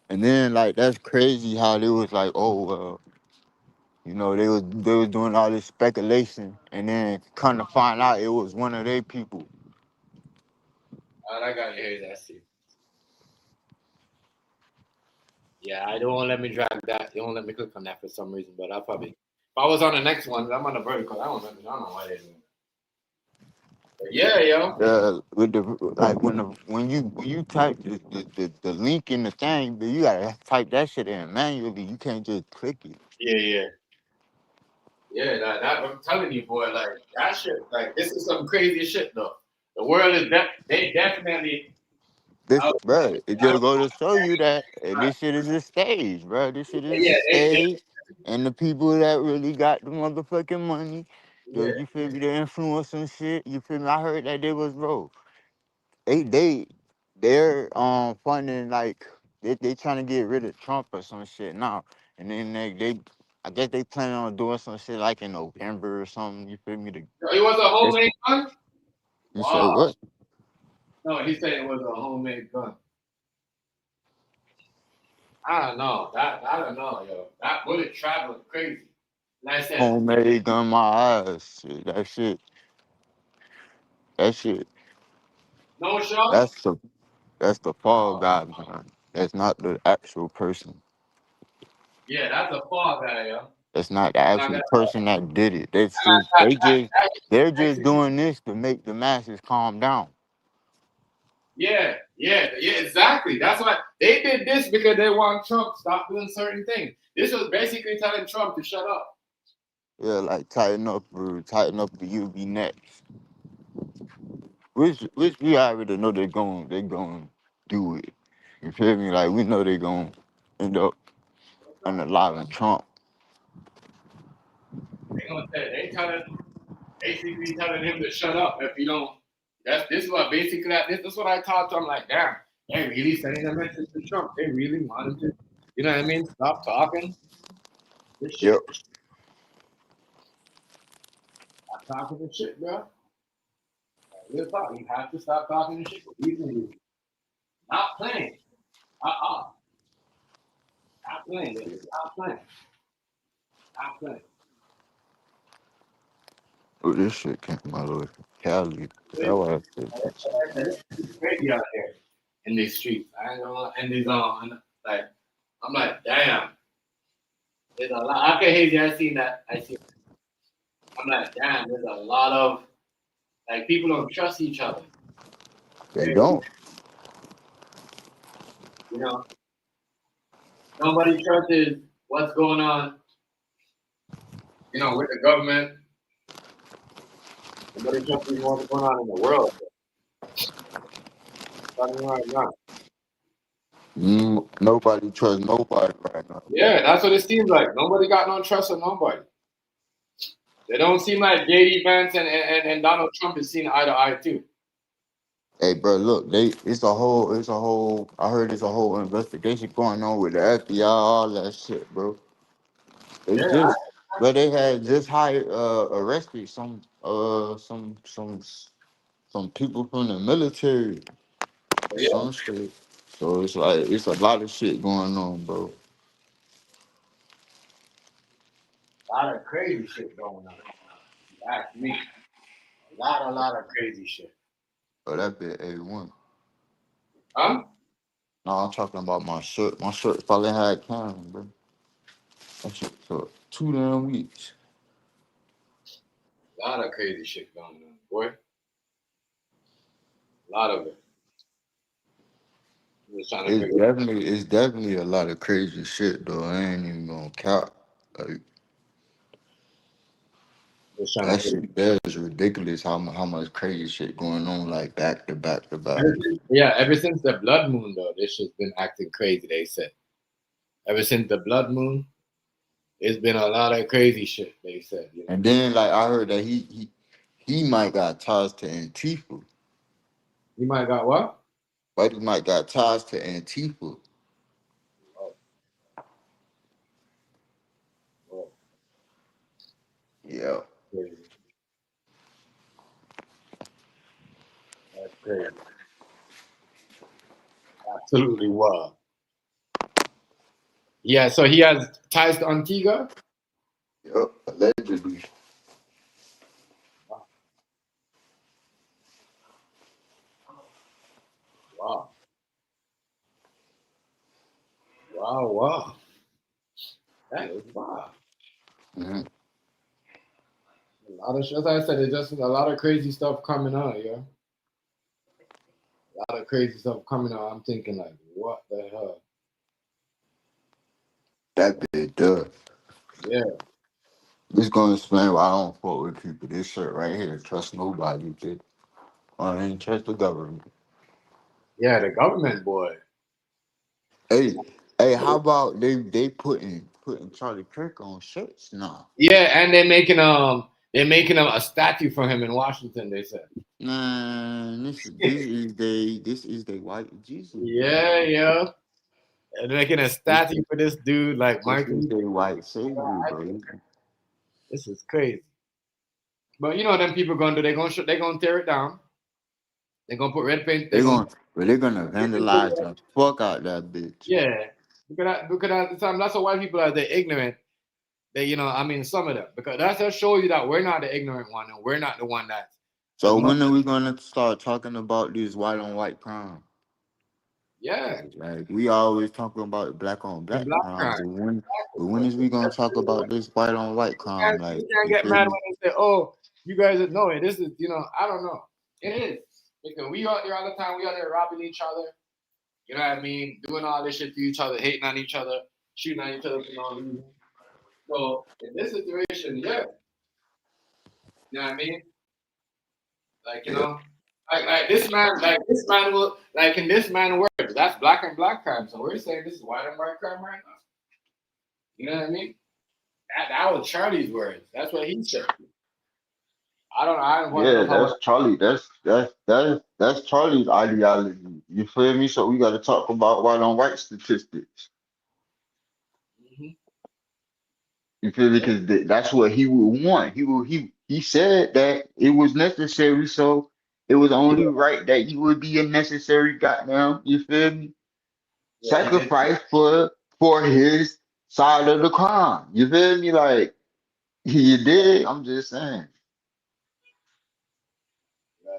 and then like that's crazy how they was like, oh well, you know, they was doing all this speculation, and then come to find out it was one of their people. I got you here, that's it. Yeah, I don't want to let me drag that. They won't let me click on that for some reason, but I'll probably. If I was on the next one, I'm on the vertical. I don't know why they're doing that. But yeah, yo. Yeah, with the like when you type the link in the thing, but you gotta type that shit in manually. You can't just click it. Yeah. That I'm telling you, boy. Like that shit. Like this is some crazy shit, though. The world is they definitely. This, bro, it just go to show you that this shit is a stage, bro. This shit is a stage, and the people that really got the motherfucking money, you feel me, the influence and shit. You feel me? I heard that they was, bro. They're funding, like they trying to get rid of Trump or some shit now, and then they I guess they planning on doing some shit like in November or something. You feel me? It was a homemade gun. You said what? No, he said it was a homemade gun. I don't know. I don't know, yo. That bullet traveled crazy. Like I said, Homemade gun, my eyes. Shit, that shit. No shot. That's the fall guy, man. That's not the actual person. Yeah, that's a fall guy, yo. That's not the actual person that did it. They're just doing this to make the masses calm down. Yeah, exactly. That's why they did this, because they want Trump to stop doing certain things. This was basically telling Trump to shut up. Yeah, like tighten up, or you'll be next. Which we already know they're going do it. You feel me? Like we know they're going to end up unaliving Trump. They basically telling him to shut up if you don't. This is what basically this is what I talked to him, like, damn, they really sending a message to Trump. They really want him to, you know what I mean? Stop talking. This shit. Yep. Stop talking this shit, bro. Real talk. You have to stop talking this shit. Not playing. Not playing, nigga. Stop playing. Stop playing. Oh, this shit came out of Cali. That's why I said that. It's crazy out there in these streets. I ain't gonna lie. And these like, I'm like, damn. There's a lot. Okay, Hazy, I seen that. I'm like, damn. There's a lot of like people don't trust each other. They don't. You know, nobody trusts what's going on. You know, with the government. Nobody trusts what's going on in the world. Nobody trusts nobody right now. Yeah, that's what it seems like. Nobody got no trust in nobody. They don't seem like JD Vance and Donald Trump is seeing eye to eye too. Hey, bro, look, it's a whole. I heard it's a whole investigation going on with the FBI, all that shit, bro. They Yeah, just, but they had just hired, arrested some people from the military, yeah, some shit. So it's like it's a lot of shit going on, bro. a lot of crazy shit going on. You ask me, a lot of crazy shit. But that bit A1. Huh? No, I'm talking about my shirt. My shirt probably had camera, bro. That shit took 2 damn weeks. A lot of crazy shit going on, boy. A lot of it. I'm just trying to figure. It's definitely a lot of crazy shit though. I ain't even gonna count. Like Just trying to that figure. shit there is ridiculous. How much crazy shit going on like back to back to back. Yeah, ever since the blood moon though, this shit's been acting crazy. They said ever since the blood moon, it's been a lot of crazy shit. They said, you know. And then like I heard that he might got ties to Antifa. You might got what? But he might got ties to Antifa. Oh, oh, Yeah. crazy. That's crazy. Absolutely wild. Yeah, so he has ties to Antigua. Yep. Allegedly. Wow. Wow, wow. That is wild. Mm-hmm. A lot of shit. As I said, it's just a lot of crazy stuff coming out, yeah. A lot of crazy stuff coming out. I'm thinking like, what the hell? That bit does. Yeah, This gonna explain why I don't fuck with people. This shirt right here, trust nobody, bitch. I ain't trust the government. yeah. The government boy. Hey, hey, how about they putting Charlie Kirk on shirts now? Yeah, and they're making a statue for him in Washington. They said. Man, this is the white Jesus, bro. Yeah, yeah. And they're making a This statue for this dude like this Martin. is the white savior, bro. This is crazy. But you know what them people gonna do? They gonna tear it down. They're gonna put red paint. They're gonna They're gonna vandalize the fuck out that bitch. yeah. Because at the time that's what white people are. They're ignorant. They I mean some of them because that's just show you that we're not the ignorant one and we're not the one that as So much when are we gonna start talking about these white on white crime? yeah Like we always talking about black on the black black crime, crime. but when is we gonna talk about this white on white crime? Like You can't you get feel mad me? when they say, "Oh, you guys know it." This is I don't know. It is because we out there all the time. We out there robbing each other. You know what I mean? Doing all this shit to each other, hating on each other, shooting at each other for no reason. So in this situation, yeah, you know what I mean? Like Yeah, like this man will like in this man words, that's black and black crime. So we're saying this is white and white crime right now. You know what I mean? That was Charlie's words. That's what he said. I don't want to yeah, know how. that's Charlie. That's Charlie's ideology. You feel me? So we got to talk about white on white statistics. Mhm. You feel me? Because that's what he would want. He said that it was necessary, so it was only right that he would be a necessary goddamn. You feel me? Yeah, he did. Sacrifice for his side of the crime. You feel me? Like you did. I'm just saying.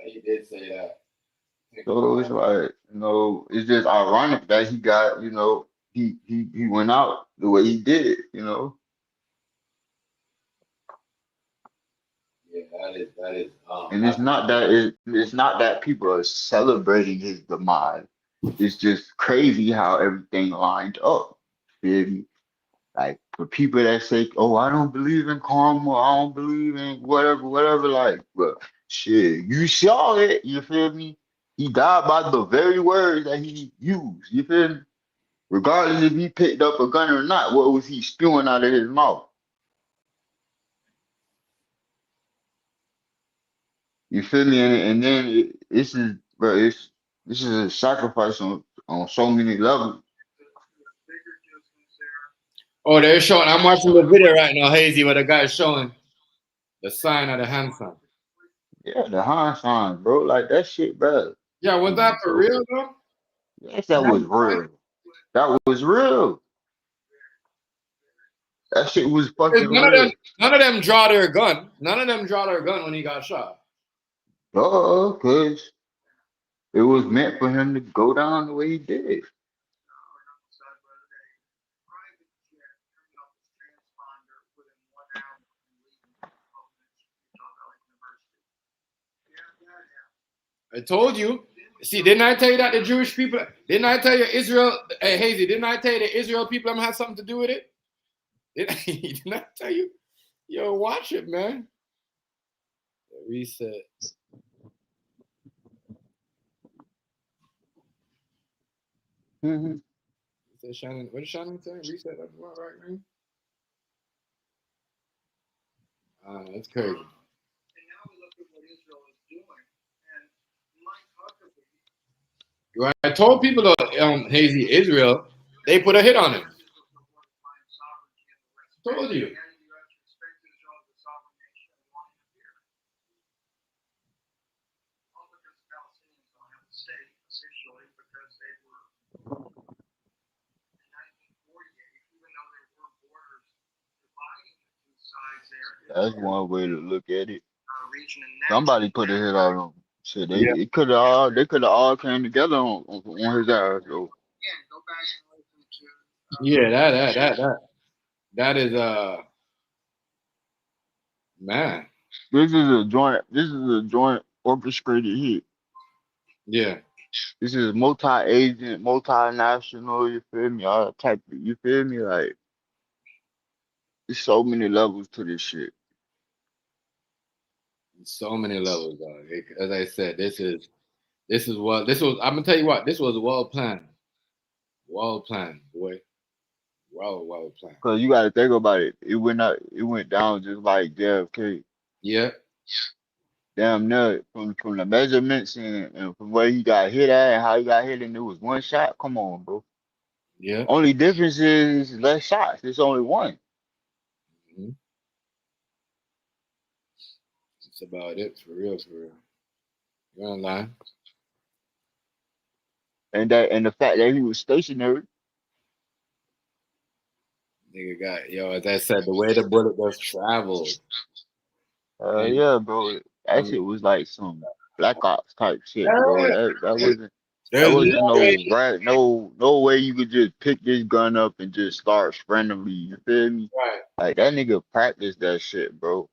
He did say that. So it's like, it's just ironic that he got, he went out the way he did. Yeah, that is. And it's not that people are celebrating his demise. It's just crazy how everything lined up. Feel me? Like for people that say, "Oh, I don't believe in karma. I don't believe in whatever, whatever." Like, but shit, you saw it. You feel me? He died by the very words that he used. You feel me? Regardless if he picked up a gun or not, what was he spewing out of his mouth? You feel me? And then this is, bro. This is a sacrifice on so many levels. Oh, they're showing. I'm watching the video right now, Hazy, where the guy's showing the sign of the hand sign. Yeah, the hand signs, bro. Like that shit, bro. Yeah, was Come on, that for bro. real though? Yes, that was real. That was real. That shit was fucking real. None of them draw their gun. None of them draw their gun when he got shot. Cause it was meant for him to go down the way he did. I told you. See, didn't I tell you that the Jewish people? Didn't I tell you Israel? Hey, Hazy, didn't I tell you the Israel people have something to do with it? Didn't I tell you? Yo, watch it, man. Reset. Mm-hmm. Shannon, what is Shannon saying? Reset. That's what right now. That's crazy. When I told people, Hazy, Israel, they put a hit on him. Told you. That's one way to look at it. Somebody put a hit on him. Shit, Yeah. they could have all came together on his ass. So. Yeah, that is man. This is a joint orchestrated hit. Yeah. This is multi-agent, multinational. You feel me? All type. You feel me? Like there's so many levels to this shit. So many levels, dog. As I said, this was. I'm gonna tell you what. This was well planned. Well planned, boy. Well planned. Cause you got to think about it. It went out. It went down just like JFK. Yeah. Damn near from the measurements and from where he got hit at and how he got hit and it was one shot. Come on, bro. Yeah. Only difference is less shots. It's only one. Mm-hmm. That's about it for real. You ain't lying. And the fact that he was stationary. Nigga got as I said, the way the bullet just traveled. And, Yeah, bro. That shit was like some Black Ops type shit, bro. That there's wasn't no way. no way you could just pick this gun up and just start randomly. You feel me? Right. Like that nigga practiced that shit, bro.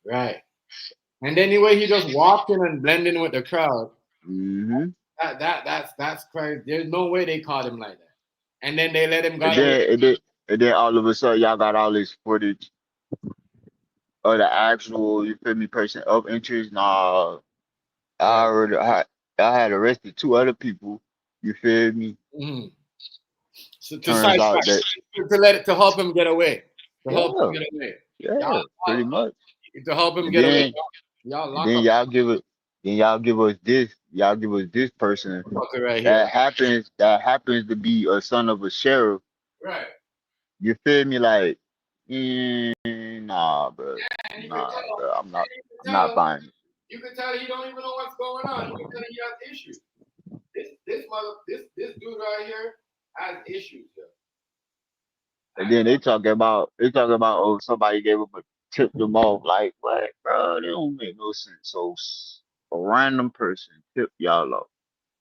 Right. And then the way he just walked in and blended in with the crowd. Mm-hmm. That's crazy. There's no way they caught him like that. And then they let him go And away. then all of a sudden y'all got all this footage of the actual, you feel me, person of interest. Nah, I had arrested two other people. You feel me? Mm-hmm. So to Turns out sidetrack, that to help him get away. To help him yeah, get away. yeah, pretty much. To help him And get away. then Y'all and lock then up y'all give us this person the fucker right here. that happens to be a son of a sheriff. Right. You feel me? Like, nah, bro. And Nah, bro. I'm not buying it. you can tell he don't even know what's going on. You can tell he has issues. This dude right here has issues. Yo. And then they talking about oh somebody gave him a tipped them off like what, bro? They don't make no sense. So a random person tipped y'all off.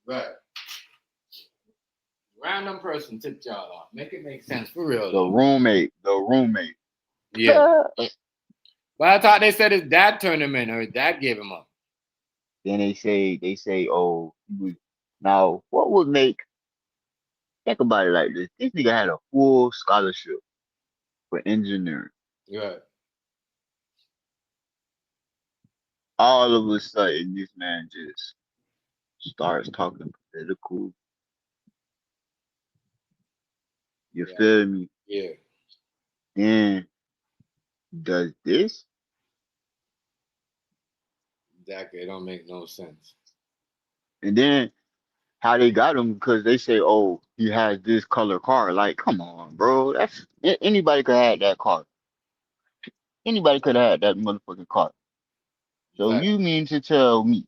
Right. Random person tipped y'all off. Make it make sense for real The though. roommate. Yeah. But I thought they said his dad turned him in or his dad gave him up. Then they say, oh, now what would make think about it like this? This nigga had a full scholarship for engineering. Right. All of a sudden, this man just starts talking political. You Yeah. feel me? Yeah. Then does this. Exactly. It don't make no sense. And then how they got him because they say, oh, he has this color car. Like, come on, bro. That's anybody could have that car. Anybody could have had that motherfucking car. So Exactly. you mean to tell me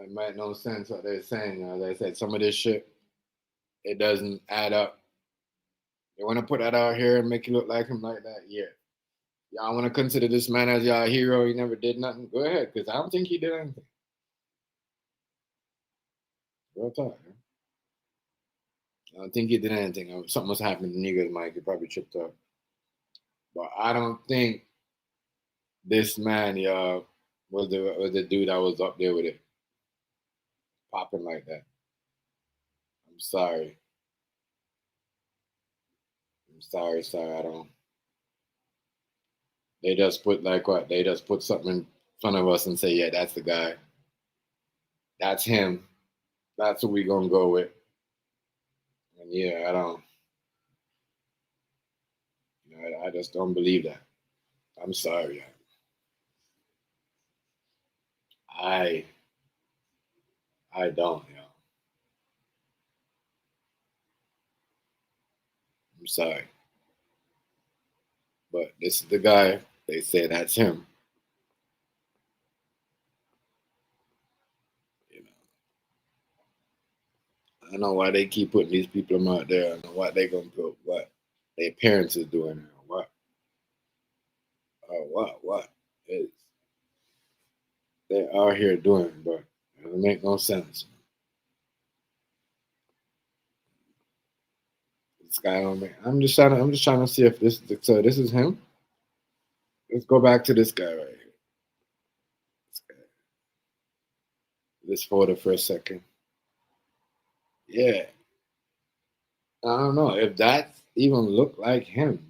It make no sense what they're saying. As I said, some of this shit, it doesn't add up. They want to put that out here and make you look like him like that. Yeah. Y'all want to consider this man as y'all hero? He never did nothing. Go ahead, because I don't think he did anything. Real talk. Man. I don't think he did anything. Something must happen to niggas, Mike. He probably tripped up. But I don't think this man, y'all, was the dude that was up there with it, popping like that. I'm sorry. I'm sorry. I don't. They just put like what? They just put something in front of us and say, yeah, that's the guy. That's him. That's what we gonna go with. And yeah, I don't. I just don't believe that. I'm sorry. I I don't. I'm sorry, but this is the guy. They say that's him. You know, I don't know why they keep putting these people out there. I don't know what they gonna put. What their parents is doing. Or what is they are here doing, but it don't make no sense. This guy don't make. I'm just trying to see if this. So this is him. Let's go back to this guy right here. This photo for a second. Yeah, I don't know if that even looked like him.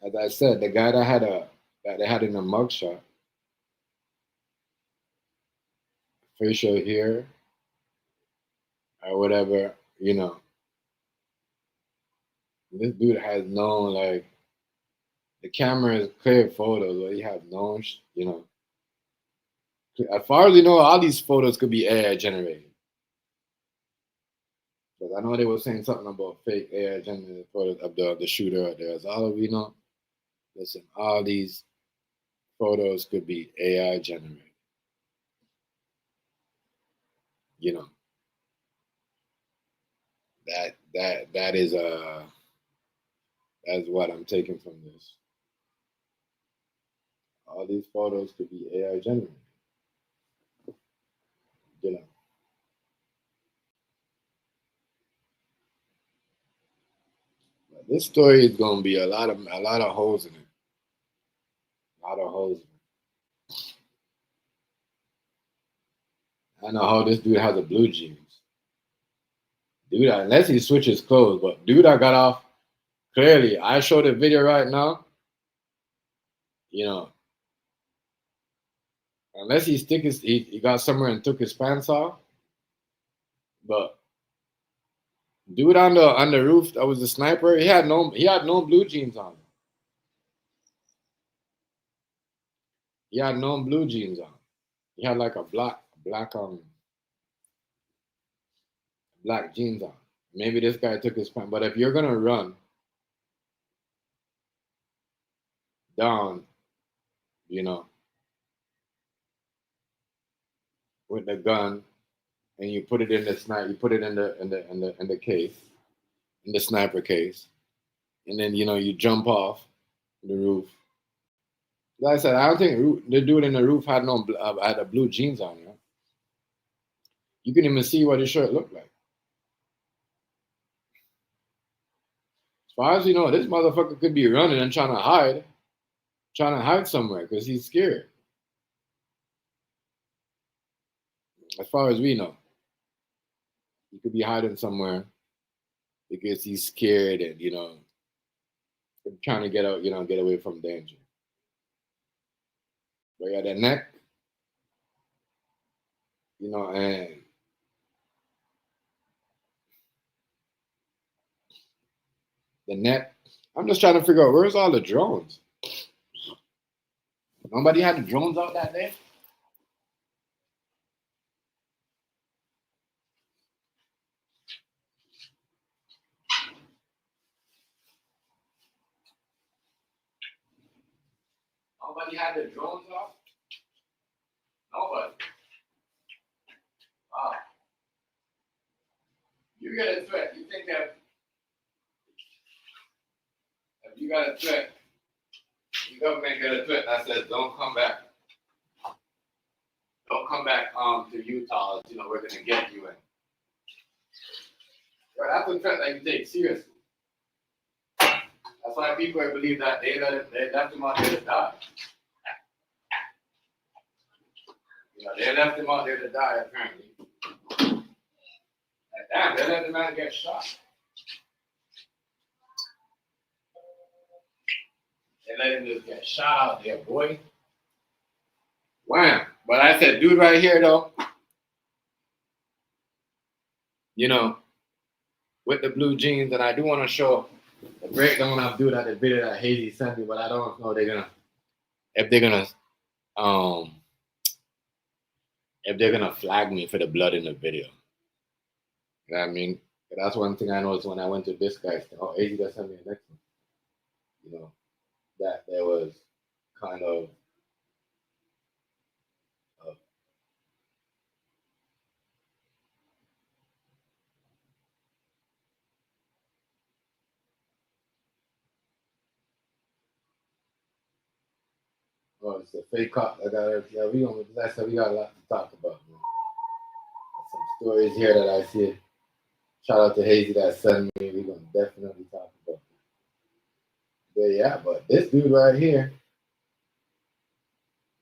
As I said, the guy that they had in the mugshot, facial hair or whatever, this dude has no like the camera is clear photos, but he have no, as far as you know, all these photos could be AI generated. Because I know they were saying something about fake AI generated photos of the shooter out there. As all we know, listen, all these photos could be AI generated. You know that is that's what I'm taking from this. All these photos could be AI generated. You know, but this story is gonna be a lot of holes in it. A lot of holes. I know how this dude has a blue jeans. Dude, unless he switches clothes, but dude, I got off clearly. I showed a video right now. You know, unless he got somewhere and took his pants off. But dude on the roof that was the sniper. He had no blue jeans on. He had no blue jeans on. He had like a black jeans on. Maybe this guy took his pants. But if you're gonna run down, you know, with the gun and you put it in the sniper, you put it in the case, in the sniper case, and then you jump off the roof. Like I said, I don't think the dude in the roof had had a blue jeans on. You can even see what his shirt looked like. As far as you know, this motherfucker could be running and trying to hide somewhere because he's scared. As far as we know, he could be hiding somewhere because he's scared and trying to get out, get away from danger. But yeah, the neck, and the net. I'm just trying to figure out where's all the drones. Nobody had the drones out that day. Nobody had the drones out. Nobody. Wow. You get a threat. You think that if you got a threat, the government got a threat that says don't come back. Don't come back to Utah. You know, we're gonna get you in. Well, that's a threat that you take seriously. That's why people believe that they left him out there to die. You know, they left him out there to die apparently. And damn, they let the man get shot. They let him just get shot out there, boy. Wham. But I said, dude right here though, you know, with the blue jeans, and I do want to show the breakdown of dude at the video that Hazy sent me, but I don't know if they're gonna flag me for the blood in the video. You know what I mean? That's one thing I noticed when I went to this guy's thing. Oh, Hazy got sent me a next one. You know, that there was kind of oh, it's a fake cop. We got a lot to talk about, man. Some stories here that I see. Shout out to Hazy that sent me. We're gonna definitely talk about it. But yeah, but this dude right here,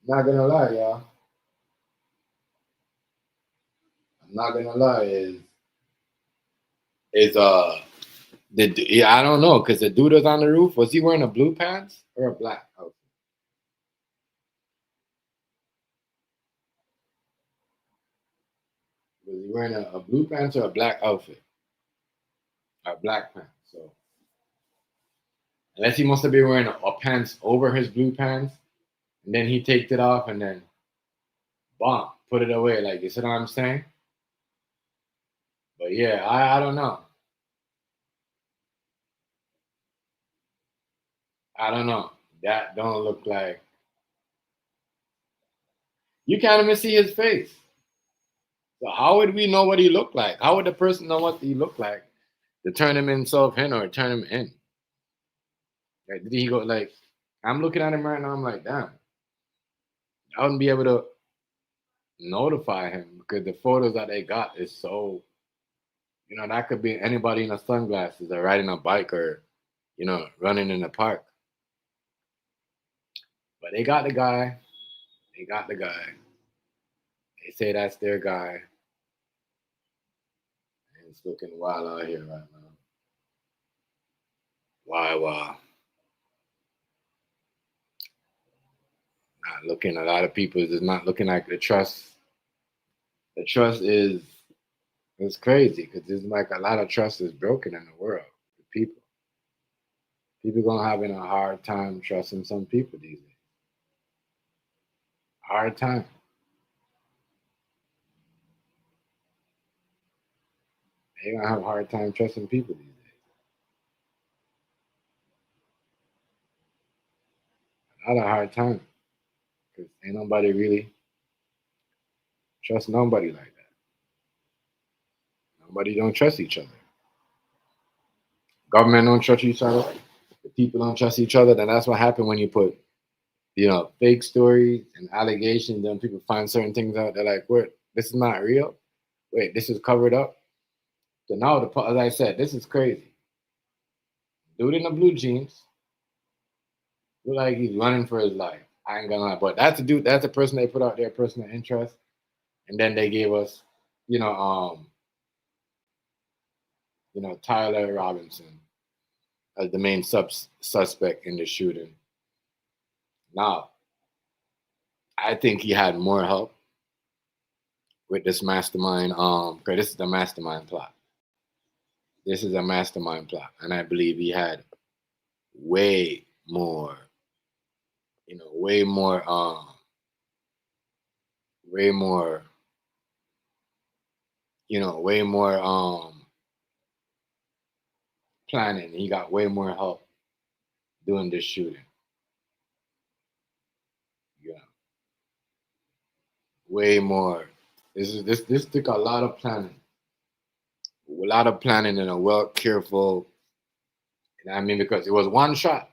not gonna lie, y'all. I'm not gonna lie, I don't know, because the dude was on the roof. Was he wearing a blue pants or a black outfit? Was he wearing a blue pants or a black outfit? A black pants. So unless he must have been wearing a pants over his blue pants, and then he taked it off and then bomb, put it away. Like, you see what I'm saying? But yeah, I don't know. I don't know. That don't look like. You can't even see his face. So how would we know what he looked like? How would the person know what he looked like to turn him himself in or turn him in? Like, did he go like? I'm looking at him right now. I'm like, damn. I wouldn't be able to notify him because the photos that they got is so. You know, that could be anybody in a sunglasses or riding a bike or, you know, running in the park. But they got the guy. They got the guy. They say that's their guy. And it's looking wild out here right now. Wow. Not looking, a lot of people is not looking like the trust. The trust is crazy because there's like a lot of trust is broken in the world with people. People gonna having a hard time trusting some people these days. Hard time. They're gonna have a hard time trusting people these days. Not a hard time. Because ain't nobody really trust nobody like that. Nobody don't trust each other. Government don't trust each other. The people don't trust each other. Then that's what happened when you put, you know, fake stories and allegations. Then people find certain things out. They're like, "Wait, this is not real. Wait, this is covered up." So now, as I said, this is crazy. Dude in the blue jeans, look like he's running for his life. I ain't gonna lie, but that's a dude. That's a person they put out their personal interest, and then they gave us, you know, Tyler Robinson as the main suspect in the shooting. Now, I think he had more help with this mastermind. Because this is the mastermind plot. this is a mastermind plot, and I believe he had way more, way more, way more, way more planning. He got way more help doing this shooting. Yeah, way more. This took a lot of planning, and a well careful. I mean, because it was one shot.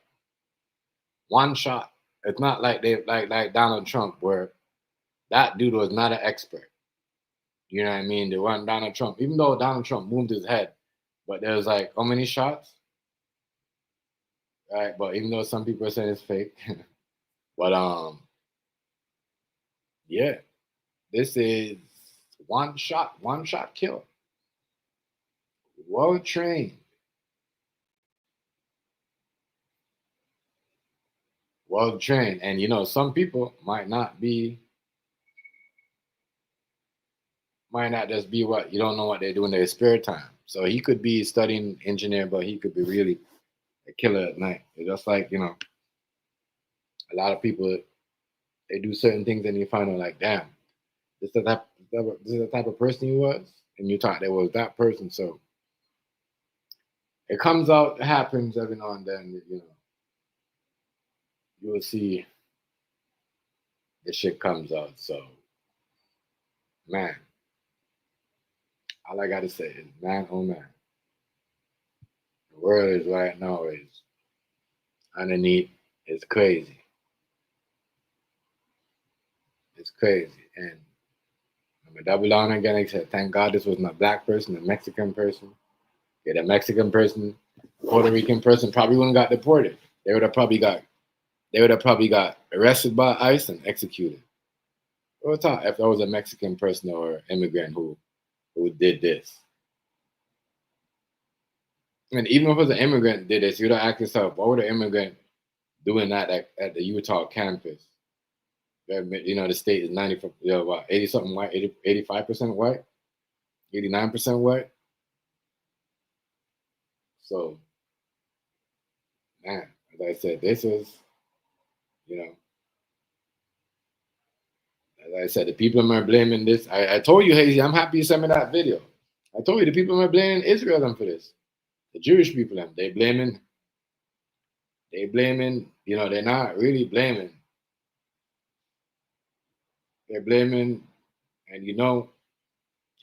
It's not like like Donald Trump, where that dude was not an expert. You know what I mean? They weren't Donald Trump, even though Donald Trump moved his head, but there was like how many shots? Right, but even though some people are saying it's fake, but yeah, this is one shot kill. Well trained, and some people might not just be what you don't know what they do in their spare time. So he could be studying engineer, but he could be really a killer at night. It's just like a lot of people, they do certain things and you find out like, damn, this is the type of person he was, and you thought there was that person. So it comes out, it happens every now and then. You will see the shit comes out. So man, all I gotta say is, man, oh man, the world is right now is underneath. It's crazy. It's crazy, and I'm gonna double down again. I said, thank God this wasn't a black person, a Mexican person. Yeah, the Mexican person, Puerto Rican person probably wouldn't got deported. They would have probably got arrested by ICE and executed. What time if that was a Mexican person or immigrant who did this? And even if it was an immigrant did this, you'd have asked yourself, what would an immigrant doing that at the Utah campus? The state is 80 something white, 85% white, 89% white. So, man, as I said, this is, as I said, the people are blaming this. I told you, Hazy, I'm happy you sent me that video. I told you the people are blaming Israel for this. The Jewish people, they're blaming, they're not really blaming. They're blaming, and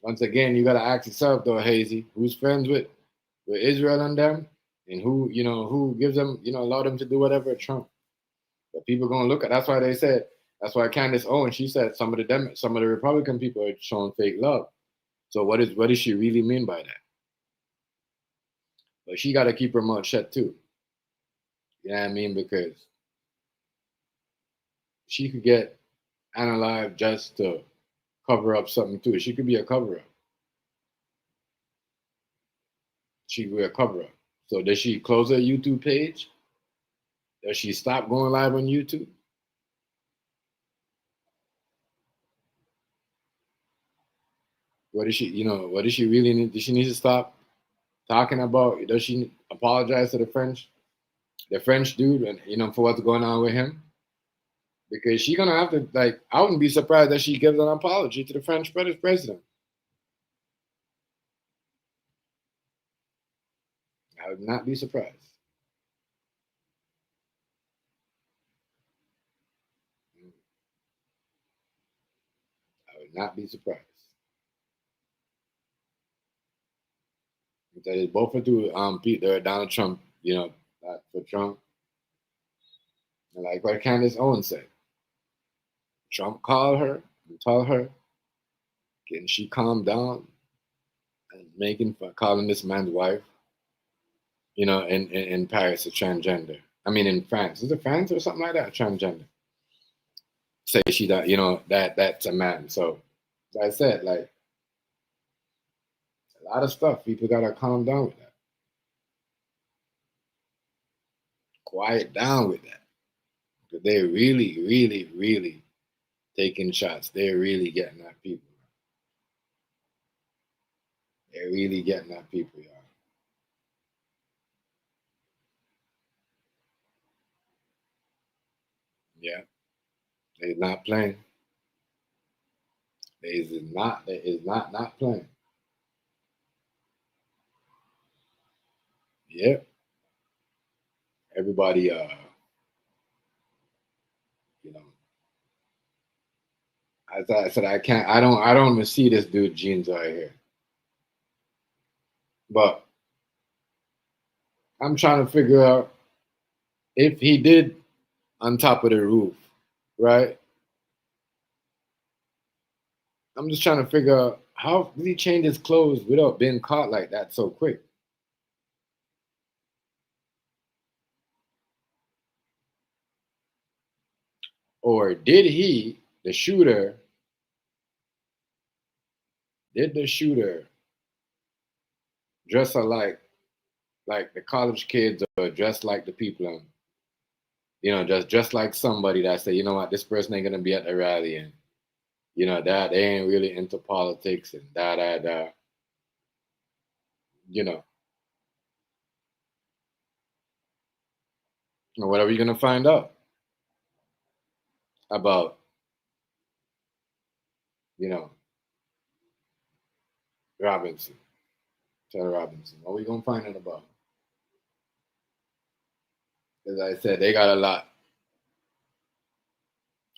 once again, you got to ask yourself, though, Hazy, who's friends with Israel and them, and who gives them, allow them to do whatever Trump. But people going to look at. That's why they said. That's why Candace Owens, she said some of the Republican people are showing fake love. So what does she really mean by that? But she got to keep her mouth shut too. You know what I mean? Because she could get analyzed just to cover up something too. She could be a cover up. She could be a cover up. So does she close her YouTube page? Does she stop going live on YouTube? What does she, what does she really need? Does she need to stop talking about? Does she apologize to the French dude, and for what's going on with him? Because she's gonna have to, I wouldn't be surprised that she gives an apology to the French president. I would not be surprised. I would not be surprised. That is both for Donald Trump, for Trump. And like what Candace Owens said, Trump called her and told her, can she calm down? And making calling this man's wife, in Paris, a transgender. I mean, in France, is it France or something like that? Transgender. Say she that's a man. So, as I said, a lot of stuff. People gotta calm down with that. Quiet down with that. Because they're really, really, really taking shots. They're really getting at people. They're really getting at people, y'all. Yeah, they're not playing. They is not playing. Yeah. Everybody you know, as I said, I don't even see this dude jeans right here. But I'm trying to figure out if he did on top of the roof, right? I'm just trying to figure out how did he change his clothes without being caught like that so quick? Or did he, the shooter, did the shooter dress alike like the college kids or dress like the people, just like somebody that say, you know what, this person ain't gonna be at the rally and that they ain't really into politics and da. You know, what are we gonna find out about, you know, Robinson, Taylor Robinson? What are we gonna find out about? As I said, they got a lot.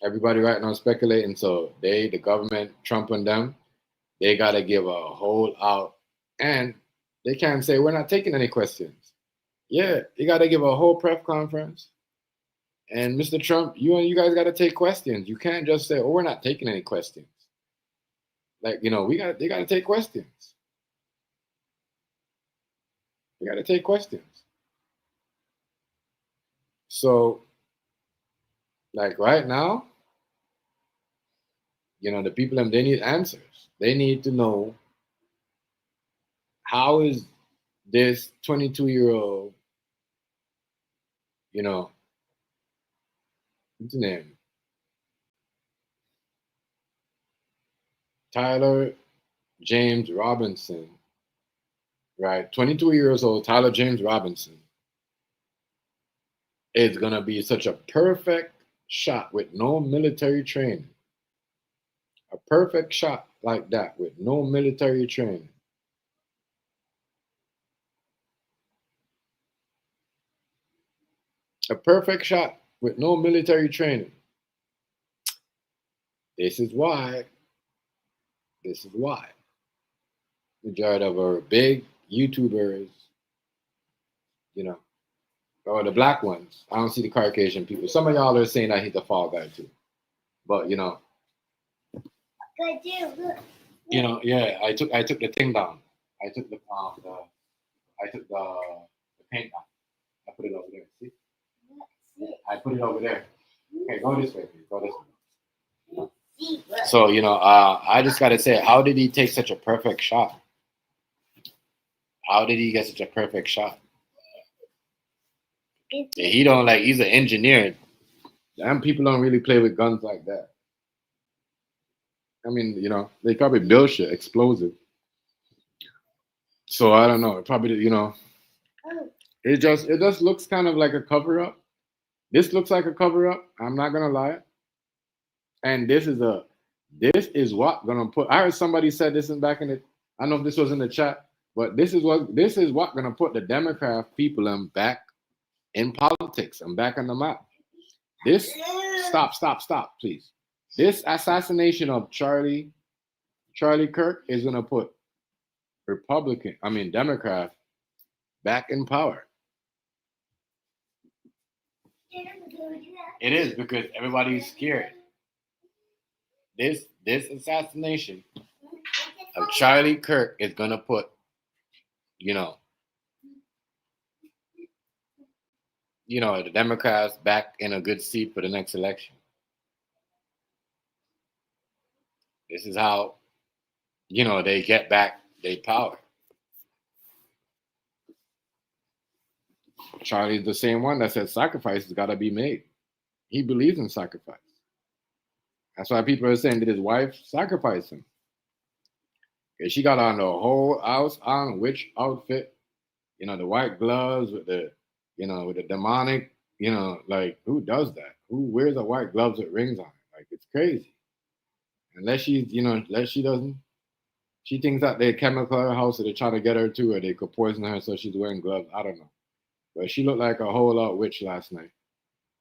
Everybody right now speculating, so the government, Trump and them, they gotta give a whole out, and they can't say we're not taking any questions. Yeah, you gotta give a whole press conference. And Mr. Trump, you guys got to take questions. You can't just say, "Oh, we're not taking any questions." Like they got to take questions. They got to take questions. So, like right now, the people they need answers. They need to know how is this 22-year-old, what's his name, Tyler James Robinson, right? 22 years old, Tyler James Robinson is gonna be such a perfect shot with no military training. A perfect shot like that with no military training. A perfect shot with no military training. This is why. This is why. Majority of our big YouTubers, or the black ones. I don't see the Caucasian people. Some of y'all are saying that he's the fall guy too. But yeah, I took the thing down. I took the paint down. I put it over there. See? I put it over there. Okay, go this way, please. Go this way. So I just gotta say, how did he take such a perfect shot? How did he get such a perfect shot? He don't he's an engineer. Damn, people don't really play with guns like that. I mean, they probably build shit explosive. So I don't know. It probably, it just looks kind of like a cover up. This looks like a cover up. I'm not gonna lie. And this is what gonna put. I heard somebody said this in back in the. I don't know if this was in the chat, but this is what gonna put the Democrat people back in politics and back on the map. This stop, please. This assassination of Charlie Kirk is gonna put Democrat back in power. It is because everybody's scared. This assassination of Charlie Kirk is gonna put, the Democrats back in a good seat for the next election. This is how, they get back their power. Charlie's the same one that said sacrifice has got to be made. He believes in sacrifice. That's why people are saying that his wife sacrificed him. Okay, she got on the whole house on witch outfit, the white gloves with the, with the demonic, who does that? who wears a white gloves with rings on it? Like, it's crazy. Unless she's, unless she doesn't, she thinks that they chemical her house, so they're trying to get her too, or they could poison her, so she's wearing gloves. I don't know. But she looked like a whole lot witch last night.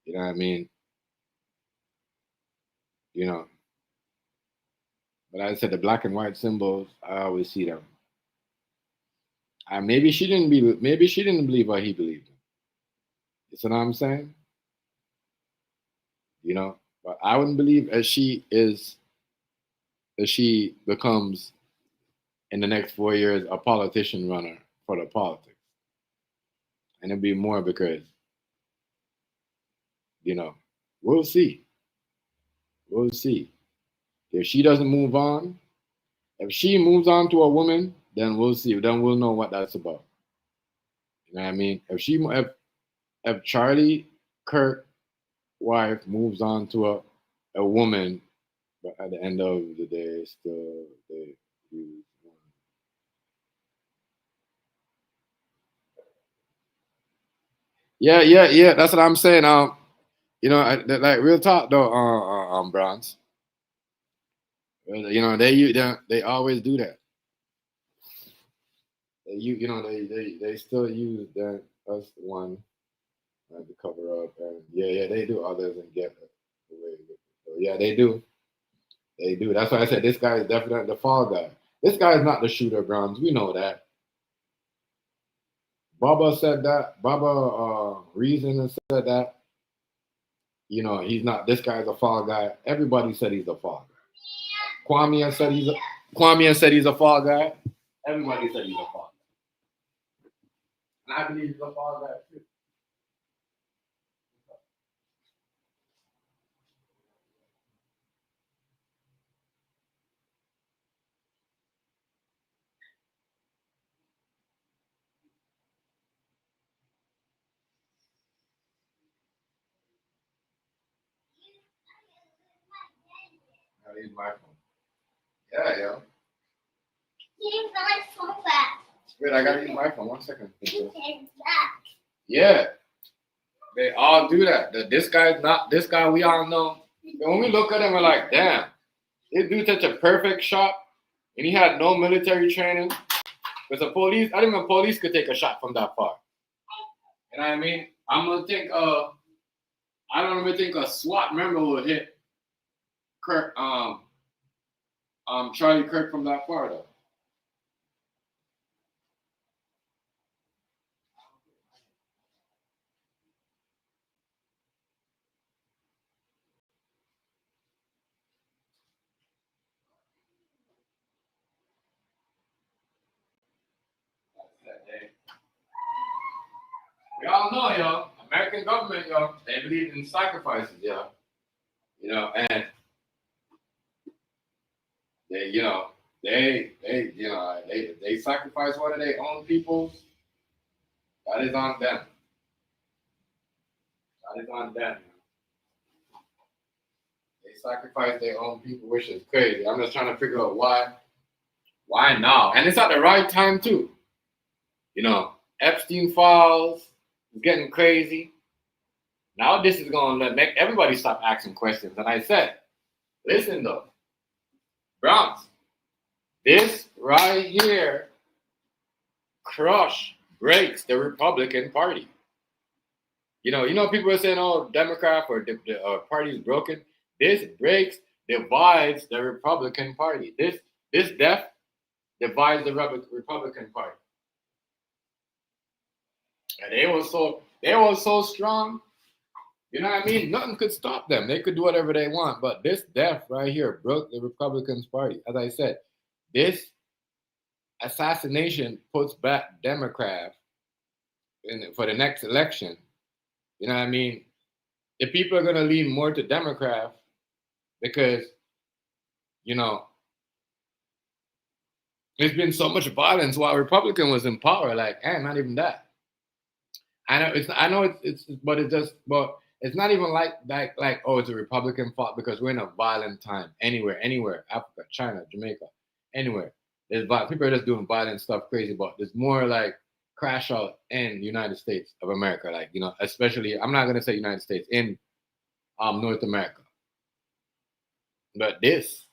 You know what I mean? You know. But as I said, the black and white symbols, I always see them. Maybe she didn't believe what he believed in. You see what I'm saying? But I wouldn't believe as she becomes in the next 4 years a politician runner for the politics. And it'll be more because, we'll see. We'll see. If she doesn't move on, if she moves on to a woman, then we'll see. Then we'll know what that's about. You know what I mean? If Charlie Kirk wife moves on to a woman, but at the end of the day, still they use one. Yeah. That's what I'm saying. Like real talk though, Bronze. They always do that. They still use that us one to cover up, and they do others and get away with it. So yeah, they do. They do. That's why I said this guy is definitely the fall guy. This guy is not the shooter, Bronze. We know that. Baba said that. Baba reasoned said that. He's not. This guy's a fall guy. Everybody said he's a fall guy. Kwame said he's a fall guy. Everybody said he's a fall guy. And I believe he's a fall guy too. I gotta use my phone. Yeah, yo. Use my phone back. Wait, I gotta use my phone. 1 second. Back. Yeah. They all do that. This guy's not this guy we all know. When we look at him, we're like, damn, this dude's such a perfect shot. And he had no military training. Because I didn't even police could take a shot from that far. You know what I mean? I don't even think a SWAT member would hit Kirk, Charlie Kirk from that far though. We all know, yo, American government, yo, they believe in sacrifices, yo. And they sacrifice one of their own people. That is on them. That is on them. They sacrifice their own people, which is crazy. I'm just trying to figure out why. Why now? And it's at the right time too. Epstein files is getting crazy. Now this is going to make everybody stop asking questions. And I said, listen though, Browns, this right here breaks the Republican Party. People are saying, oh, Democrat or the party is broken. This divides the Republican Party. This death divides the Republican Party. And they were so strong. You know what I mean? Nothing could stop them. They could do whatever they want. But this death right here broke the Republican Party. As I said, this assassination puts back Democrats for the next election. You know what I mean? The people are going to lean more to Democrats because, there's been so much violence while Republican was in power. Like, not even that. But it's not even like oh, it's a Republican fault because we're in a violent time anywhere, Africa, China, Jamaica, anywhere. There's people are just doing violent stuff, crazy, but there's more like crash out in the United States of America, especially, I'm not gonna say United States, in North America. But this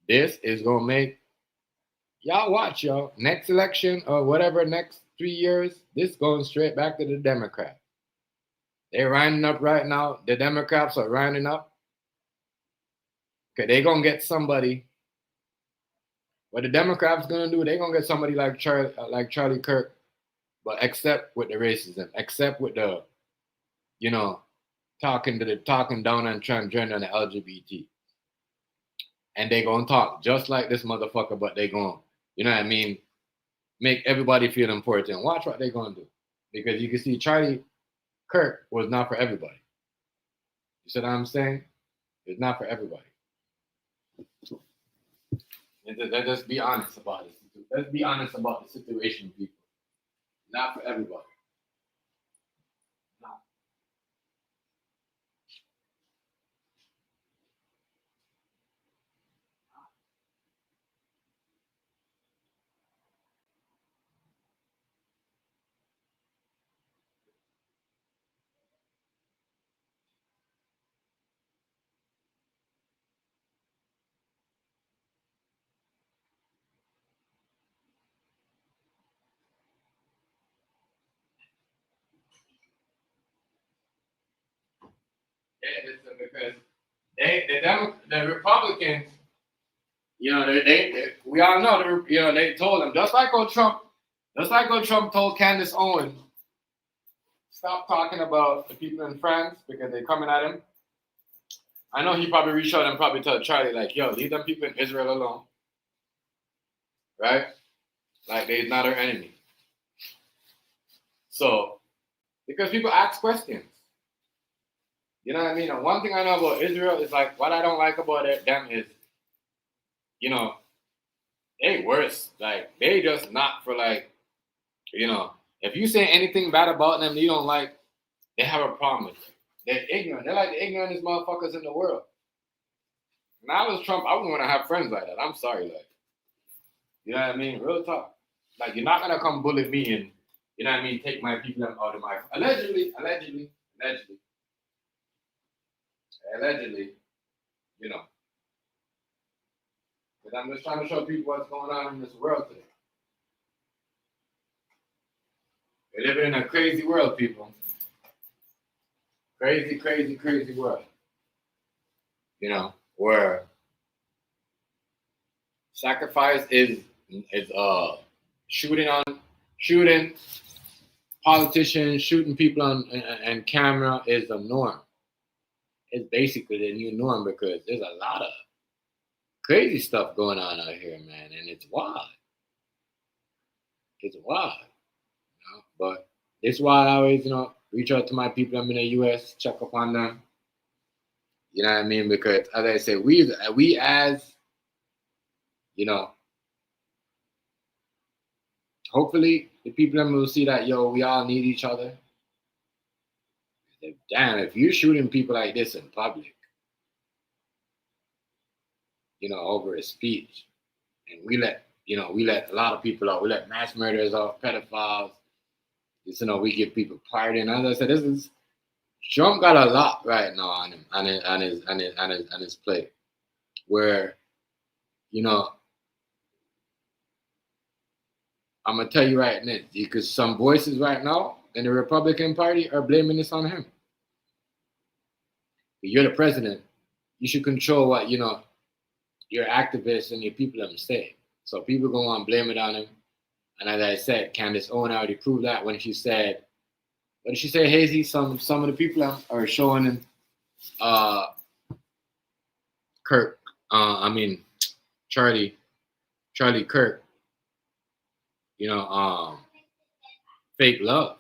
is gonna make y'all watch y'all next election or whatever next 3 years. This going straight back to the Democrats. They're lining up right now. The Democrats are lining up. Okay, they're gonna get somebody. What the Democrats gonna do? They're gonna get somebody like Charlie Kirk, but except with the racism, except with the, talking down and transgender and the LGBT. And they gonna talk just like this motherfucker, but they gonna, you know what I mean, make everybody feel important. Watch what they gonna do. Because you can see Charlie Kirk was not for everybody. You see what I'm saying? It's not for everybody. Let's just be honest about it. Let's be honest about the situation, people. Not for everybody. Not. Yeah, it's because the Republicans, we all know, they told them, just like old Trump told Candace Owens, stop talking about the people in France because they're coming at him. I know he probably reached out and probably told Charlie, like, yo, leave them people in Israel alone. Right? Like, they're not our enemy. So, because people ask questions. You know what I mean? And one thing I know about Israel is, like, what I don't like about them is, they worse. Like, they just not for, like, if you say anything bad about them you don't like, they have a problem with it. They're ignorant. They're like the ignorantest motherfuckers in the world. When I was Trump, I wouldn't want to have friends like that. I'm sorry, like, you know what I mean? Real talk. Like, you're not gonna come bully me and, you know what I mean, take my people out of my allegedly, you know. But I'm just trying to show people what's going on in this world today. We're living in a crazy world, people. Crazy, crazy, crazy world. Where sacrifice is shooting politicians, shooting people on camera is the norm. It's basically the new norm because there's a lot of crazy stuff going on out here, man, and it's wild. It's wild, But it's why I always, reach out to my people I'm in the U.S., check up on them. You know what I mean? Because as I say, we as, hopefully the people will see that, we all need each other. Damn, if you're shooting people like this in public, over a speech, and we let a lot of people out, we let mass murderers out, pedophiles, we give people pardon. As I said, Trump got a lot right now on him, on his plate, where, I'm gonna tell you right now, because some voices right now in the Republican Party are blaming this on him. You're the president. You should control what your activists and your people them say. So people go on blame it on him. And as I said, Candace Owens already proved that when she said, what did she say, Hazy? Some of the people are showing Kirk. Charlie Kirk. Fake love.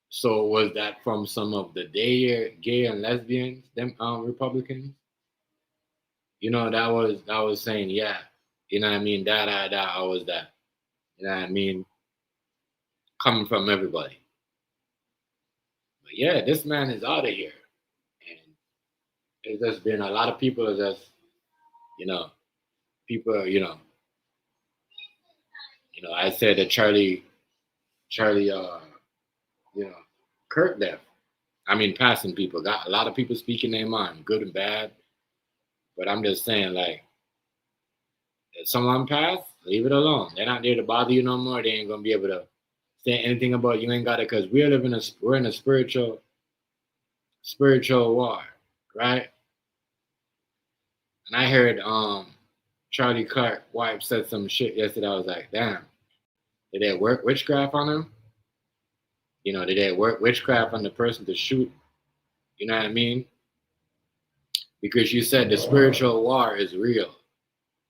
So was that from some of the gay and lesbians, them Republicans? That was saying, yeah, that was that. You know what I mean? Coming from everybody. But yeah, this man is out of here. And there's just been a lot of people are just, people, I said that Charlie, Kirk death. I mean, passing people. Got a lot of people speaking their mind, good and bad. But I'm just saying, like, if someone pass, leave it alone. They're not there to bother you no more. They ain't gonna be able to say anything about you. Ain't got it because we're in a spiritual war, right? And I heard Charlie Clark wife said some shit yesterday. I was like, damn, did they work witchcraft on him? You know, did they work witchcraft on the person to shoot? You know what I mean? Because you said the spiritual war is real.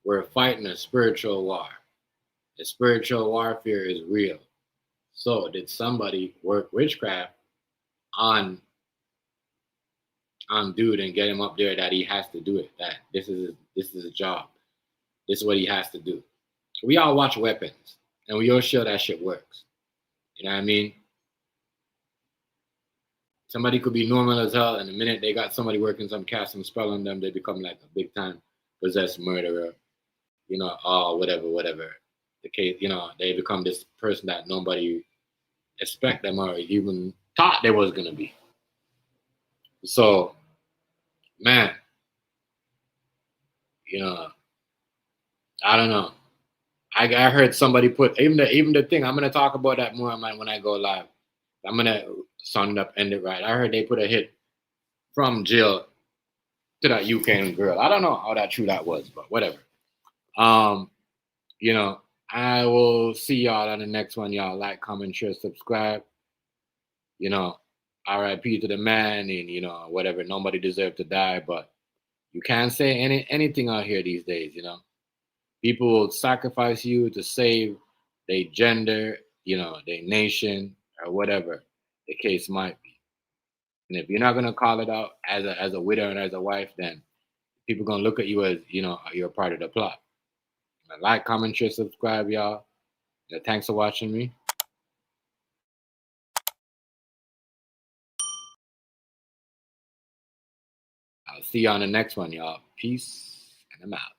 We're fighting a spiritual war. The spiritual warfare is real. So did somebody work witchcraft on dude and get him up there that he has to do it? That this is a job. This is what he has to do. We all watch Weapons, and we all sure that shit works. You know what I mean? Somebody could be normal as hell, and the minute they got somebody working some cast some spell on them, they become like a big time possessed murderer. You know, whatever. The case, you know, they become this person that nobody expect them or even thought they was gonna be. So, man, you know, I don't know. I heard somebody put even the thing. I'm gonna talk about that more when I go live. I'm gonna sound it up, end it right. I heard they put a hit from jail to that UK girl. I don't know how that true that was, but whatever. You know, I will see y'all on the next one. Y'all like, comment, share, subscribe. You know, RIP to the man, and you know, whatever. Nobody deserved to die, but you can't say anything out here these days. You know, people will sacrifice you to save their gender, you know, their nation, or whatever the case might be. And if you're not gonna call it out as a widow and as a wife, then people gonna look at you as, you know, you're a part of the plot. Like, comment, share, subscribe, y'all. Thanks for watching me. I'll see you on the next one, y'all. Peace, and I'm out.